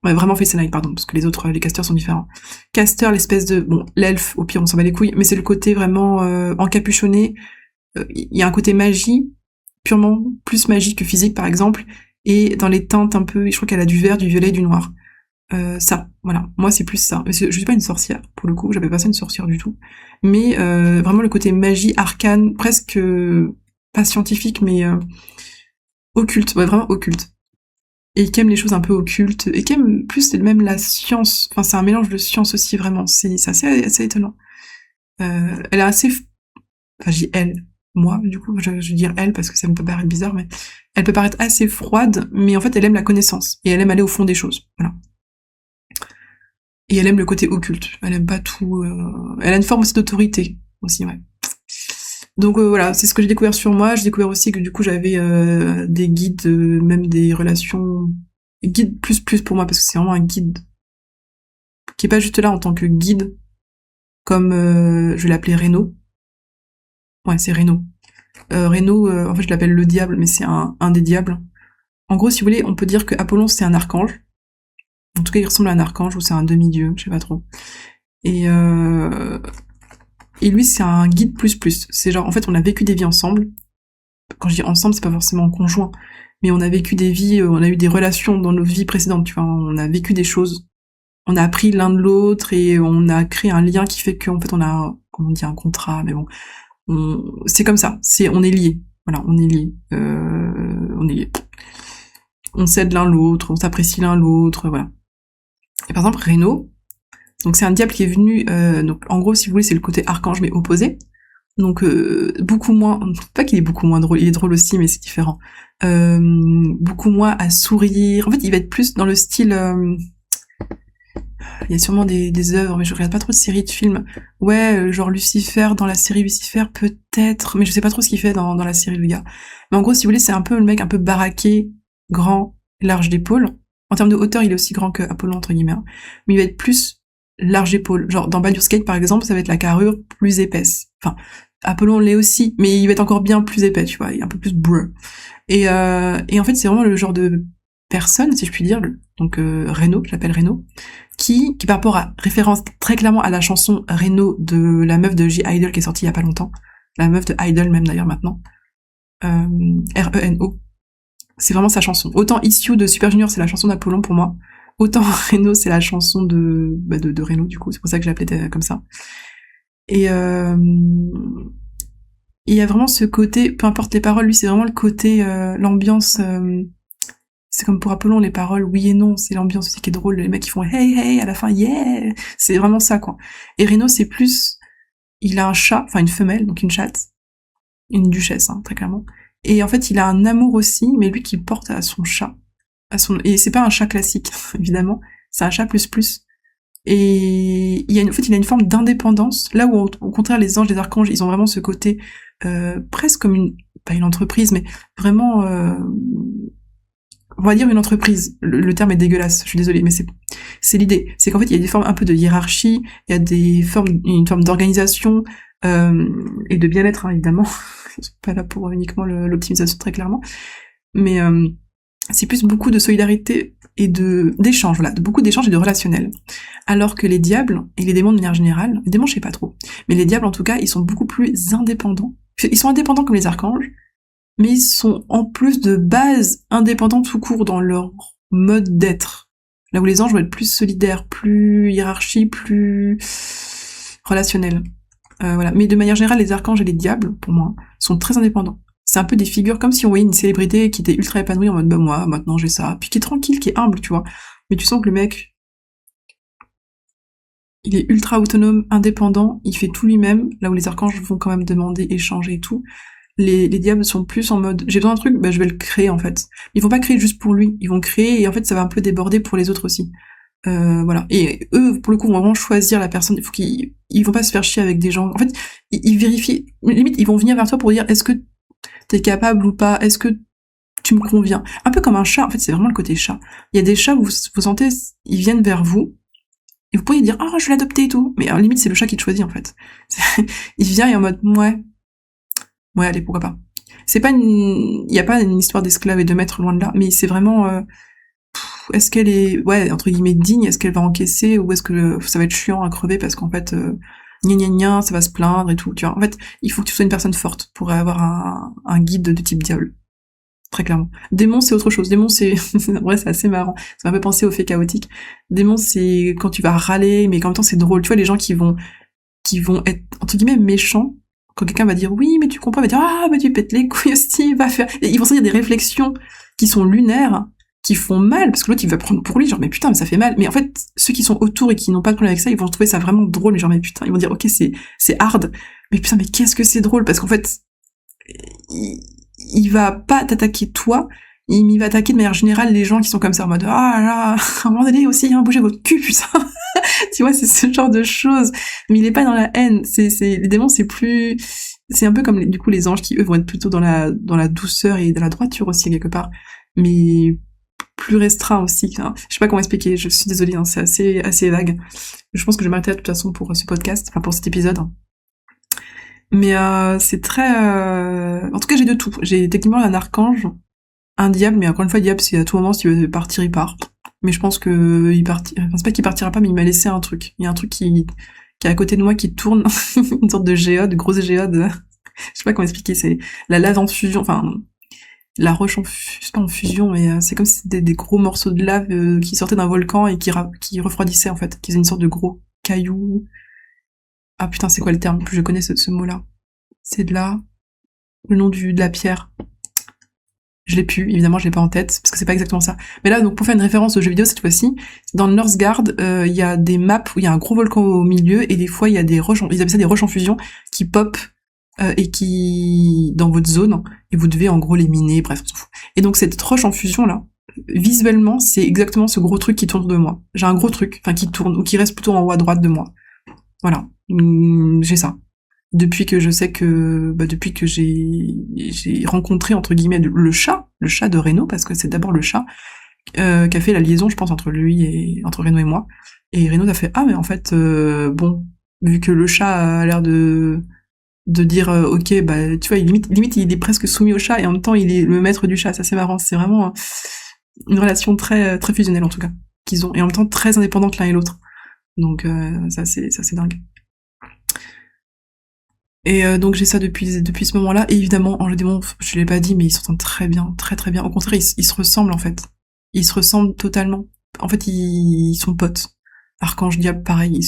Ouais, vraiment Fate Stay Night, pardon, parce que les casters sont différents. Caster, l'espèce de, l'elfe, au pire, on s'en bat les couilles, mais c'est le côté vraiment encapuchonné. Il y a un côté magie, purement plus magique que physique, par exemple, et dans les teintes un peu, je crois qu'elle a du vert, du violet, du noir. Ça, voilà. Moi, c'est plus ça. Je suis pas une sorcière, pour le coup, j'avais pas ça une sorcière du tout. Mais vraiment le côté magie, arcane, presque pas scientifique, mais occulte, ouais, vraiment occulte. Et qui aime les choses un peu occultes, et qui aime plus même la science. Enfin, c'est un mélange de science aussi, vraiment. C'est assez étonnant. Elle est assez... Enfin, je dis elle. Moi, du coup, je veux dire elle parce que ça me peut paraître bizarre, mais elle peut paraître assez froide, mais en fait, elle aime la connaissance. Et elle aime aller au fond des choses. Voilà. Et elle aime le côté occulte. Elle aime pas tout... Elle a une forme aussi d'autorité, aussi, ouais. Donc voilà, c'est ce que j'ai découvert sur moi. J'ai découvert aussi que du coup j'avais des guides, même des relations guide plus pour moi parce que c'est vraiment un guide qui est pas juste là en tant que guide, comme je vais l'appeler Reno. Ouais, c'est Reno. Reno, en fait je l'appelle le diable, mais c'est un des diables. En gros, si vous voulez, on peut dire que Apollon c'est un archange. En tout cas, il ressemble à un archange ou c'est un demi-dieu, je sais pas trop. Et lui, c'est un guide plus. C'est genre, en fait, on a vécu des vies ensemble. Quand je dis ensemble, c'est pas forcément conjoint, mais on a vécu des vies, on a eu des relations dans nos vies précédentes, tu vois, on a vécu des choses. On a appris l'un de l'autre et on a créé un lien qui fait qu'en fait on a, comment on dit, un contrat, mais bon, c'est comme ça, on est liés. Voilà, on est liés. On est liés. On s'aide l'un l'autre, on s'apprécie l'un l'autre, voilà. Et par exemple, Reno, donc c'est un diable qui est venu, donc en gros, si vous voulez, c'est le côté archange mais opposé. Donc beaucoup moins, pas qu'il est beaucoup moins drôle, il est drôle aussi, mais c'est différent. Beaucoup moins à sourire. En fait, il va être plus dans le style, il y a sûrement des œuvres, mais je regarde pas trop de séries, de films. Ouais, genre Lucifer, dans la série Lucifer, peut-être, mais je sais pas trop ce qu'il fait dans la série, le gars. Mais en gros, si vous voulez, c'est un peu le mec un peu baraqué, grand, large d'épaule. En termes de hauteur, il est aussi grand que Apollon, entre guillemets. Mais il va être plus large d'épaule. Genre, dans Baldur's Gate, par exemple, ça va être la carrure plus épaisse. Enfin, Apollon l'est aussi, mais il va être encore bien plus épais, tu vois, il est un peu plus brr. Et en fait, c'est vraiment le genre de personne, si je puis dire, donc Reno, je l'appelle Reno, qui par rapport à référence très clairement à la chanson Reno de la meuf de J-Idol qui est sortie il y a pas longtemps, la meuf de Idol même d'ailleurs maintenant, R-E-N-O, c'est vraiment sa chanson. Autant Issue de Super Junior, c'est la chanson d'Apollon pour moi, autant Reno, c'est la chanson de Reno, du coup, c'est pour ça que je l'appelais comme ça. Et il y a vraiment ce côté, peu importe les paroles, lui c'est vraiment le côté, l'ambiance, c'est comme pour Apollon, les paroles oui et non, c'est l'ambiance aussi qui est drôle, les mecs qui font hey hey à la fin, yeah, c'est vraiment ça quoi. Et Reno c'est plus, il a un chat, enfin une femelle, donc une chatte, une duchesse hein, très clairement, et en fait il a un amour aussi, mais lui qui porte à son chat, et c'est pas un chat classique évidemment, c'est un chat plus. Et il y a il a une forme d'indépendance, là où au contraire les anges, les archanges, ils ont vraiment ce côté presque comme pas une entreprise, mais vraiment, on va dire une entreprise. Le terme est dégueulasse, je suis désolée, mais c'est l'idée. C'est qu'en fait, il y a des formes un peu de hiérarchie, il y a une forme d'organisation et de bien-être, hein, évidemment. Je suis pas là pour uniquement l'optimisation, très clairement. Mais c'est plus beaucoup de solidarité et d'échanges, voilà, beaucoup d'échanges et de relationnel. Alors que les diables, et les démons de manière générale, les démons je sais pas trop, mais les diables en tout cas, ils sont beaucoup plus indépendants. Ils sont indépendants comme les archanges, mais ils sont en plus de base indépendants tout court dans leur mode d'être. Là où les anges vont être plus solidaires, plus hiérarchie, plus relationnels. Voilà. Mais de manière générale, les archanges et les diables, pour moi, sont très indépendants. C'est un peu des figures comme si on voyait une célébrité qui était ultra épanouie en mode bah moi, maintenant j'ai ça, puis qui est tranquille, qui est humble, tu vois. Mais tu sens que le mec, il est ultra autonome, indépendant, il fait tout lui-même, là où les archanges vont quand même demander, échanger et tout. Les diables sont plus en mode j'ai besoin d'un truc, bah je vais le créer en fait. Ils vont pas créer juste pour lui, ils vont créer et en fait ça va un peu déborder pour les autres aussi. Voilà. Et eux, pour le coup, vont vraiment choisir la personne. Il faut ils vont pas se faire chier avec des gens. En fait, ils vérifient. Limite, ils vont venir vers toi pour dire est-ce que t'es capable ou pas, est-ce que tu me conviens. Un peu comme un chat. En fait, c'est vraiment le côté chat. Il y a des chats où vous sentez, ils viennent vers vous. Et vous pourriez dire, ah, je vais l'adopter et tout. Mais limite, c'est le chat qui te choisit, en fait. Il vient et est en mode, ouais, allez, pourquoi pas. Il y a pas une histoire d'esclave et de maître loin de là, mais c'est vraiment, est-ce qu'elle est, ouais, entre guillemets, digne, est-ce qu'elle va encaisser, ou est-ce que ça va être chiant à crever parce qu'en fait, gna, ça va se plaindre et tout, tu vois. En fait, il faut que tu sois une personne forte pour avoir un guide de type diable. Très clairement. Démon, c'est autre chose. Démon, c'est, en vrai, c'est assez marrant. Ça m'a fait penser au fait chaotique. Démon, c'est quand tu vas râler, mais en même temps, c'est drôle. Tu vois, les gens qui vont être, entre guillemets, méchants, quand quelqu'un va dire oui, mais tu comprends, va dire ah, bah tu pètes les couilles aussi, va faire. Et ils vont sortir des réflexions qui sont lunaires, qui font mal, parce que l'autre il va prendre pour lui, genre mais putain, mais ça fait mal. Mais en fait, ceux qui sont autour et qui n'ont pas de problème avec ça, ils vont trouver ça vraiment drôle, mais genre mais putain, ils vont dire ok, c'est hard, mais putain, mais qu'est-ce que c'est drôle, parce qu'en fait, il va pas t'attaquer toi, il va attaquer de manière générale les gens qui sont comme ça en mode ah là, à un moment donné aussi, hein, bougez votre cul, putain. Tu vois, c'est ce genre de choses. Mais il est pas dans la haine. Les démons, c'est un peu comme, du coup, les anges qui, eux, vont être plutôt dans la douceur et dans la droiture aussi, quelque part. Mais plus restreint aussi. Hein. Je sais pas comment expliquer. Je suis désolée, hein, c'est assez vague. Je pense que je vais m'arrêter de toute façon pour ce podcast, enfin, pour cet épisode. Mais, c'est très, en tout cas, j'ai de tout. J'ai techniquement un archange, un diable, mais encore une fois, diable, c'est à tout moment, s'il veut partir, il part. Mais je pense que c'est pas qu'il partira pas, mais il m'a laissé un truc. Il y a un truc qui est à côté de moi qui tourne, une sorte de géode, grosse géode. Je sais pas comment expliquer, c'est la lave en fusion, enfin, la roche c'est pas en fusion, mais c'est comme si c'était des gros morceaux de lave qui sortaient d'un volcan et qui refroidissaient, en fait, qui faisaient une sorte de gros caillou. Ah putain, c'est quoi le terme? Je connais ce mot-là. C'est le nom de la pierre. Je l'ai plus, évidemment, je l'ai pas en tête, parce que c'est pas exactement ça. Mais là, donc, pour faire une référence aux jeux vidéo, cette fois-ci, dans le Northgard, il y a des maps où il y a un gros volcan au milieu, et des fois, il y a des roches, ils appellent ça des roches en fusion, qui pop, et qui, dans votre zone, et vous devez, en gros, les miner, bref, on s'en fout. Et donc, cette roche en fusion, là, visuellement, c'est exactement ce gros truc qui tourne de moi. J'ai un gros truc, enfin qui tourne, ou qui reste plutôt en haut à droite de moi. Voilà, j'ai ça. Depuis que je sais que, depuis que j'ai rencontré entre guillemets le chat de Reno, parce que c'est d'abord le chat qui a fait la liaison, je pense, entre Reno et moi. Et Reno a fait ah mais en fait bon, vu que le chat a l'air de dire ok tu vois, limite il est presque soumis au chat et en même temps il est le maître du chat. Ça c'est marrant, c'est vraiment une relation très très fusionnelle en tout cas qu'ils ont, et en même temps très indépendante l'un et l'autre. Donc ça c'est dingue. Et donc j'ai ça depuis ce moment-là. Et évidemment, Ange et Démon, je l'ai pas dit, mais ils s'entendent très bien, très très bien. Au contraire, ils se ressemblent en fait. Ils se ressemblent totalement. En fait, ils sont potes. Archange, Diable, pareil,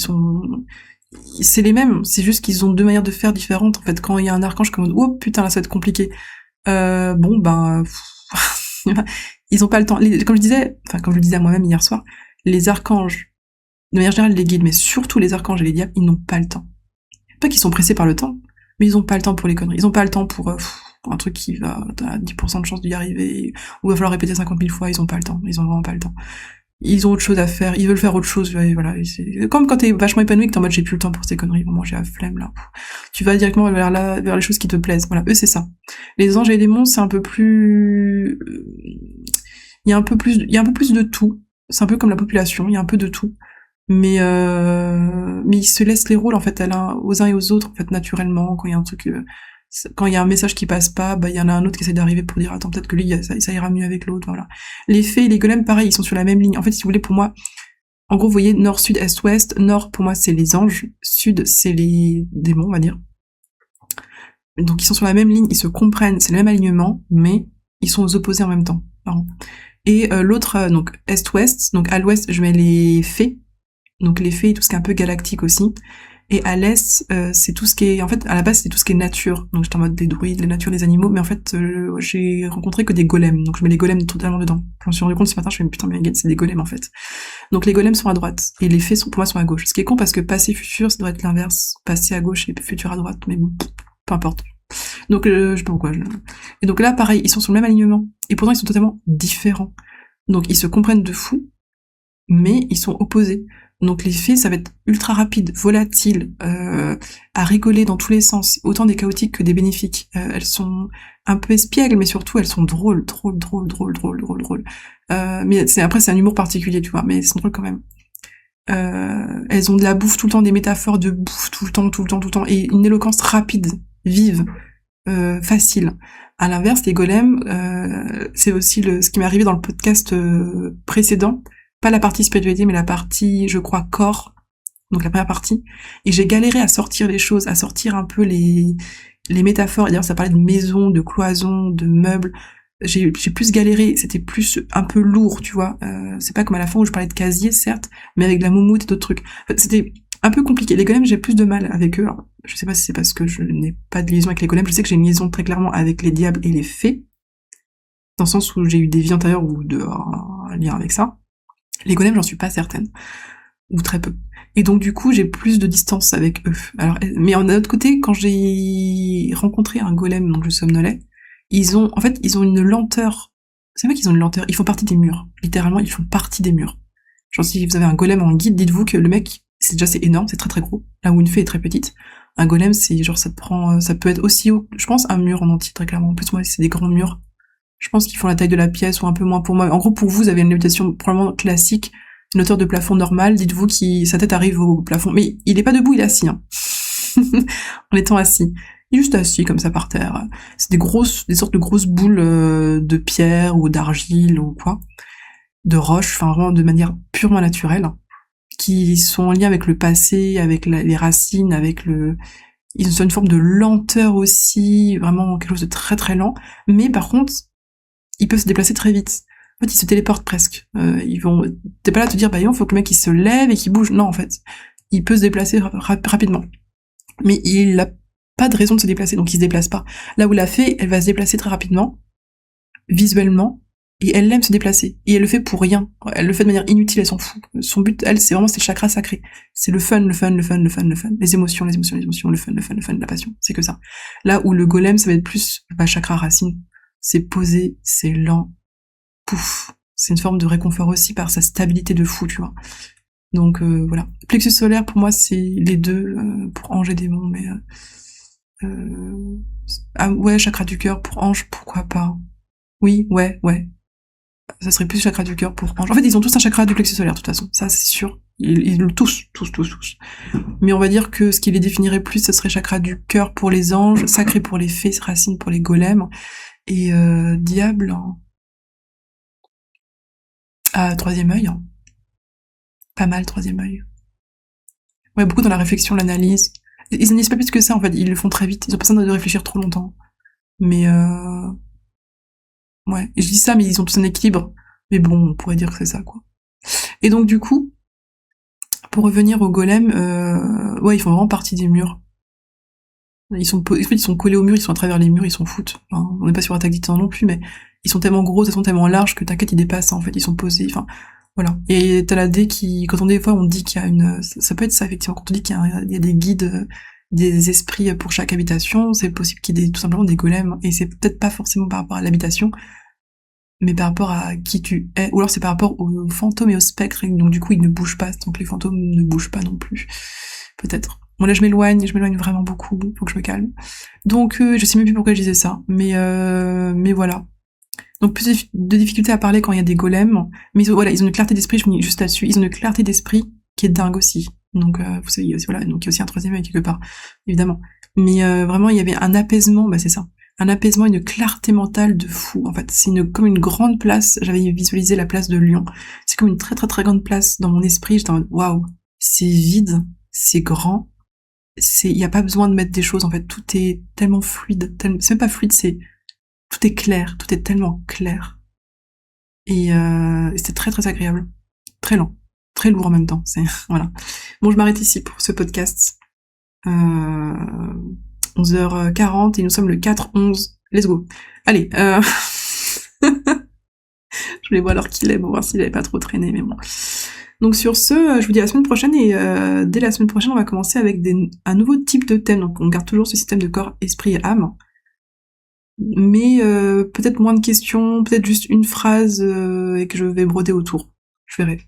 c'est les mêmes. C'est juste qu'ils ont deux manières de faire différentes. En fait, quand il y a un archange comme oh putain là ça va être compliqué. Bon ben, ils ont pas le temps. Comme je le disais à moi-même hier soir, les archanges, de manière générale les guides, mais surtout les archanges et les diables, ils n'ont pas le temps. Pas qu'ils sont pressés par le temps, mais ils ont pas le temps pour les conneries. Ils ont pas le temps pour un truc qui va, t'as 10% de chance d'y arriver, ou il va falloir répéter 50 000 fois, ils ont pas le temps. Ils ont vraiment pas le temps. Ils ont autre chose à faire, ils veulent faire autre chose, et voilà. C'est comme quand t'es vachement épanoui, que t'es en mode j'ai plus le temps pour ces conneries, vraiment j'ai la flemme là. Tu vas directement vers les choses qui te plaisent. Voilà, eux c'est ça. Les anges et les démons, c'est un peu plus, il y a un peu plus de tout. C'est un peu comme la population, il y a un peu de tout. Mais ils se laissent les rôles en fait aux uns et aux autres en fait naturellement. Quand il y a un truc, quand il y a un message qui passe pas, il y en a un autre qui essaie d'arriver pour dire attends peut-être que lui ça ira mieux avec l'autre. Voilà. Les fées et les golems pareil, ils sont sur la même ligne. En fait si vous voulez pour moi, en gros vous voyez nord sud est ouest. Nord pour moi c'est les anges, sud c'est les démons on va dire. Donc ils sont sur la même ligne, ils se comprennent, c'est le même alignement, mais ils sont aux opposés en même temps. Pardon. Et l'autre donc est ouest, donc à l'ouest je mets les fées. Donc les fées, tout ce qui est un peu galactique aussi. Et à l'est, c'est tout ce qui est... En fait, à la base, c'est tout ce qui est nature. Donc j'étais en mode des druides, la nature, des animaux. Mais en fait, j'ai rencontré que des golems. Donc je mets les golems totalement dedans. Je me suis rendu compte ce matin, je me suis dit, putain, mais c'est des golems en fait. Donc les golems sont à droite. Et les fées, pour moi, sont à gauche. Ce qui est con parce que passé, futur, ça doit être l'inverse. Passé à gauche et futur à droite. Mais bon, peu importe. Donc je sais pas pourquoi. Et donc là, pareil, ils sont sur le même alignement. Et pourtant, ils sont totalement différents. Donc ils se comprennent de fou, mais ils sont opposés. Donc les fées, ça va être ultra rapide, volatile, à rigoler dans tous les sens, autant des chaotiques que des bénéfiques. Elles sont un peu espiègles, mais surtout elles sont drôles. Mais après c'est un humour particulier, tu vois, mais elles sont drôles quand même. Elles ont de la bouffe tout le temps, des métaphores de bouffe tout le temps, et une éloquence rapide, vive, facile. À l'inverse, les golems, c'est aussi ce qui m'est arrivé dans le podcast précédent. Pas la partie spiritualité, mais la partie, je crois, corps, donc la première partie, et j'ai galéré à sortir les choses, à sortir un peu les métaphores, d'ailleurs ça parlait de maison, de cloison, de meubles, j'ai plus galéré, c'était plus un peu lourd, tu vois, c'est pas comme à la fin où je parlais de casier, certes, mais avec de la moumoute et d'autres trucs. En fait, c'était un peu compliqué. Les golems, j'ai plus de mal avec eux. Alors, je sais pas si c'est parce que je n'ai pas de liaison avec les golems, je sais que j'ai une liaison très clairement avec les diables et les fées, dans le sens où j'ai eu des vies antérieures ou un lien avec ça. Les golems, j'en suis pas certaine. Ou très peu. Et donc, du coup, j'ai plus de distance avec eux. Alors, mais d'un autre côté, quand j'ai rencontré un golem, donc je somnolais, ils ont une lenteur. C'est vrai qu'ils ont une lenteur. Ils font partie des murs. Littéralement, ils font partie des murs. Genre, si vous avez un golem en guide, dites-vous que le mec, c'est énorme, c'est très très gros. Là où une fée est très petite. Un golem, c'est genre, ça peut être aussi haut, je pense, un mur en entier, très clairement. En plus, moi, c'est des grands murs. Je pense qu'ils font la taille de la pièce ou un peu moins pour moi. En gros, pour vous avez une habitation probablement classique, une hauteur de plafond normale. Dites-vous que sa tête arrive au plafond. Mais il est pas debout, il est assis. Hein. En étant assis. Il est juste assis comme ça par terre. C'est des sortes de grosses boules de pierre ou d'argile ou quoi. De roche, enfin vraiment de manière purement naturelle. Qui sont en lien avec le passé, avec les racines, ils ont une forme de lenteur aussi, vraiment quelque chose de très très lent. Mais par contre, ils peuvent se déplacer très vite. En fait, ils se téléportent presque. T'es pas là à te dire, il faut que le mec il se lève et qu'il bouge. Non, en fait, il peut se déplacer rapidement. Mais il a pas de raison de se déplacer, donc il se déplace pas. Là où la fée, elle va se déplacer très rapidement, visuellement, et elle aime se déplacer. Et elle le fait pour rien. Elle le fait de manière inutile, elle s'en fout. Son but, elle, c'est le chakra sacré. C'est le fun. Les émotions, le fun, la passion. C'est que ça. Là où le golem, ça va être plus, chakra racine. C'est posé, c'est lent. Pouf. c'est une forme de réconfort aussi par sa stabilité de fou, tu vois. Donc voilà. Plexus solaire, pour moi, c'est les deux, pour ange et démon, mais... ah ouais, chakra du cœur pour ange, pourquoi pas. Oui, ouais. Ça serait plus chakra du cœur pour ange. En fait, ils ont tous un chakra du plexus solaire, de toute façon. Ça, c'est sûr. Ils le tous. Mais on va dire que ce qui les définirait plus, ce serait chakra du cœur pour les anges, sacré pour les fées, racine pour les golems, et diable, troisième œil. Pas mal, troisième œil. Ouais, beaucoup dans la réflexion, l'analyse. Ils n'en disent pas plus que ça, en fait. Ils le font très vite. Ils ont pas besoin de réfléchir trop longtemps. Mais ouais. Et je dis ça, mais ils ont tous un équilibre. Mais bon, on pourrait dire que c'est ça, quoi. Et donc, du coup, pour revenir aux golems, ouais, ils font vraiment partie des murs. En fait, ils sont collés au mur, ils sont à travers les murs, ils s'en foutent. Enfin, on n'est pas sur Attaque des Titans non plus, mais ils sont tellement gros, ils sont tellement larges que t'inquiète, ils dépassent, en fait, ils sont posés, enfin, voilà. Et t'as la D qui, quand on des fois, on dit qu'il y a ça peut être ça, effectivement, quand on dit il y a des guides, des esprits pour chaque habitation, c'est possible qu'il y ait tout simplement des golems, et c'est peut-être pas forcément par rapport à l'habitation, mais par rapport à qui tu es, ou alors c'est par rapport aux fantômes et aux spectres, et donc du coup, ils ne bougent pas, donc les fantômes ne bougent pas non plus. Peut-être. Bon là je m'éloigne vraiment beaucoup, faut que je me calme. Donc je sais même plus pourquoi je disais ça, mais voilà. Donc plus de difficultés à parler quand il y a des golems, mais voilà, ils ont une clarté d'esprit, je finis juste là-dessus, ils ont une clarté d'esprit qui est dingue aussi. Donc vous savez, voilà, donc il y a aussi un troisième œil quelque part, évidemment. Mais vraiment il y avait un apaisement, bah c'est ça. Un apaisement, une clarté mentale de fou. En fait, c'est comme une grande place. J'avais visualisé la place de Lyon. C'est comme une très très très grande place dans mon esprit. J'étais en mode waouh, c'est vide, c'est grand, il y a pas besoin de mettre des choses, en fait, tout est tellement fluide, c'est même pas fluide, tout est clair, tout est tellement clair. Et c'était très très agréable. Très lent. Très lourd en même temps. Voilà. Bon, je m'arrête ici pour ce podcast. 11h40 et nous sommes le 4-11. Let's go. Allez, je vais voir l'heure qu'il est pour voir s'il avait pas trop traîné, mais bon. Donc sur ce, je vous dis à la semaine prochaine et dès la semaine prochaine, on va commencer avec un nouveau type de thème. Donc on garde toujours ce système de corps, esprit et âme. Mais peut-être moins de questions, peut-être juste une phrase et que je vais broder autour. Je verrai.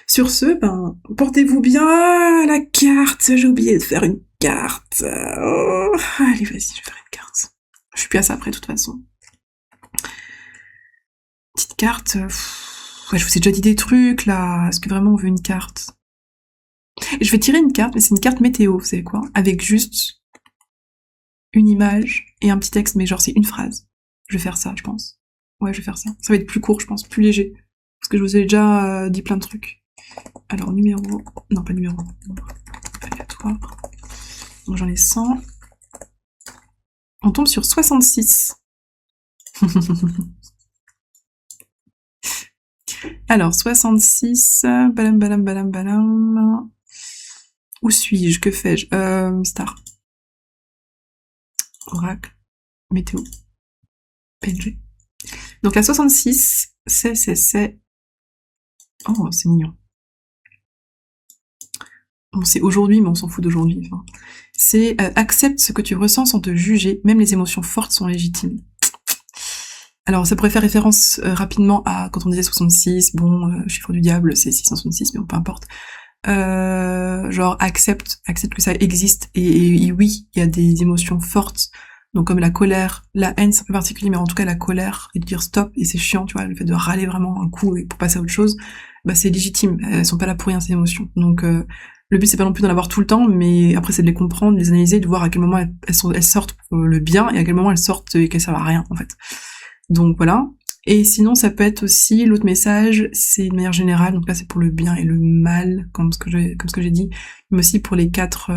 Sur ce, ben, portez-vous bien. La carte, j'ai oublié de faire une carte. Oh, allez, vas-y, je vais faire une carte. Je suis plus à ça après, de toute façon. Petite carte. Ouais, je vous ai déjà dit des trucs, là. Est-ce que vraiment on veut une carte? Et je vais tirer une carte, mais c'est une carte météo, vous savez quoi? Avec juste une image et un petit texte, mais genre c'est une phrase. Je vais faire ça, je pense. Ouais, je vais faire ça. Ça va être plus court, je pense, plus léger. Parce que je vous ai déjà dit plein de trucs. Alors, numéro... Non, pas numéro. Aléatoire. Donc j'en ai 100. On tombe sur 66. Alors, 66... Balam. Où suis-je? Que fais-je? Star. Oracle. Météo. PNG. Donc la 66, c'est... Oh, c'est mignon. Bon, c'est aujourd'hui, mais on s'en fout d'aujourd'hui. Enfin. C'est accepte ce que tu ressens sans te juger, même les émotions fortes sont légitimes. Alors, ça pourrait faire référence rapidement à quand on disait 66, bon, chiffre du diable, c'est 666, mais bon, peu importe. Genre, accepte que ça existe, et oui, il y a des émotions fortes, donc comme la colère, la haine, c'est un peu particulier, mais en tout cas la colère, et de dire stop, et c'est chiant, tu vois, le fait de râler vraiment un coup pour passer à autre chose, bah c'est légitime, elles sont pas là pour rien ces émotions. Donc le but c'est pas non plus d'en avoir tout le temps, mais après c'est de les comprendre, de les analyser, de voir à quel moment elles sortent pour le bien, et à quel moment elles sortent et qu'elles servent à rien, en fait. Donc voilà. Et sinon, ça peut être aussi, l'autre message, c'est de manière générale, donc là c'est pour le bien et le mal, comme ce que j'ai dit, mais aussi pour les 4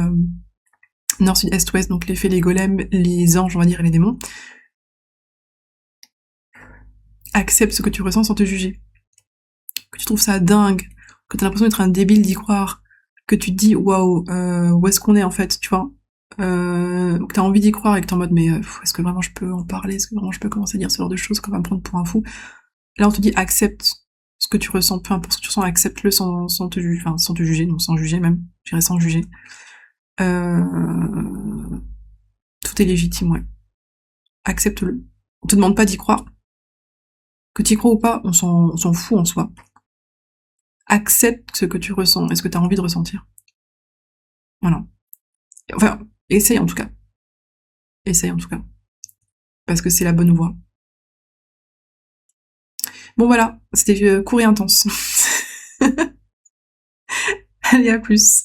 nord, sud, est, ouest, donc les fées, les golems, les anges, on va dire, et les démons. Accepte ce que tu ressens sans te juger. Que tu trouves ça dingue, que t'as l'impression d'être un débile d'y croire, que tu te dis, waouh, où est-ce qu'on est en fait, tu vois, que t'as envie d'y croire et que t'es en mode, mais est-ce que vraiment je peux en parler, est-ce que vraiment je peux commencer à dire ce genre de choses qu'on va me prendre pour un fou? Là on te dit, accepte ce que tu ressens, peu importe ce que tu ressens, accepte-le sans te juger, enfin sans te juger, non, sans juger même, je dirais sans juger. Tout est légitime, ouais. Accepte-le. On te demande pas d'y croire. Que tu y crois ou pas, on s'en fout en soi. Accepte ce que tu ressens et ce que tu as envie de ressentir. Voilà. Enfin, essaye en tout cas. Essaye en tout cas. Parce que c'est la bonne voie. Bon voilà, c'était court et intense. Allez, à plus.